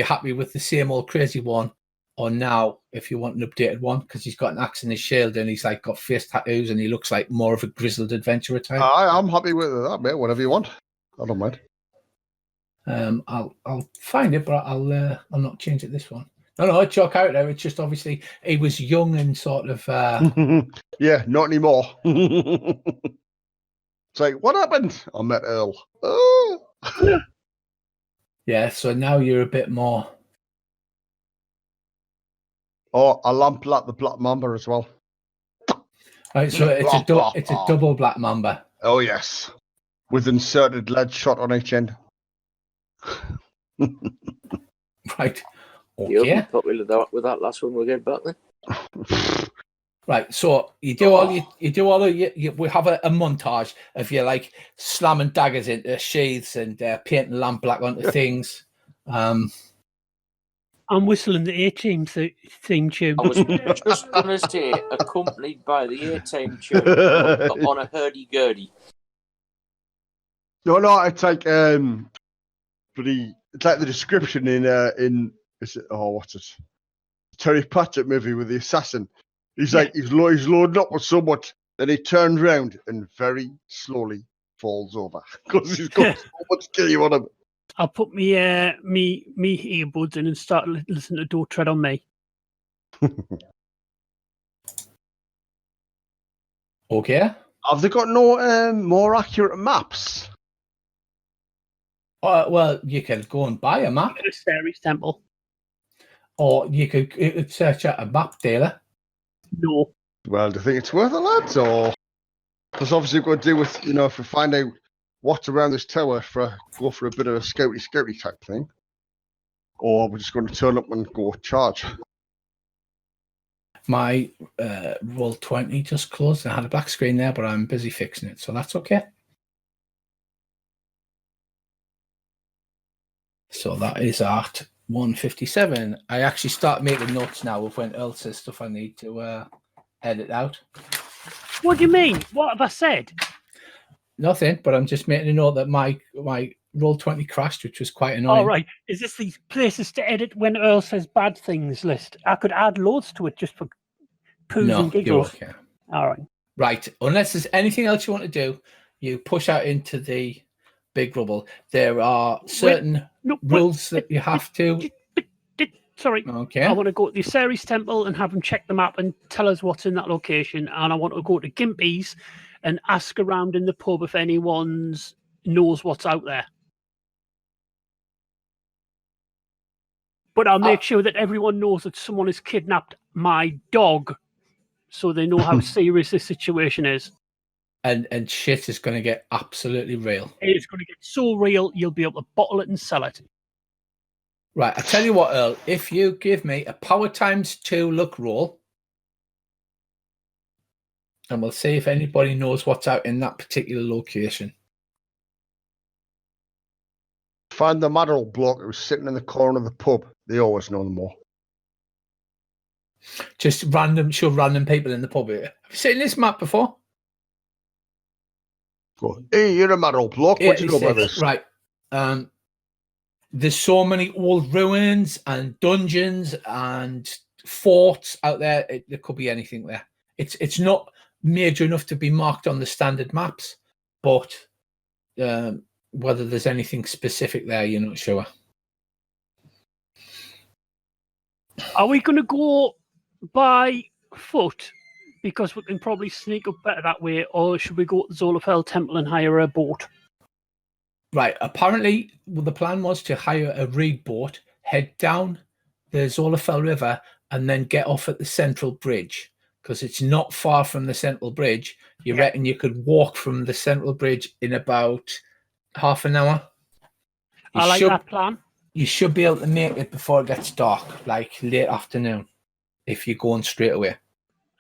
A: happy with the same old crazy one, or now if you want an updated one, because he's got an axe in his shield and he's like got face tattoos and he looks like more of a grizzled adventurer type.
D: I'm happy with that, mate. Whatever you want, I don't mind.
A: I'll find it, but I'll not change it this one. No, it's your character. It's just obviously he was young and sort of.
D: Yeah, not anymore. It's like, what happened? I met Earl. Oh.
A: Yeah, so now you're a bit more.
D: Oh, a lamp like the Black Mamba as well.
A: Right, so it's a double Black Mamba.
D: Oh yes, with inserted lead shot on each end.
A: Right.
C: You'll
A: Okay.
C: be popular with that last one we'll get back then.
A: Right, so you do all we have a montage of you like slamming daggers into sheaths and painting lamp black onto things.
F: I'm whistling the A-Team theme tune.
C: I was just going to say, accompanied by the A-Team tune on a hurdy-gurdy.
D: No, it's like it's like the description in what's it? Terry Pratchett movie with the assassin. He's like he's loading up with so much, then he turns around and very slowly falls over because he's got so much gear on him.
F: I'll put me earbuds in and start listening to Don't Tread on Me.
A: Okay.
D: Have they got no more accurate maps?
A: Well, you can go and buy a map,
F: A Ceres Temple.
A: or you could search out a map dealer.
F: No.
D: Well, do you think it's worth it, lads? Or because obviously we've got to do with if we find out what's around this tower, go for a bit of a scouty type thing, or we're just going to turn up and go charge.
A: My Roll20 just closed. I had a black screen there, but I'm busy fixing it, so that's okay. So that is at 1:57. I actually start making notes now of when Earl says stuff I need to edit out.
F: What do you mean? What have I said?
A: Nothing, but I'm just making a note that my Roll20 crashed, which was quite annoying.
F: All right. Is this these places to edit when Earl says bad things list? I could add loads to it just for poos and giggles.
A: Okay.
F: All right.
A: Right. Unless there's anything else you want to do, you push out into the big rubble. There are certain rules that you have to.
F: Sorry.
A: Okay.
F: I want to go to the Ceres Temple and have them check the map and tell us what's in that location. And I want to go to Gimpy's and ask around in the pub if anyone knows what's out there. But I'll make sure that everyone knows that someone has kidnapped my dog, so they know how serious this situation is.
A: And shit is going to get absolutely real.
F: It's going to get so real, you'll be able to bottle it and sell it.
A: Right, I tell you what, Earl, if you give me a power ×2 luck roll, and we'll see if anybody knows what's out in that particular location.
D: Find the mad old bloke who was sitting in the corner of the pub. They always know them more.
A: Just random people in the pub here. Have you seen this map before?
D: Go, hey, you're a mad old bloke. What do you know about this?
A: Right. There's so many old ruins and dungeons and forts out there. There could be anything there. It's not major enough to be marked on the standard maps, but whether there's anything specific there, you're not sure.
F: Are we going to go by foot because we can probably sneak up better that way, or should we go to the Zolafel Temple and hire a boat?
A: Right. Apparently, the plan was to hire a reed boat, head down the Zolafel River, and then get off at the central bridge, because it's not far from the central bridge. You reckon you could walk from the central bridge in about half an hour?
F: I like that plan.
A: You should be able to make it before it gets dark, like late afternoon, if you're going straight away.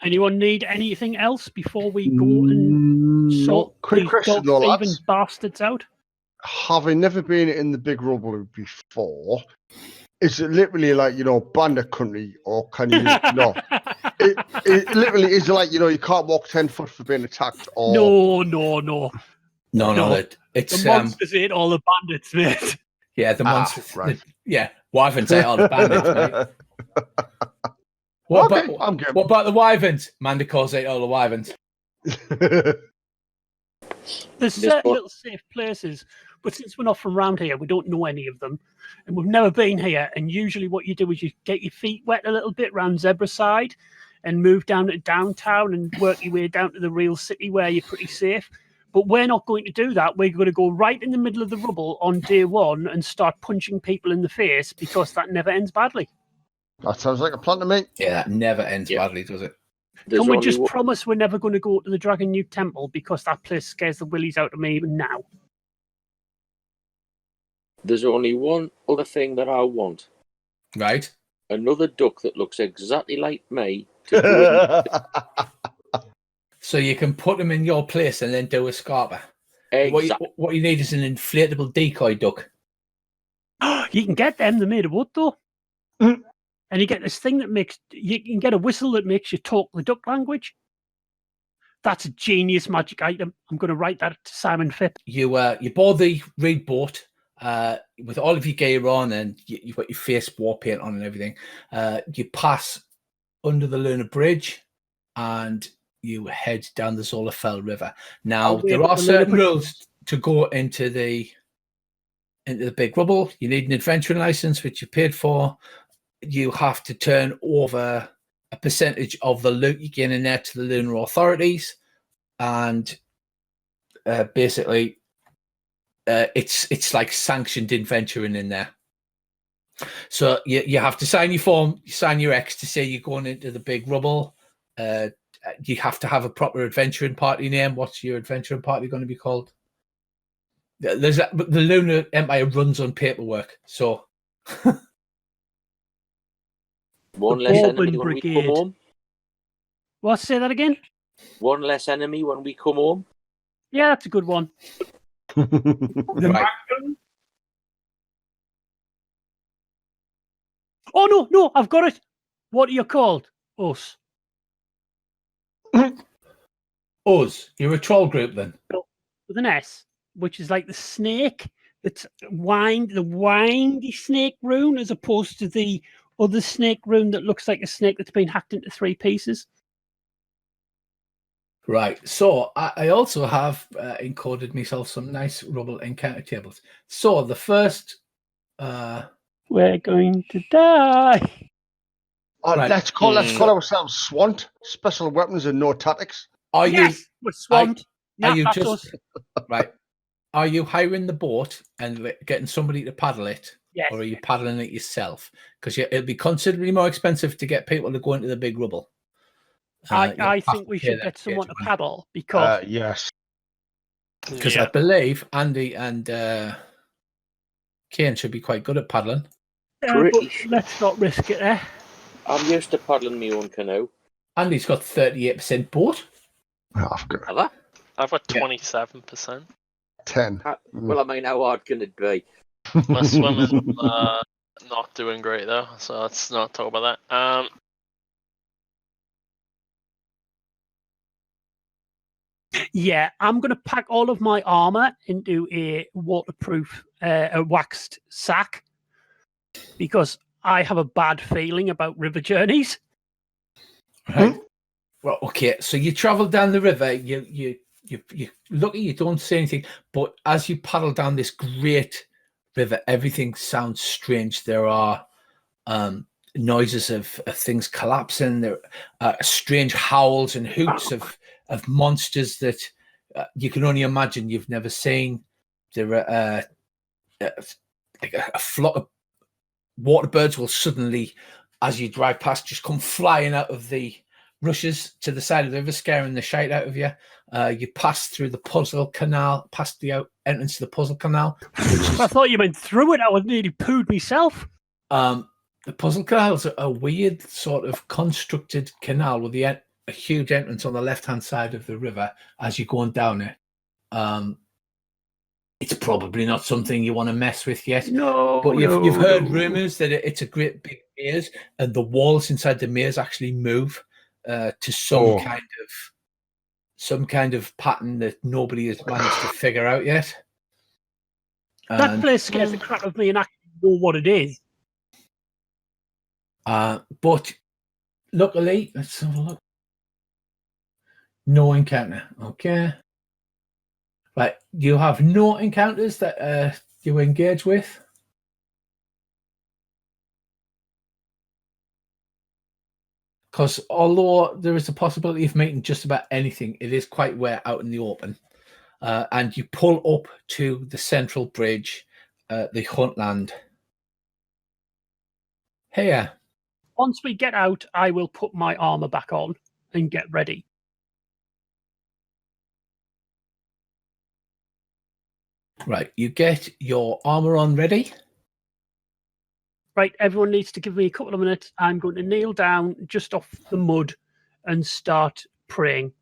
F: Anyone need anything else before we go and sort
D: quick
F: these
D: question, though,
F: dog-thieving
D: lads.
F: bastards out?
D: Having never been in the big rubble before, is it literally like, bandit country, or can you, it literally is like, you can't walk 10 foot for being attacked, or...
F: No.
A: No. It's
F: the monsters ain't all the bandits, mate.
A: Yeah, the monsters.
D: Right.
A: Wyverns ain't all the bandits, mate. What about the wyverns? Mandicores ain't all the wyverns.
F: There's certain little safe places, but since we're not from around here, we don't know any of them, and we've never been here. And usually what you do is you get your feet wet a little bit around Zebra Side and move down to downtown and work your way down to the real city where you're pretty safe. But we're not going to do that. We're going to go right in the middle of the rubble on day one and start punching people in the face, because that never ends badly.
D: That sounds like a plan to me.
A: Yeah, that never ends badly, does it?
F: Can we just promise we're never going to go to the Dragon Newt Temple, because that place scares the willies out of me even now?
C: There's only one other thing that I want.
A: Right.
C: Another duck that looks exactly like me. To go
A: So you can put them in your place and then do a scarper.
C: Exactly.
A: What you need is an inflatable decoy duck.
F: You can get them. They're made of wood, though. And you get this thing that makes... You can get a whistle that makes you talk the duck language. That's a genius magic item. I'm going to write that to Simon Phipp.
A: You board the reed boat with all of your gear on, and you've got your face war paint on and everything. You pass under the Lunar Bridge, and you head down the Zolafel River. Now, there are certain rules to go into the big rubble. You need an adventuring license, which you paid for. You have to turn over a percentage of the loot you gain in there to the lunar authorities, and basically it's like sanctioned adventuring in there. So you have to sign your form, you sign your X to say you're going into the big rubble. You have to have a proper adventuring party name. What's your adventuring party going to be called? The Lunar Empire runs on paperwork, so
C: one less enemy when we come home.
F: What? Say that again?
C: One less enemy when we come home.
F: Yeah, that's a good one.
A: Right.
F: Oh no, I've got it. What are you called? Us.
A: Us. You're a troll group then?
F: With an S, which is like the snake that's the windy snake rune, as opposed to the other snake rune that looks like a snake that's been hacked into 3 pieces.
A: Right. So I also have encoded myself some nice rubble encounter tables. So the first...
F: We're going to die.
A: Right.
D: Let's call ourselves SWAT, Special Weapons and No Tactics.
F: We're swamped. That's us.
A: Right? Are you hiring the boat and getting somebody to paddle it,
F: yes,
A: or are you paddling it yourself? Because it'll be considerably more expensive to get people to go into the big rubble.
F: I think we should get someone to paddle, because
D: yes,
A: because I believe Andy and Kane should be quite good at paddling.
F: But let's not risk it there.
C: I'm used to paddling my own canoe.
A: Andy's got 38% boat.
C: Have I?
B: I've got 27%.
D: 10.
C: Well, I mean, how hard can it be?
B: My swimming's not doing great though, so let's not talk about that.
F: Yeah, I'm going to pack all of my armor into a waterproof, a waxed sack, because I have a bad feeling about river journeys.
A: Right. Well, okay. So you travel down the river. You lucky you don't see anything, but as you paddle down this great river, everything sounds strange. There are noises of things collapsing. There are strange howls and hoots of monsters that you can only imagine you've never seen. There are like a flock of water birds will suddenly, as you drive past, just come flying out of the rushes to the side of the river, scaring the shite out of you. You pass through the puzzle canal, past the entrance to the puzzle canal.
F: I thought you meant through it. I would nearly pooed myself.
A: The puzzle canal is a weird sort of constructed canal with a huge entrance on the left-hand side of the river as you're going down it. It's probably not something you want to mess with yet.
F: No,
A: but you've heard rumours that it's a great big maze, and the walls inside the maze actually move to some kind of pattern that nobody has managed to figure out yet.
F: That place scares the crap of me, and I know what it is.
A: But luckily, let's have a look. No encounter. Okay. Right, you have no encounters that you engage with. Because although there is a possibility of meeting just about anything, it is quite rare out in the open. And you pull up to the central bridge, the Huntland. Here.
F: Once we get out, I will put my armor back on and get ready.
A: Right, you get your armor on ready.
F: Right, everyone needs to give me a couple of minutes. I'm going to kneel down just off the mud and start praying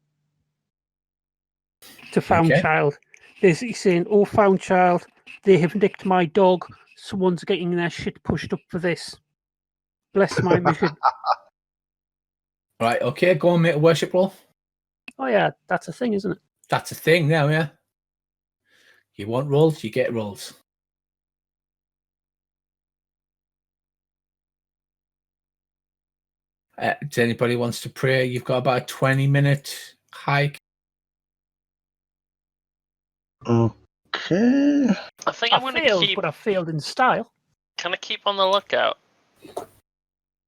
F: to Found Child. Basically saying, "Oh, Found Child, they have nicked my dog. Someone's getting their shit pushed up for this. Bless my mission."
A: Right, okay, go and make a worship roll.
F: Oh yeah, that's a thing, isn't it?
A: That's a thing now, yeah. You want rolls, you get rolls. Does anybody wants to pray? You've got about a 20-minute hike.
D: Okay.
B: I think I'm going to keep.
F: But I failed in style.
B: Can I keep on the lookout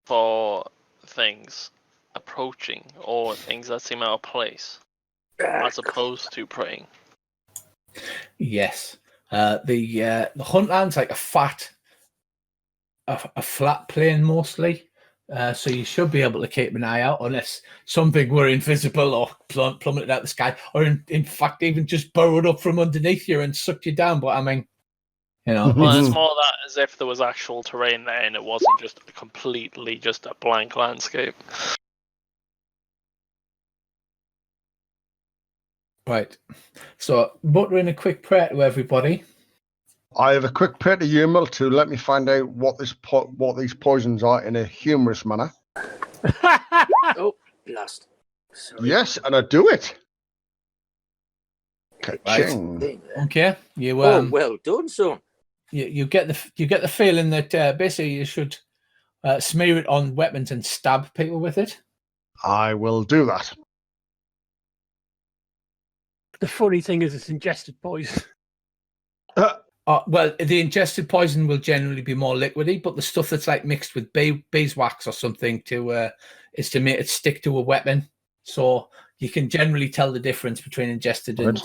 B: for things approaching or things that seem out of place, as opposed to praying?
A: Yes. The Huntland's like a flat plain mostly. So you should be able to keep an eye out unless something were invisible or plummeted out the sky, or in fact even just burrowed up from underneath you and sucked you down. But I mean, you know,
B: well, it's more that as if there was actual terrain there and it wasn't just completely just a blank landscape.
A: Right. So muttering a quick prayer to everybody.
D: I have a quick prayer to Yumel to let me find out what these poisons are in a humorous manner.
C: Oh, blast. Sorry.
D: Yes, and I do it.
A: Right. Okay. You
C: well done, son.
A: You get the feeling that basically you should smear it on weapons and stab people with it.
D: I will do that.
F: The funny thing is, it's ingested poison.
A: Well, the ingested poison will generally be more liquidy, but the stuff that's like mixed with beeswax or something is to make it stick to a weapon. So you can generally tell the difference between ingested and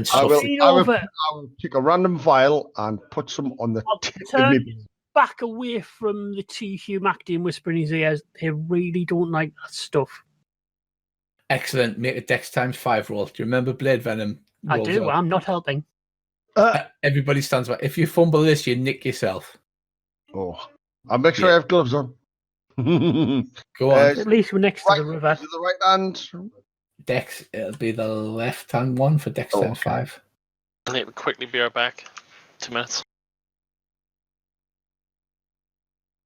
A: stuff.
D: I will pick a random vial and put some on the tip of me.
F: Back away from the T. Hugh MacD and whisper in his ears. They really don't like that stuff.
A: Excellent. Make a Dex ×5 roll. Do you remember Blade Venom?
F: I do. I'm not helping.
A: Everybody stands by. If you fumble this, you nick yourself.
D: Oh, I'll make sure I have gloves on.
A: Go on.
F: At least we're next to the river.
D: Is it the right hand?
A: Dex, it'll be the left-hand one for Dex ×5.
B: I need to quickly be right back. 2 minutes.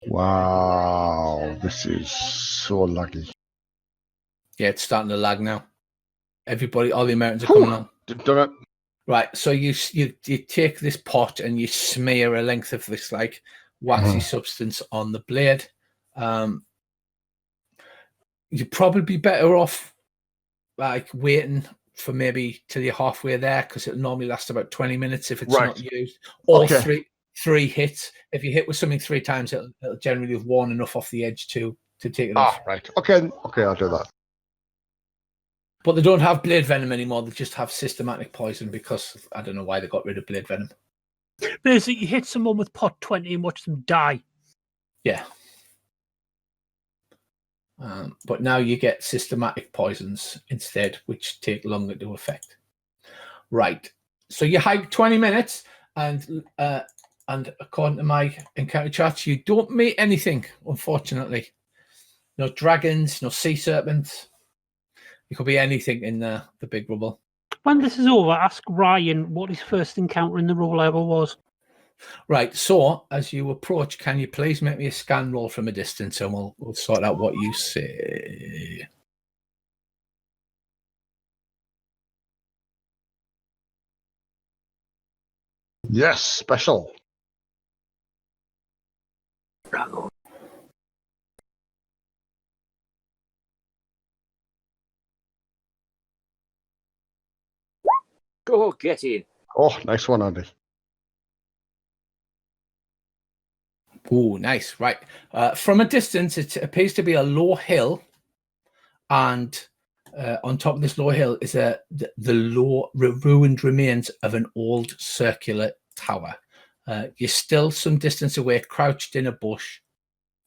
D: Wow, this is so laggy.
A: Yeah, it's starting to lag now. Everybody, all the Americans are coming on.
D: Done it.
A: Right, so you take this pot and you smear a length of this like waxy substance on the blade. You'd probably be better off like waiting for maybe till you're halfway there, because it'll normally last about 20 minutes if it's not used. Or 3 hits. If you hit with something 3 times, it'll generally have worn enough off the edge to take it off.
D: Right. Okay, I'll do that.
A: But they don't have blade venom anymore. They just have systematic poison because I don't know why they got rid of blade venom.
F: Basically, you hit someone with pot 20 and watch them die.
A: Yeah. But now you get systematic poisons instead, which take longer to affect. Right. So you hike 20 minutes, and according to my encounter charts, you don't meet anything, unfortunately. No dragons, no sea serpents. It could be anything in the big rubble.
F: When this is over, ask Ryan what his first encounter in the rubble ever was.
A: Right, so as you approach, can you please make me a scan roll from a distance, and we'll sort out what you see.
D: Yes, special.
C: Bravo. Go get in.
D: Oh, nice one, Andy.
A: Oh, nice. Right. From a distance, it appears to be a low hill, and on top of this low hill is the ruined remains of an old circular tower. You're still some distance away, crouched in a bush,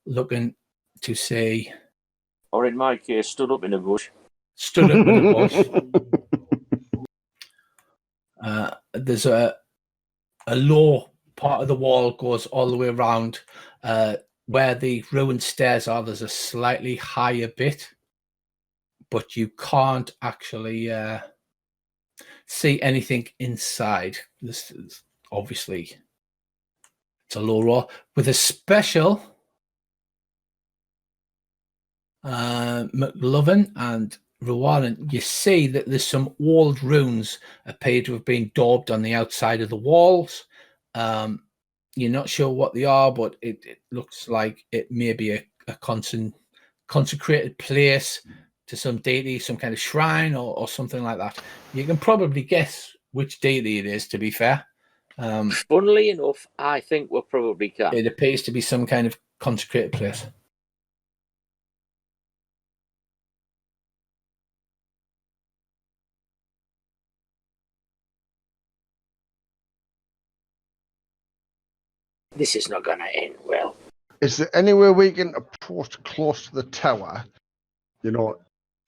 A: looking to see.
C: Or in my case, stood up in a bush.
A: Stood up in a bush. There's a low part of the wall goes all the way around. Where the ruined stairs are, there's a slightly higher bit, but you can't actually see anything inside. This is obviously it's a low roll with a special McLovin and Ruanan. You see that there's some old runes appear to have been daubed on the outside of the walls. You're not sure what they are, but it looks like it may be a consecrated place to some deity, some kind of shrine or something like that. You can probably guess which deity it is, to be fair.
C: Funnily enough, I think we probably can.
A: It appears to be some kind of consecrated place.
C: This is not going to end well.
D: Is there anywhere we can approach close to the tower,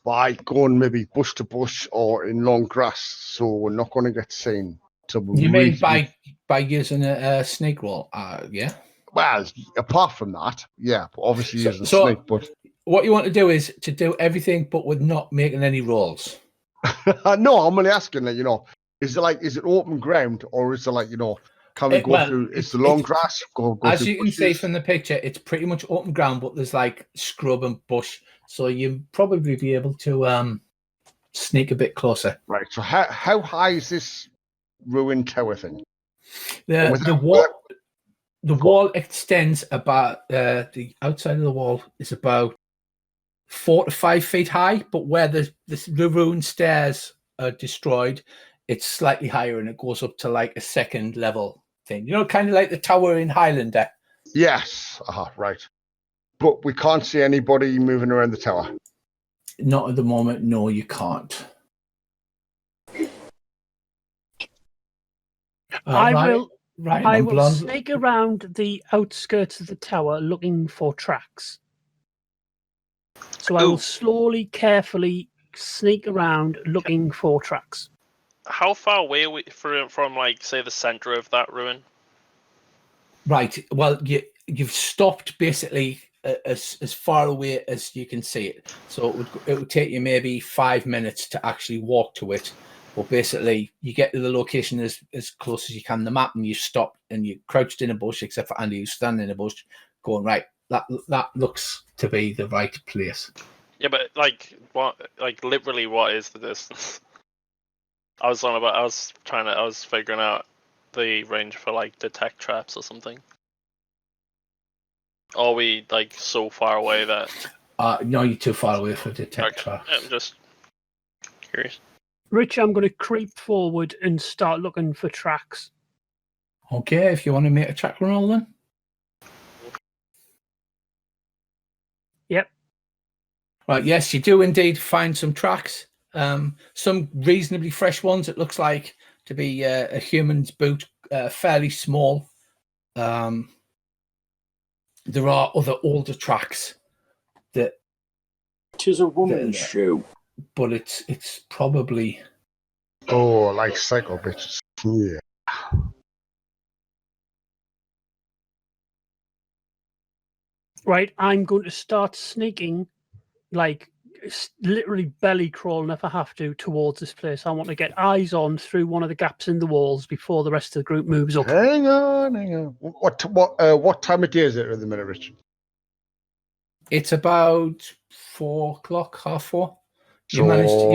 D: by going maybe bush to bush or in long grass, so we're not going to get seen?
A: You mean by using a snake roll? Yeah.
D: Well, apart from that, yeah, but obviously using snake. But
A: what you want to do is to do everything, but with not making any rolls.
D: No, I'm only asking that. Is it open ground, or is it can we go through? It's the long grass. Go
A: as you
D: bushes?
A: can see from the picture, it's pretty much open ground, but there's scrub and bush, so you'll probably be able to sneak a bit closer.
D: Right. So how high is this ruined tower thing?
A: The wall extends about the outside of the wall is about 4 to 5 feet high, but where the ruined stairs are destroyed, it's slightly higher and it goes up to a second level thing. Kind of like the tower in Highlander.
D: Yes. Right. But we can't see anybody moving around the tower.
A: Not at the moment. No, you can't.
F: I will sneak around the outskirts of the tower looking for tracks. So I will slowly, carefully sneak around looking for tracks.
B: How far away are we from say, the center of that ruin?
A: Right. Well, you've stopped basically as far away as you can see it. So it would take you maybe 5 minutes to actually walk to it. But basically, you get to the location as close as you can, the map, and you stop and you crouched in a bush, except for Andy, who's standing in a bush, going, right, that looks to be the right place.
B: Yeah, but literally, what is the distance? I was figuring out the range for detect traps or something. Or are we so far away that?
A: No, you're too far away for detect traps.
B: I'm just curious.
F: Rich, I'm going to creep forward and start looking for tracks.
A: Okay, if you want to make a track roll then.
F: Yep.
A: Right, yes, you do indeed find some tracks. Some reasonably fresh ones. It looks like to be a human's boot, fairly small. There are other older tracks that.
C: Tis a woman's shoe.
A: But it's probably.
D: Oh, like psycho bitches. Yeah.
F: Right, I'm going to start sneaking, like literally belly crawling if I have to, towards this place. I want to get eyes on through one of the gaps in the walls before the rest of the group moves up.
D: Hang on. What time of day is it at the minute, Richard?
A: It's about 4 o'clock, 4:30. You
D: So-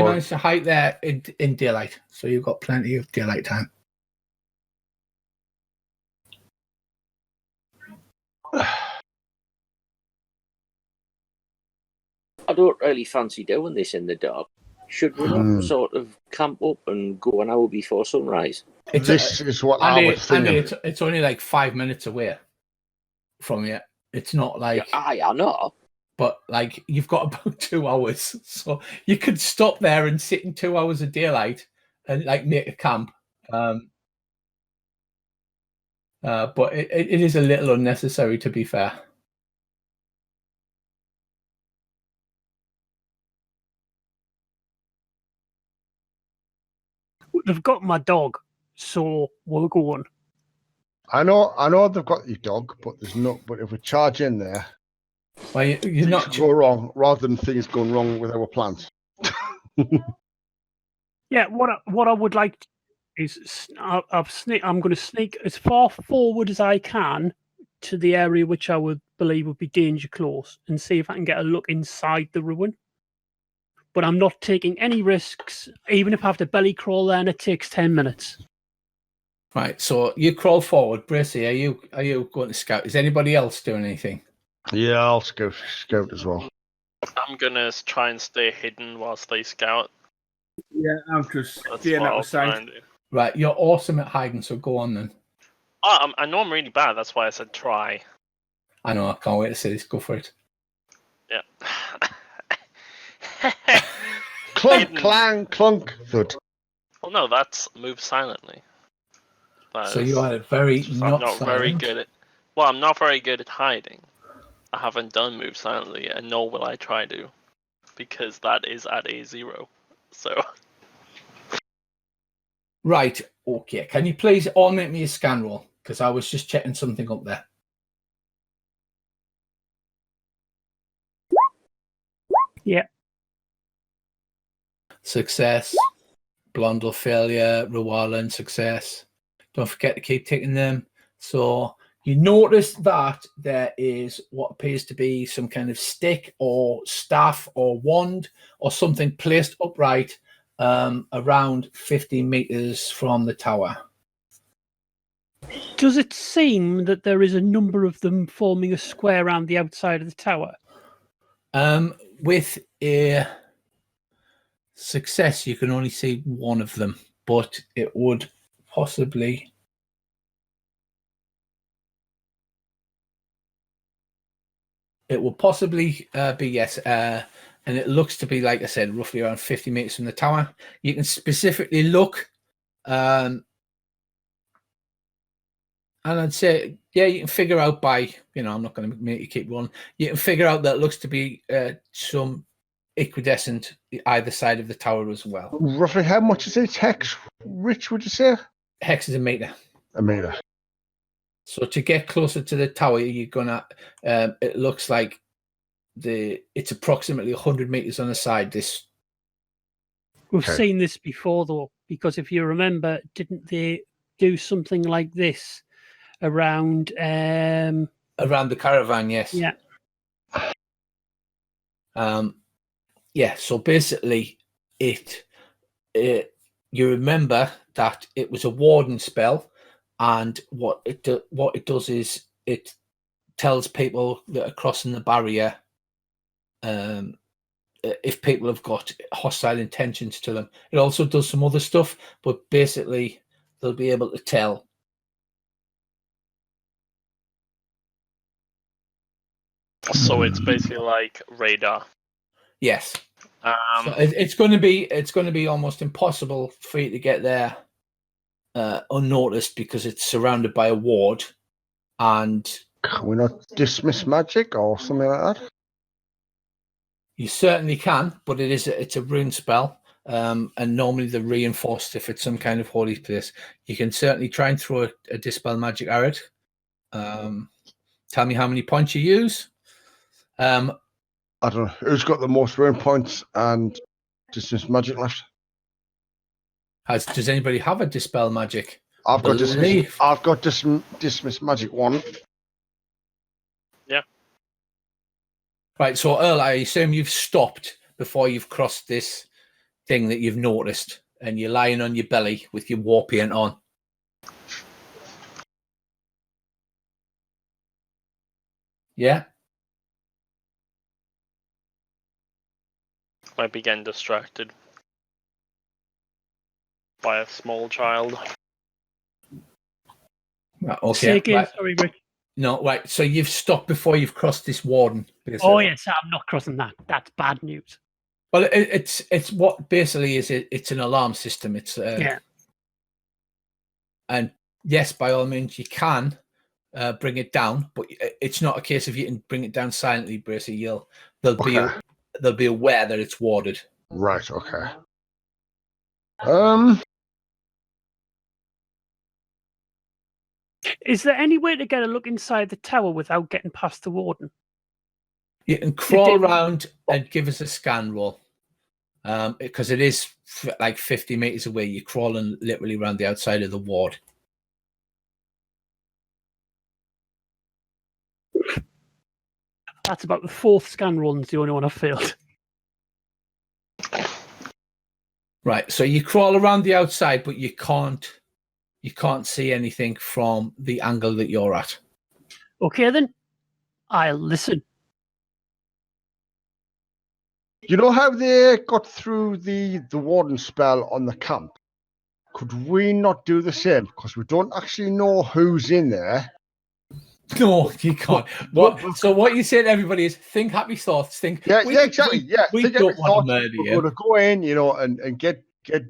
A: managed to hike there in daylight, so you've got plenty of daylight time.
C: I don't really fancy doing this in the dark. Should we not sort of camp up and go an hour before sunrise?
D: This is what I was thinking.
A: It's only like 5 minutes away from you. It's not like.
C: I know.
A: But like you've got about 2 hours, so you could stop there and sit in 2 hours of daylight and like make a camp. But it is a little unnecessary, to be fair.
F: They've got my dog, so we're going.
D: I know they've got your dog, but there's no. But if we charge in there,
A: well, you're
D: things
A: not
D: could go wrong rather than things going wrong with our plans.
F: Yeah, what I would like is I'm going to sneak as far forward as I can to the area which I would believe would be danger close and see if I can get a look inside the ruin. But I'm not taking any risks, even if I have to belly crawl there and it takes 10 minutes.
A: Right, so you crawl forward. Bracey, are you going to scout? Is anybody else doing anything?
D: Yeah, I'll scout as well.
B: I'm gonna try and stay hidden whilst they scout.
E: Yeah, I'm just
B: That's
E: staying
B: what
E: out
B: I'll
E: of
B: try
E: sight.
B: and do.
A: Right, you're awesome at hiding, so go on then.
B: Oh, I know I'm really bad. That's why I said try.
A: I know, I can't wait to see this. Go for it.
B: Yeah.
D: Clunk,
B: Hidden.
D: clang, clunk, thud.
B: Well, no, that's move silently. That
A: So
B: is-
A: you are very
B: I'm
A: not
B: not very
A: silent.
B: good at. Well, I'm not very good at hiding. I haven't done move silently yet, and nor will I try to, because that is at a 0. So
A: Right, okay. Can you please all make me a scan roll? Because I was just checking something up there.
F: Yeah.
A: Success. Blondel failure. Rewallen success. Don't forget to keep taking them. So you notice that there is what appears to be some kind of stick or staff or wand or something placed upright around 50 meters from the tower.
F: Does it seem that there is a number of them forming a square around the outside of the tower?
A: With a success, you can only see one of them, but it would possibly. It will possibly be yes, and it looks to be, like I said, roughly around 50 meters from the tower. You can specifically look, and I'd say, yeah, you can figure out by, I'm not going to make you keep running. You can figure out that it looks to be some equidistant either side of the tower as well.
D: Roughly how much is it? Hex, Rich, would you say?
A: Hex is a meter.
D: A meter.
A: So to get closer to the tower, you're gonna. It looks like it's approximately 100 meters on the side.
F: We've seen this before, though, because if you remember, didn't they do something like this around?
A: Around the caravan, yes.
F: Yeah.
A: Yeah. So basically, you remember that it was a warden spell, and what it does is it tells people that are crossing the barrier if people have got hostile intentions to them. It also does some other stuff, but basically they'll be able to tell
B: So it's basically like radar.
A: Yes. So
B: Um,
A: it's going to be almost impossible for you to get there unnoticed because it's surrounded by a ward, and
D: Can we not dismiss magic or something like that?
A: you certainly can, but it's a rune spell, and normally they're reinforced if it's some kind of holy place. You can certainly try and throw a dispel magic at it. Tell me how many points you use.
D: I don't know. Who's got the most rune points and dismiss magic left?
A: Does anybody have a dispel magic?
D: I've got
A: Believe.
D: dismiss magic 1.
B: yeah.
A: Right, so Earl, I assume you've stopped before you've crossed this thing that you've noticed, and you're lying on your belly with your war paint on. Yeah?
B: Might be getting distracted by a small child.
A: Right, okay.
F: Say again,
A: Right.
F: sorry, Rick.
A: No, right. So you've stopped before you've crossed this warden. Basically.
F: Oh yes, I'm not crossing that. That's bad news.
A: Well, it's what basically is it? It's an alarm system. It's
F: Yeah.
A: And yes, by all means, you can bring it down, but it's not a case of you can bring it down silently. Basically, they'll be aware that it's warded.
D: Right. Okay.
F: Is there any way to get a look inside the tower without getting past the warden?
A: You can crawl around and give us a scan roll, because it is like 50 meters away. You're crawling literally around the outside of the ward.
F: That's about the 4th scan roll, and it's the only one I've failed.
A: Right. So you crawl around the outside, but you can't see anything from the angle that you're at.
F: Okay, then. I'll listen.
D: You know how they got through the warden spell on the camp? Could we not do the same? Because we don't actually know who's in there.
A: No, you can't. So what you say to everybody is think happy thoughts.
D: Exactly.
A: We
D: Think
A: don't want to murder you.
D: We're going to go in, and get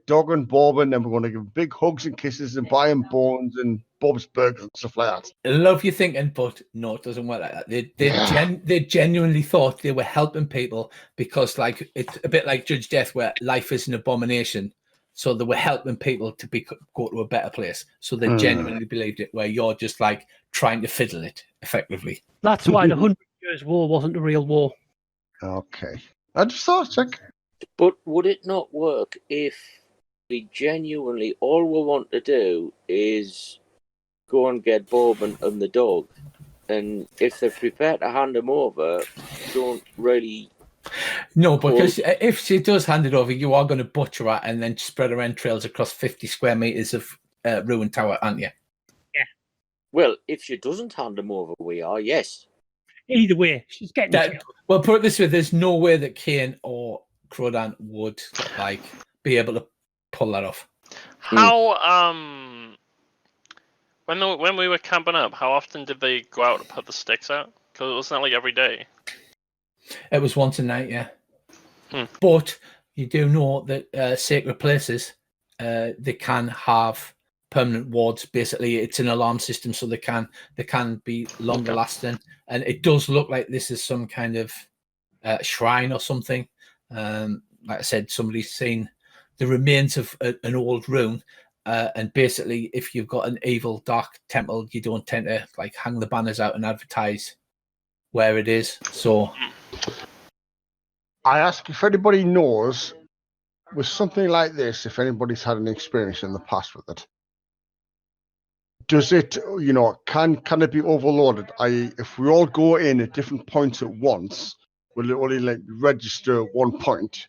D: Dog and Bobbin, and we're going to give big hugs and kisses and buy him bones and Bob's burgers and stuff like that.
A: I love you thinking, but no, it doesn't work like that. They genuinely thought they were helping people because, like, it's a bit like Judge Death, where life is an abomination. So they were helping people to go to a better place. So they genuinely believed it, where you're just like trying to fiddle it effectively.
F: That's why the 100 Years' War wasn't a real war.
D: Okay. I just thought, check.
C: But would it not work if we genuinely, all we want to do is go and get Bob and the dog, and if they're prepared to hand them over, don't really...
A: No, because if she does hand it over, you are going to butcher her and then spread her entrails across 50 square meters of ruined tower, aren't you?
F: Yeah.
C: Well, if she doesn't hand them over, we are, yes.
F: Either way, she's getting killed.
A: Well, put it this way, there's no way that Kane or Crodan would be able to pull that off.
B: How when we were camping up, how often did they go out and put the sticks out? Because it wasn't like every day.
A: It was once a night, yeah. But you do know that sacred places, they can have permanent wards. Basically, it's an alarm system, so they can be longer lasting. And it does look like this is some kind of shrine or something. Like I said, somebody's seen the remains of an old rune. And basically, if you've got an evil dark temple, you don't tend to hang the banners out and advertise where it is. So
D: I ask if anybody knows with something like this, if anybody's had an experience in the past with it. Does it, can it be overloaded? If we all go in at different points at once, will it only register 1 point,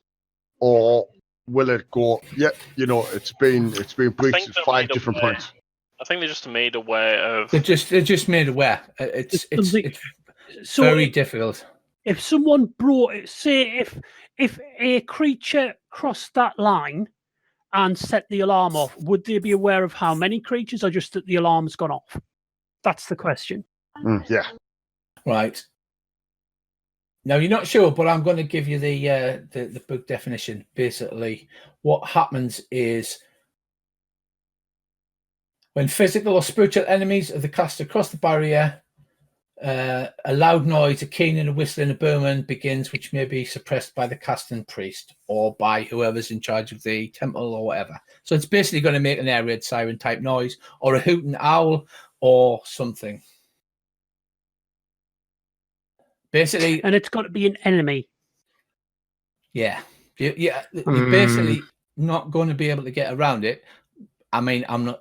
D: or will it go? Yeah, it's been breached at 5 different points.
B: I think they're just made aware of.
A: They're just made aware. It's very difficult.
F: If someone brought it, say if a creature crossed that line and set the alarm off, would they be aware of how many creatures, or just that the alarm's gone off? That's the question.
D: Yeah.
A: Right. Now you're not sure, but I'm going to give you the book definition. Basically, what happens is when physical or spiritual enemies of the caster cross the barrier, a loud noise, a keening, a whistling, a booming begins, which may be suppressed by the casting priest or by whoever's in charge of the temple or whatever. So it's basically going to make an air raid siren type noise or a hooting owl or something. Basically,
F: And it's got to be an enemy.
A: Yeah. You're basically not going to be able to get around it. I mean, I'm not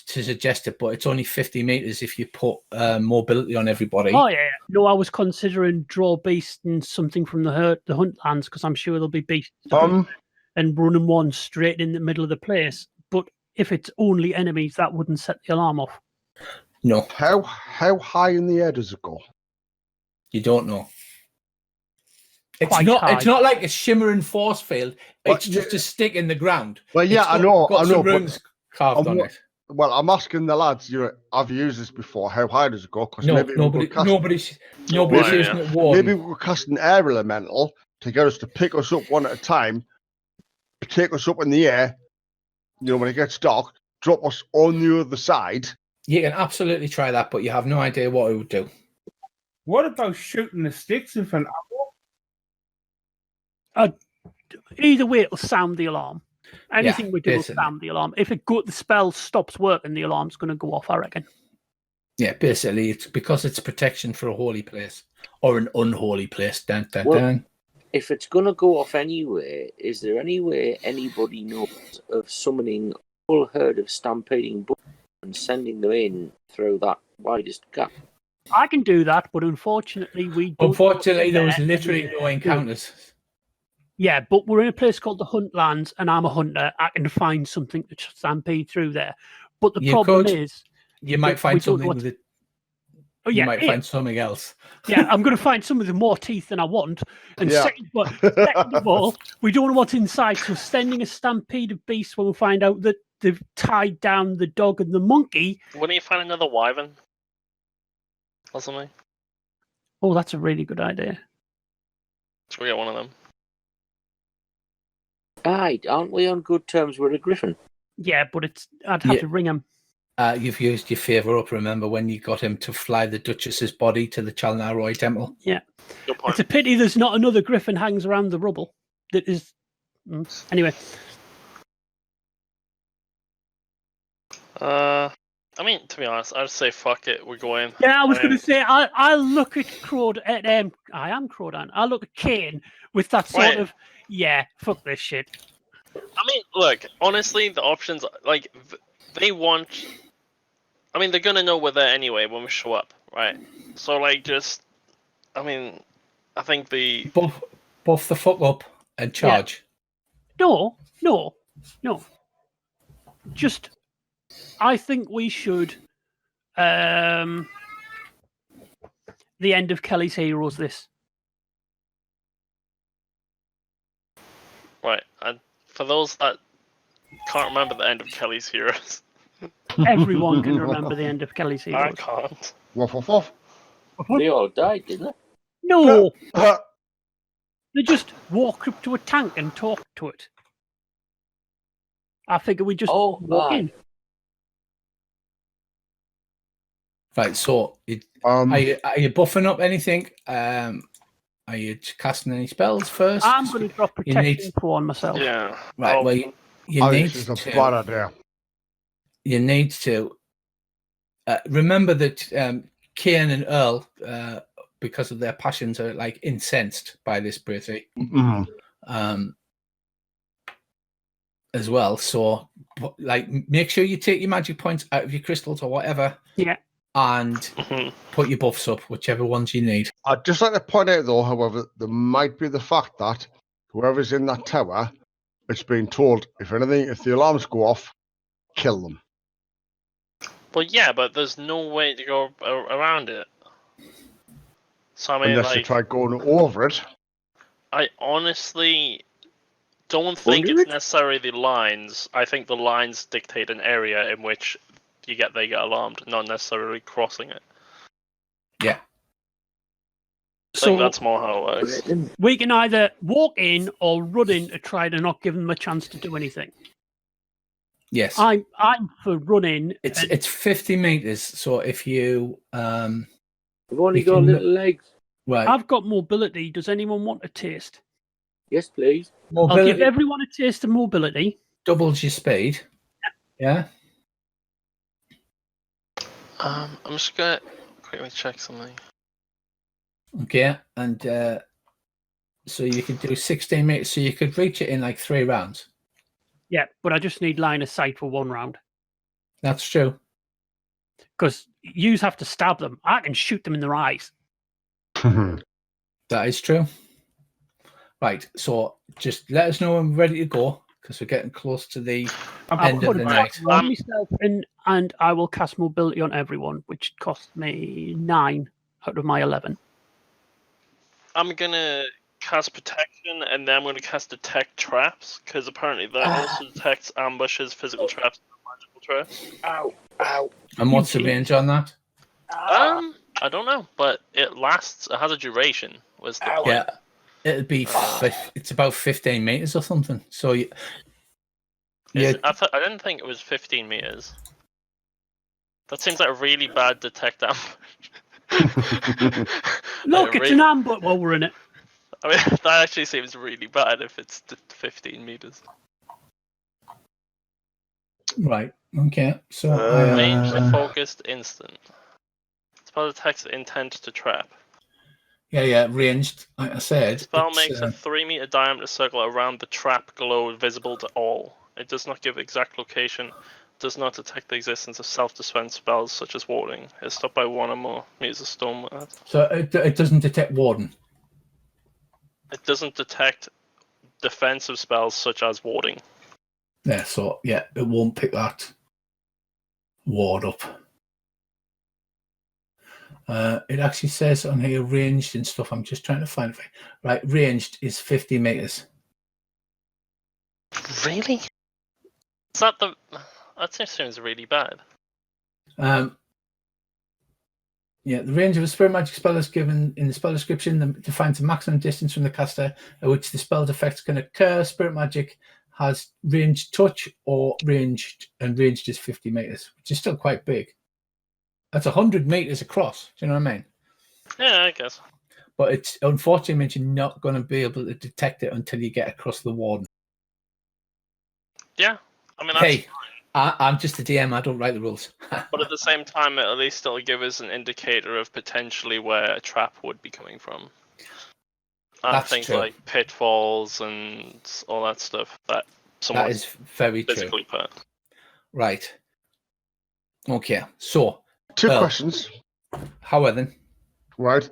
A: to suggest it, but it's only 50 meters if you put mobility on everybody.
F: Oh, yeah. No, I was considering draw beast and something from the hunt lands because I'm sure there'll be beasts and running one straight in the middle of the place. But if it's only enemies, that wouldn't set the alarm off.
A: No.
D: How high in the air does it go?
A: You don't know. It's
F: Quite high.
A: It's not like a shimmering force field. It's
D: But,
A: just a stick in the ground.
D: Well, yeah,
A: It's
D: I know.
A: some
D: But
A: runes carved on it.
D: well, I'm asking the lads. Have you used this before? How high does it go? Because
A: No,
D: nobody's
A: using it.
D: Maybe we're casting air elemental to get us to pick us up one at a time, take us up in the air. You know, when it gets dark, drop us on the other side.
A: You can absolutely try that, but you have no idea what it would do.
E: What about shooting the sticks with an
F: Either way, it'll sound the alarm. Anything we do will
A: basically.
F: sound the alarm. If the spell stops working, the alarm's going to go off, I reckon.
A: Yeah, basically, it's because it's protection for a holy place or an unholy place. Dun, dun,
C: Well,
A: dun.
C: If it's going to go off anyway, is there any way anybody knows of summoning a whole herd of stampeding bulls and sending them in through that widest gap?
F: I can do that, but unfortunately, we don't.
A: Unfortunately, there was literally no encounters.
F: Yeah, but we're in a place called the Huntlands, and I'm a hunter. I can find something to stampede through there. But the problem is,
A: you might find something with it.
F: Oh, yeah,
A: you might find something else.
F: Yeah, I'm going to find some with more teeth than I want. And second of all, we don't know what's inside. So sending a stampede of beasts when we find out that they've tied down the dog and the monkey.
B: Wouldn't you find another wyvern or something?
F: Oh, that's a really good idea.
B: Should we get one of them?
C: Aye, aren't we on good terms with a griffin?
F: Yeah, but I'd have to ring him.
A: You've used your favour up, remember, when you got him to fly the Duchess's body to the Chalnar Roy Temple?
F: Yeah. It's a pity there's not another griffin hangs around the rubble. That is... Anyway.
B: I mean, to be honest, I'd say fuck it, we're going.
F: Yeah, I was going to say, I look at I am Crawdan. I look at Kane with that sort of, fuck this shit.
B: I mean, look, honestly, the options, like, they want... I mean, they're going to know we're there anyway when we show up, right? So, like, just... I mean, I think the...
A: Buff the fuck up and charge.
F: Yeah. No. Just... I think we should... the end of Kelly's Heroes, this.
B: Right, and for those that can't remember the end of Kelly's Heroes...
F: Everyone can remember the end of Kelly's Heroes.
B: I can't.
D: Woof.
C: They all died, didn't they?
F: No! They just walk up to a tank and talk to it. I figure we just walk in.
A: Right, so are you buffing up anything? Are you casting any spells first?
F: I'm going to drop protection on myself.
B: Yeah.
A: Right, well, you need
D: this is a bad idea.
A: You need to remember that Kane and Earl, because of their passions, are like incensed by this Britty as well. So, like, make sure you take your magic points out of your crystals or whatever.
F: Yeah.
A: And put your buffs up, whichever ones you need.
D: I'd just like to point out, though, however, there might be the fact that whoever's in that tower, it's been told, if the alarms go off, kill them.
B: Well, yeah, but there's no way to go around it. So, I mean,
D: unless you try going over it.
B: I honestly don't think it's necessarily the lines. I think the lines dictate an area in which they get alarmed, not necessarily crossing it.
A: Yeah.
B: think that's more how it works.
F: We can either walk in or run in to try to not give them a chance to do anything.
A: Yes.
F: I'm for running.
A: It's 50 meters. So if you
C: I've only
A: you
C: got
A: can-
C: little legs.
A: right,
F: I've got mobility. Does anyone want a taste?
C: Yes, please.
F: I'll give
A: mobility
F: everyone a taste of mobility.
A: doubles your speed. Yeah.
B: I'm just gonna quickly check something.
A: Okay. And so you could do 16 meters. So you could reach it in like 3 rounds.
F: Yeah, but I just need line of sight for 1 round.
A: That's true.
F: Because yous have to stab them. I can shoot them in their eyes.
A: That is true. Right. So just let us know when we're ready to go because we're getting close to the
F: I'll
A: end of
F: put
A: the
F: a
A: night.
F: tracker on myself and I will cast mobility on everyone, which cost me 9 out of my 11.
B: I'm gonna cast protection, and then I'm gonna cast detect traps, because apparently that also detects ambushes, physical traps, and magical traps.
C: Ow, ow.
A: And what's the range on that?
B: I don't know, but it lasts. It has a duration. Was the point?
A: Yeah. It'll be it's about 15 meters or something. So
B: I didn't think it was 15 meters. That seems like a really bad detect ambush.
F: Look, it's an ambush while we're in it.
B: I mean, that actually seems really bad if it's 15 meters.
A: right. Okay. So
B: Ranged, focused, instant. Spell detects intent to trap.
A: yeah, ranged. Like I said,
B: Spell
A: it's,
B: makes a 3-meter diameter circle around the trap glow visible to all. It does not give exact location. Does not detect the existence of self-defense spells such as warding. It's stopped by 1 or more meters of storm.
A: so it doesn't detect warden.
B: It doesn't detect defensive spells such as warding.
A: Yeah. So yeah, it won't pick that ward up. It actually says on here ranged and stuff. I'm just trying to find it. Right, ranged is 50 meters.
B: Really? Is that the? That seems really bad.
A: Yeah, the range of a spirit magic spell is given in the spell description that defines the maximum distance from the caster at which the spell's effects can occur. Spirit magic has ranged touch or ranged, and ranged is 50 meters, which is still quite big. That's 100 meters across. Do you know what I mean?
B: Yeah, I guess.
A: But it's unfortunately means you're not going to be able to detect it until you get across the warden.
B: Yeah, I mean, that's
A: Hey, I'm just a DM. I don't write the rules.
B: but at the same time, it at least still give us an indicator of potentially where a trap would be coming from. And
A: That's
B: things
A: true.
B: like pitfalls and all that stuff that someone
A: That is very true.
B: physically put.
A: Right. Okay. So,
D: 2
A: Well-
D: questions.
A: however,
D: Right.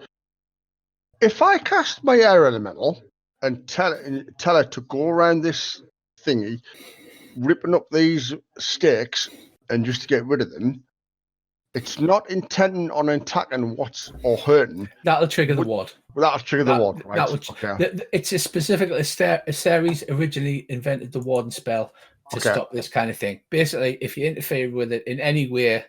D: If I cast my air elemental and tell it to go around this thingy, ripping up these stakes and just to get rid of them, it's not intending on attacking or hurting.
A: that'll trigger the ward.
D: That'll trigger the ward, right?
A: Okay. It's a specifically Ceres originally invented the warden spell to stop this kind of thing. Basically, if you interfere with it in any way,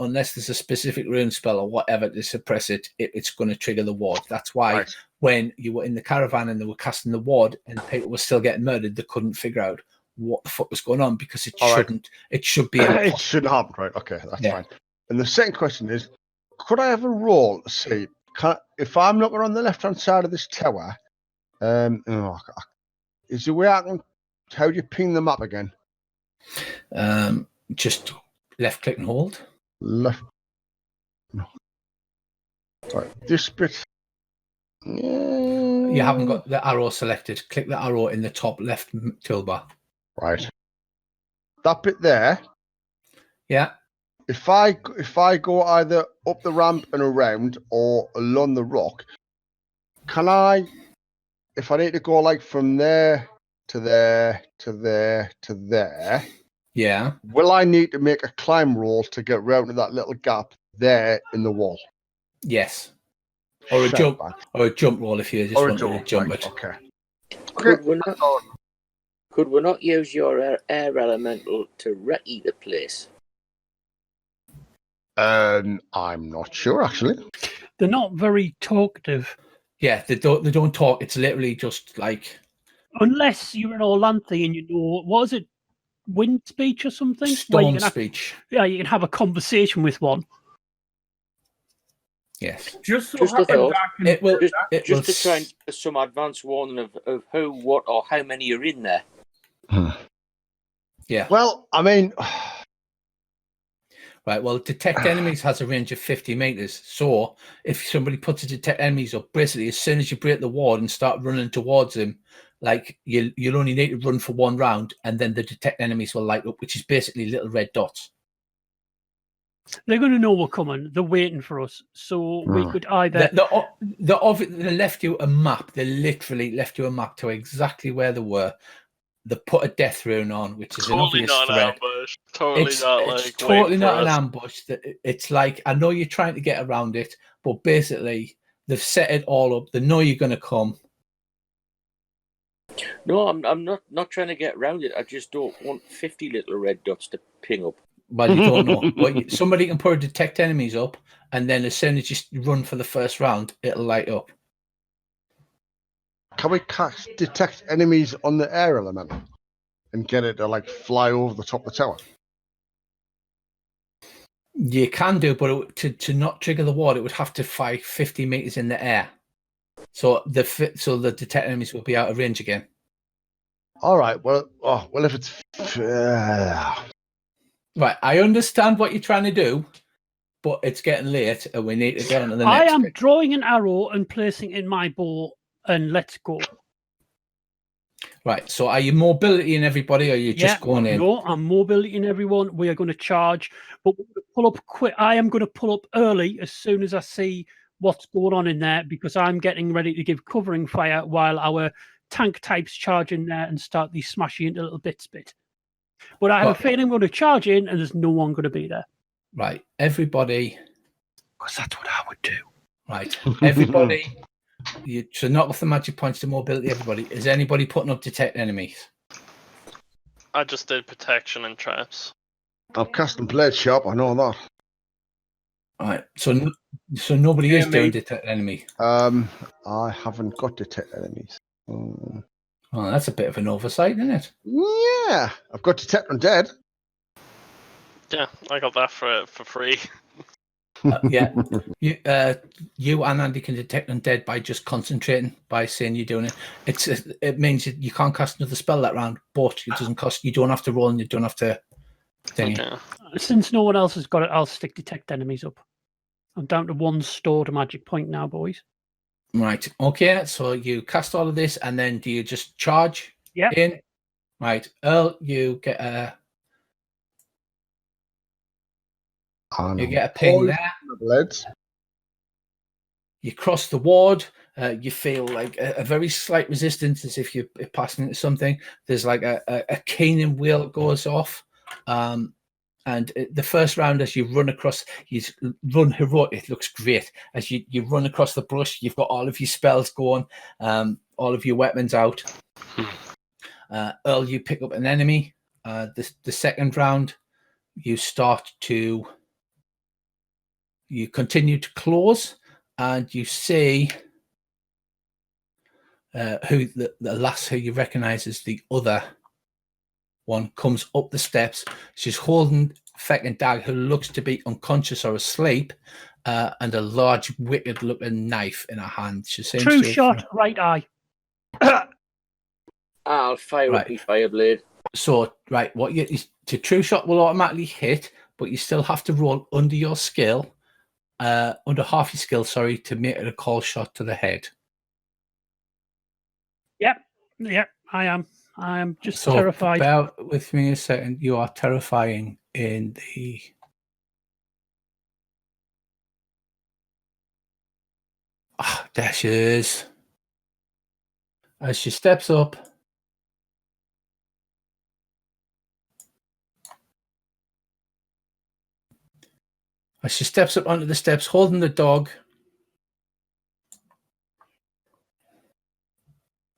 A: unless there's a specific rune spell or whatever to suppress it, it's going to trigger the ward. That's why when you were in the caravan and they were casting the ward and people were still getting murdered, they couldn't figure out what the fuck was going on because it shouldn't. It should be.
D: It shouldn't happen, right? Okay, that's fine. And the second question is, could I have a roll to see if I'm looking on the left-hand side of this tower? Is there a way I can? How do you ping the map again?
A: Just left click and hold.
D: Left. No. Right, this bit.
A: You haven't got the arrow selected. Click the arrow in the top left toolbar.
D: Right. That bit there.
A: Yeah.
D: If I go either up the ramp and around or along the rock, can I? If I need to go like from there to there to there to there,
A: Yeah.
D: will I need to make a climb roll to get round to that little gap there in the wall?
A: Yes. Or a jump, or a jump roll if you just want to jump it.
D: Okay.
C: Could we not use your air elemental to ready the place?
D: I'm not sure actually.
F: They're not very talkative.
A: Yeah, they don't talk. It's literally just like
F: Unless you're an Orlanthe and you know, what is it, wind speech or something? Where you
A: storm
F: can
A: speech.
F: you can have a conversation with one.
A: Yes.
E: Just
C: a thought.
A: It will.
C: Just to try and give some advance warning of who, what, or how many are in there.
A: Yeah.
D: Well, I mean,
A: Right. Well, detect enemies has a range of 50 meters. So if somebody puts a detect enemies up, basically, as soon as you break the ward and start running towards them, like you'll only need to run for one round, and then the detect enemies will light up, which is basically little red dots.
F: They're going to know we're coming. They're waiting for us. So we could either...
A: They left you a map. They literally left you a map to exactly where they were. They put a death rune on, which is
B: Totally
A: an obvious
B: not an
A: threat.
B: ambush. Totally
A: It's
B: like
A: totally
B: waiting
A: not
B: for
A: an
B: us.
A: ambush. It's like, I know you're trying to get around it, but basically they've set it all up. They know you're going to come.
C: No, I'm not trying to get around it. I just don't want 50 little red dots to ping up.
A: Well, you don't know. But somebody can put a detect enemies up, and then as soon as you run for the first round, it'll light up.
D: can we detect enemies on the air element and get it to like fly over the top of the tower?
A: You can do, but to not trigger the ward, it would have to fly 50 meters in the air. So the detect enemies will be out of range again.
D: All right. Well, if it's
A: Right, I understand what you're trying to do, but it's getting late, and we need to get on to the next.
F: I am
A: bit.
F: drawing an arrow and placing it in my bow, and let's go.
A: Right, so are you mobility in everybody, or are you just going in?
F: No, I'm mobility in everyone. We are going to charge, but we're going to pull up quick. I am going to pull up early as soon as I see what's going on in there, because I'm getting ready to give covering fire while our tank types charge in there and start these smashing into little bit. But I have a feeling I'm going to charge in and there's no one going to be there.
A: Right, everybody.
F: Because that's what I would do.
A: Right, everybody. You should not with the magic points to mobility. Everybody, is anybody putting up detect enemies?
B: I just did protection and traps.
D: I'm casting blade sharp. I know that.
A: All right, so nobody is doing detect enemy.
D: I haven't got detect enemies.
A: Oh, that's a bit of an oversight, isn't it?
D: Yeah, I've got detect undead.
B: Yeah, I got that for free.
A: Yeah, you and Andy can detect undead by just concentrating, by saying you're doing it. It means you can't cast another spell that round, but it doesn't cost. You don't have to roll, and you don't have to.
B: Okay.
F: Since no one else has got it, I'll stick detect enemies up. I'm down to one stored magic point now, boys.
A: Right. Okay. So you cast all of this, and then do you just charge in? Right. Earl, you get a. You get a ping there.
D: Blades.
A: You cross the ward. You feel like a very slight resistance, as if you're passing into something. There's like a caning wheel goes off. And the first round, as you run across, you run heroic. It looks great. As you run across the brush, you've got all of your spells going, all of your weapons out. Earl, you pick up an enemy. The second round, you continue to close, and you see who the lass who you recognise as the other one comes up the steps. She's holding feckin' dagger, who looks to be unconscious or asleep, and a large, wicked-looking knife in her hand. She seems
F: True shot, right eye.
C: I'll fire up my fireblade.
A: So, right, to true shot will automatically hit, but you still have to roll under your skill, under half your skill, sorry, to make it a call shot to the head.
F: Yep, I am. I am just terrified.
A: Bear with me a second. You are terrifying in the. There she is. As she steps up. As she steps up onto the steps, holding the dog.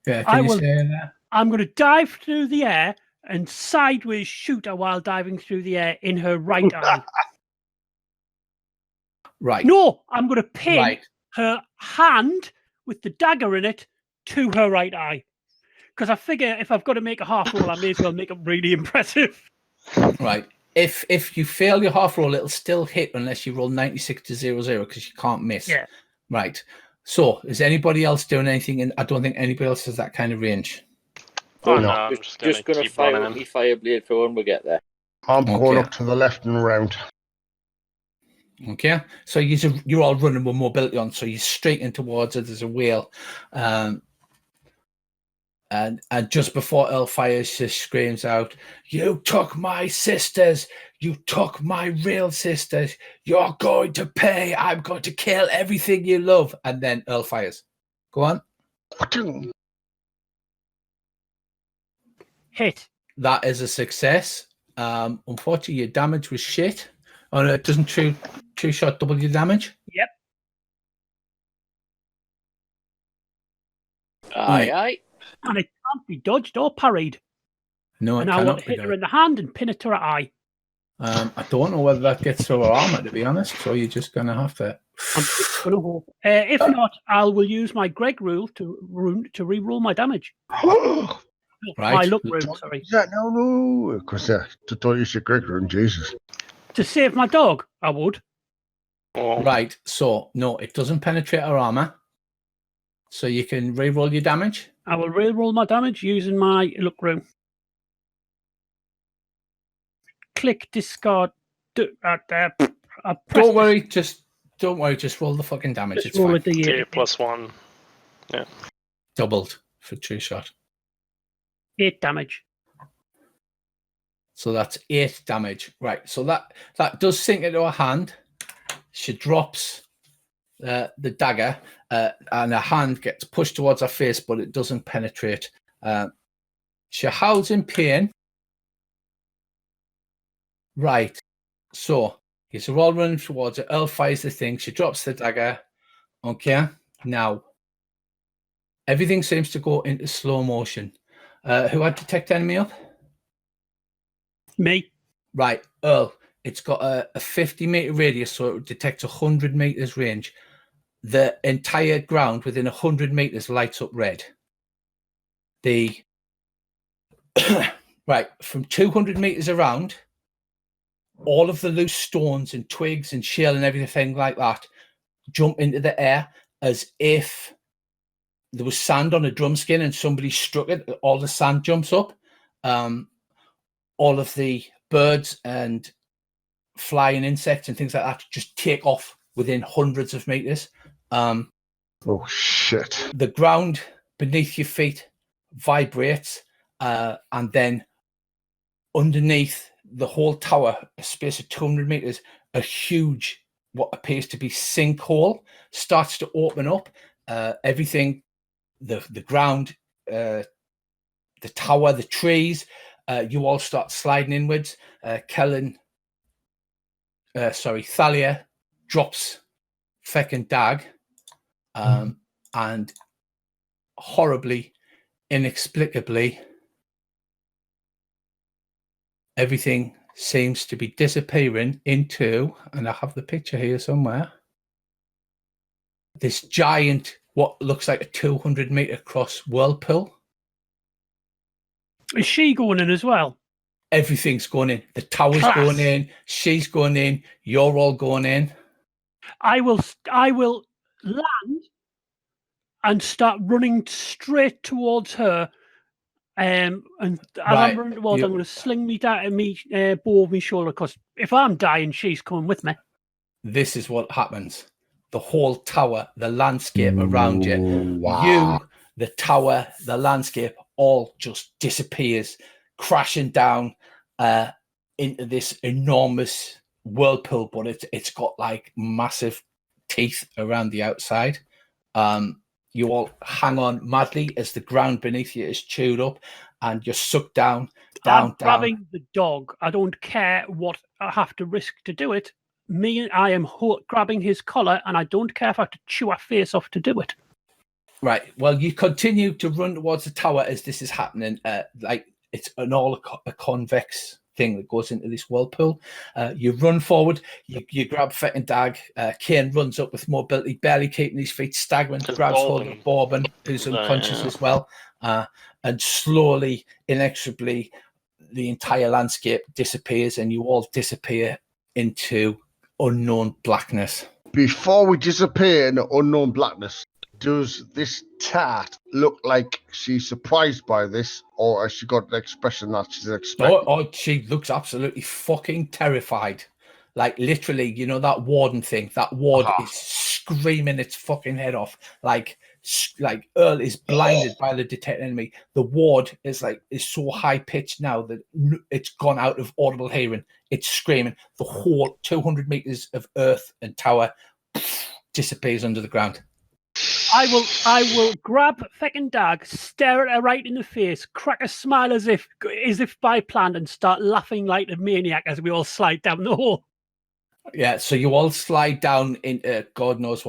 A: Yeah, can you say that?
F: I'm going to dive through the air and sideways shoot her while diving through the air in her right eye.
A: Right.
F: No, I'm going to pin
A: Right.
F: her hand with the dagger in it to her right eye. Because I figure if I've got to make a half roll, I may as well make it really impressive.
A: Right. If you fail your half roll, it'll still hit unless you roll 96 to 0 because you can't miss.
F: Yeah.
A: Right. So is anybody else doing anything? And I don't think anybody else has that kind of range.
B: Oh,
D: No.
B: no, I'm just going to
C: gonna
B: keep
C: fire
B: running
C: up
B: in.
C: my fireblade for when we get there.
D: I'm going
A: Okay.
D: up to the left and round.
A: Okay. So you're all running with mobility on, so you're straight in towards it. There's a whale. And just before Earl fires, she screams out, "You took my sisters! You took my real sisters! You're going to pay! I'm going to kill everything you love!" And then Earl fires. Go on.
F: Hit.
A: That is a success. Unfortunately, your damage was shit. Oh no, it doesn't true shot double your damage.
F: Yep.
C: Aye,
A: Right.
C: aye.
F: And it can't be dodged or parried.
A: No,
F: And
A: it
F: I want
A: cannot
F: to
A: be
F: hit her
A: done.
F: in the hand and pin it to her eye.
A: I don't know whether that gets through her armor, to be honest. So you're just gonna have to.
F: I'm just going to hope. If not, I will use my Greg rule to re-roll my damage.
A: Right.
F: My luck rule, sorry.
D: No, because to don't use your Greg rune, Jesus.
F: To save my dog, I would.
B: Oh,
A: Right. So no, it doesn't penetrate her armor. So you can re-roll your damage.
F: I will re-roll my damage using my luck rune. Click discard.
A: Don't worry. Just roll the fucking damage.
F: Just
A: It's
F: roll
A: fine.
F: a D8.
B: 8 plus 1.
A: Doubled for true shot.
F: 8 damage.
A: So that's 8 damage. Right. So that does sink into her hand. She drops the dagger, and her hand gets pushed towards her face, but it doesn't penetrate. She howls in pain. Right. So he's all running towards her. Earl fires the thing. She drops the dagger. Okay. Now everything seems to go into slow motion. Who had detect enemy up?
F: Me.
A: Right, Earl. It's got a 50-meter radius, so it detects 100 meters range. The entire ground within 100 meters lights up red. Right, from 200 meters around, all of the loose stones and twigs and shell and everything like that jump into the air as if there was sand on a drum skin and somebody struck it. All the sand jumps up. All of the birds and flying insects and things like that just take off within hundreds of meters.
D: Oh shit!
A: The ground beneath your feet vibrates, and then underneath the whole tower, a space of 200 meters, a huge, what appears to be sinkhole starts to open up. Everything, the ground, the tower, the trees, you all start sliding inwards. Thalia drops feckin' Dag, and horribly, inexplicably, everything seems to be disappearing into, and I have the picture here somewhere, this giant, what looks like a 200-meter cross whirlpool.
F: Is she going in as well?
A: Everything's going in. The tower's
F: Class.
A: going in. She's going in. You're all going in.
F: I will land and start running straight towards her. And as I'm running towards, I'm going to sling me down me bow over my shoulder, because if I'm dying, she's coming with me.
A: This is what happens. The whole tower, the landscape around you,
D: Wow.
A: the tower, the landscape, all just disappears, crashing down into this enormous whirlpool, but it's got like massive teeth around the outside. You all hang on madly as the ground beneath you is chewed up, and you're sucked down.
F: I'm grabbing the dog. I don't care what I have to risk to do it. I am grabbing his collar, and I don't care if I have to chew her face off to do it.
A: Right. Well, you continue to run towards the tower as this is happening. Like it's a convex thing that goes into this whirlpool. You run forward, you grab Feck and Dag. Kane runs up with mobility, barely keeping his feet, staggering,
B: Just
A: grabs hold of
B: Bourbon.
A: Bourbon, who's unconscious as well, and slowly, inexorably, the entire landscape disappears, and you all disappear into unknown blackness.
D: Before we disappear in the unknown blackness, does this tart look like she's surprised by this, or has she got the expression that she's expecting?
A: Oh, she looks absolutely fucking terrified. Like, literally, you know, that warden thing, that ward is screaming its fucking head off. Like Earl is blinded by the detected enemy. The ward is so high pitched now that it's gone out of audible hearing. It's screaming. The whole 200 meters of earth and tower disappears under the ground.
F: I will grab Feck and Dag, stare at her right in the face, crack a smile as if by plan, and start laughing like a maniac as we all slide down the hole.
A: Yeah, so you all slide down into God knows what.